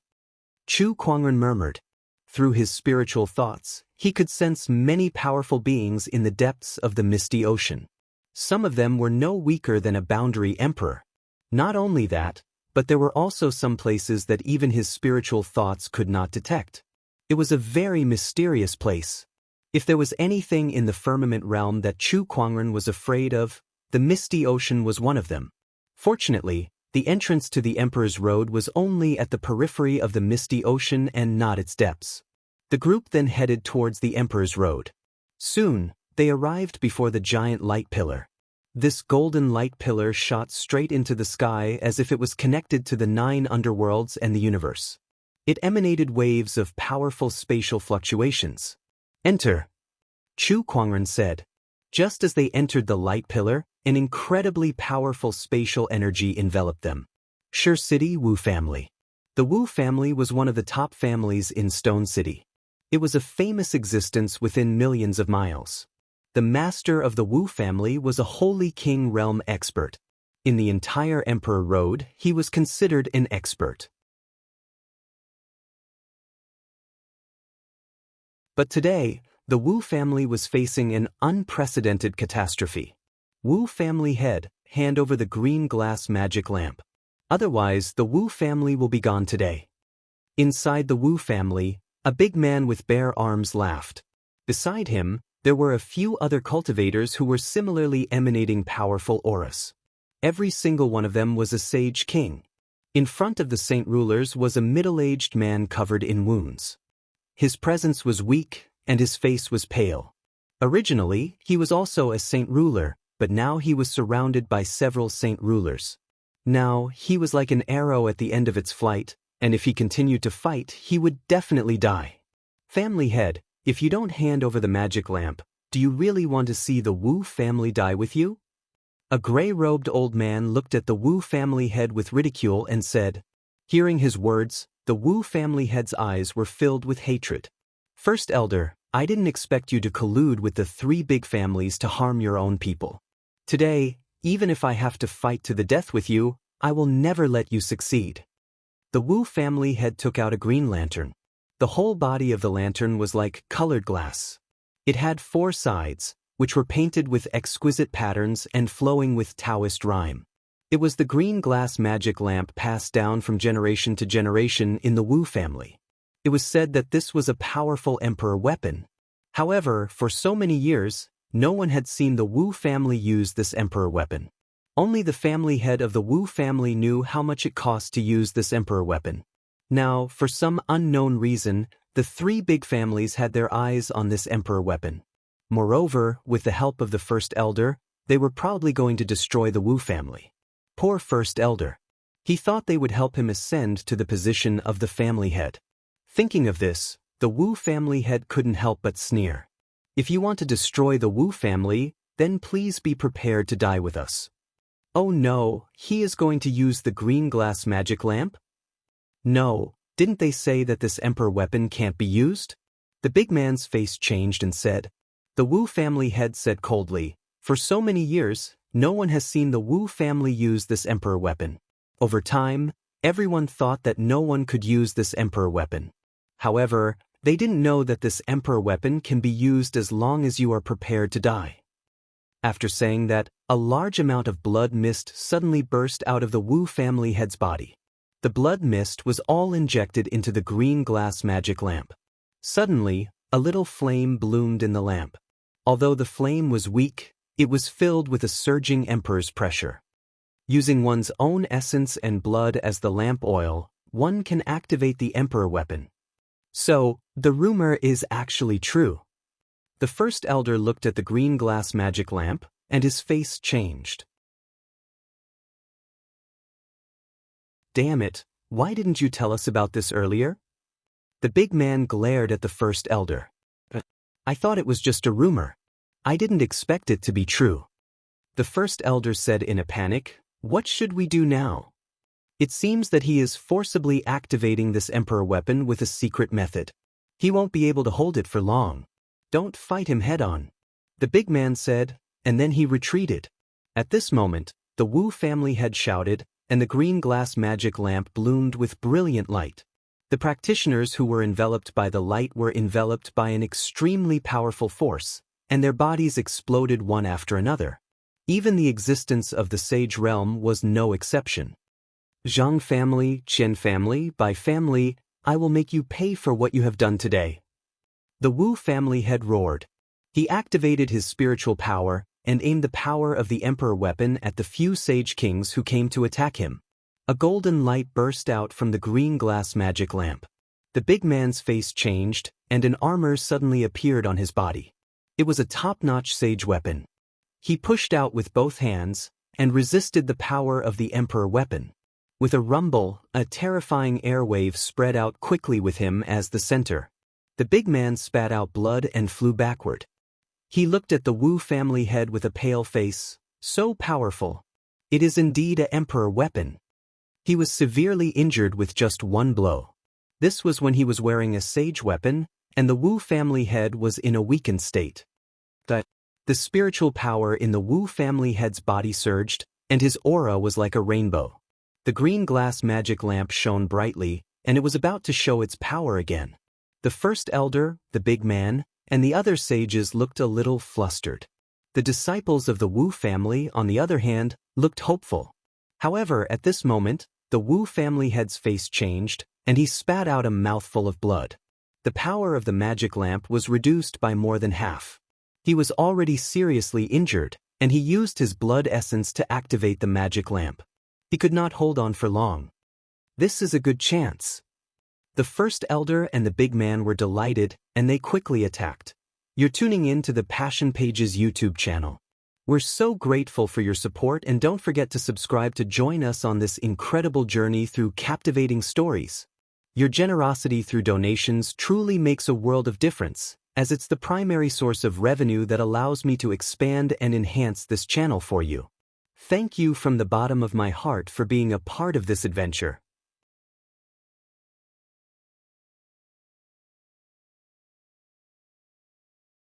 Chu Kuangren murmured. Through his spiritual thoughts, he could sense many powerful beings in the depths of the misty ocean. Some of them were no weaker than a boundary emperor. Not only that, but there were also some places that even his spiritual thoughts could not detect. It was a very mysterious place. If there was anything in the firmament realm that Chu Kuangren was afraid of, the misty ocean was one of them. Fortunately, the entrance to the Emperor's Road was only at the periphery of the misty ocean and not its depths. The group then headed towards the Emperor's Road. Soon, they arrived before the giant light pillar. This golden light pillar shot straight into the sky as if it was connected to the 9 underworlds and the universe. It emanated waves of powerful spatial fluctuations. Enter, Chu Kuangren said. Just as they entered the light pillar, an incredibly powerful spatial energy enveloped them. Shi City Wu family. The Wu family was one of the top families in Stone City. It was a famous existence within millions of miles. The master of the Wu family was a Holy King realm expert. In the entire Emperor Road, he was considered an expert. But today, the Wu family was facing an unprecedented catastrophe. Wu family head, hand over the green glass magic lamp. Otherwise, the Wu family will be gone today. Inside the Wu family, a big man with bare arms laughed. Beside him, there were a few other cultivators who were similarly emanating powerful auras. Every single one of them was a sage king. In front of the saint rulers was a middle-aged man covered in wounds. His presence was weak, and his face was pale. Originally, he was also a saint ruler, but now he was surrounded by several saint rulers. Now, he was like an arrow at the end of its flight, and if he continued to fight, he would definitely die. Family head, if you don't hand over the magic lamp, do you really want to see the Wu family die with you? A gray-robed old man looked at the Wu family head with ridicule and said. Hearing his words, the Wu family head's eyes were filled with hatred. First elder, I didn't expect you to collude with the three big families to harm your own people. Today, even if I have to fight to the death with you, I will never let you succeed." The Wu family head took out a green lantern. The whole body of the lantern was like colored glass. It had 4 sides, which were painted with exquisite patterns and flowing with Taoist rhyme. It was the green glass magic lamp passed down from generation to generation in the Wu family. It was said that this was a powerful emperor weapon. However, for so many years, no one had seen the Wu family use this emperor weapon. Only the family head of the Wu family knew how much it cost to use this emperor weapon. Now, for some unknown reason, the 3 big families had their eyes on this emperor weapon. Moreover, with the help of the first elder, they were probably going to destroy the Wu family. Poor first elder. He thought they would help him ascend to the position of the family head. Thinking of this, the Wu family head couldn't help but sneer. "If you want to destroy the Wu family, then please be prepared to die with us." Oh no, he is going to use the green glass magic lamp? No, didn't they say that this emperor weapon can't be used? The big man's face changed and said. The Wu family head said coldly, "For so many years, no one has seen the Wu family use this emperor weapon. Over time, everyone thought that no one could use this emperor weapon. However, they didn't know that this emperor weapon can be used as long as you are prepared to die." After saying that, a large amount of blood mist suddenly burst out of the Wu family head's body. The blood mist was all injected into the green glass magic lamp. Suddenly, a little flame bloomed in the lamp. Although the flame was weak, it was filled with a surging emperor's pressure. Using one's own essence and blood as the lamp oil, one can activate the emperor weapon. So, the rumor is actually true. The first elder looked at the green glass magic lamp, and his face changed. "Damn it, why didn't you tell us about this earlier?" The big man glared at the first elder. "I thought it was just a rumor. I didn't expect it to be true." The first elder said in a panic, "What should we do now?" It seems that he is forcibly activating this emperor weapon with a secret method. He won't be able to hold it for long. Don't fight him head-on," the big man said, and then he retreated. At this moment, the Wu family head shouted, and the green glass magic lamp bloomed with brilliant light. The practitioners who were enveloped by the light were enveloped by an extremely powerful force, and their bodies exploded one after another. Even the existence of the sage realm was no exception. "Zhang family, Qian family, by family, I will make you pay for what you have done today." The Wu family head roared. He activated his spiritual power and aimed the power of the emperor weapon at the few sage kings who came to attack him. A golden light burst out from the green glass magic lamp. The big man's face changed, and an armor suddenly appeared on his body. It was a top-notch sage weapon. He pushed out with both hands and resisted the power of the emperor weapon. With a rumble, a terrifying airwave spread out quickly with him as the center. The big man spat out blood and flew backward. He looked at the Wu family head with a pale face. "So powerful. It is indeed an emperor weapon." He was severely injured with just one blow. This was when he was wearing a sage weapon, and the Wu family head was in a weakened state. The spiritual power in the Wu family head's body surged, and his aura was like a rainbow. The green glass magic lamp shone brightly, and it was about to show its power again. The first elder, the big man, and the other sages looked a little flustered. The disciples of the Wu family, on the other hand, looked hopeful. However, at this moment, the Wu family head's face changed, and he spat out a mouthful of blood. The power of the magic lamp was reduced by more than half. He was already seriously injured, and he used his blood essence to activate the magic lamp. He could not hold on for long. This is a good chance. The first elder and the big man were delighted, and they quickly attacked. You're tuning in to the Passion Pages YouTube channel. We're so grateful for your support, and don't forget to subscribe to join us on this incredible journey through captivating stories. Your generosity through donations truly makes a world of difference, as it's the primary source of revenue that allows me to expand and enhance this channel for you. Thank you from the bottom of my heart for being a part of this adventure.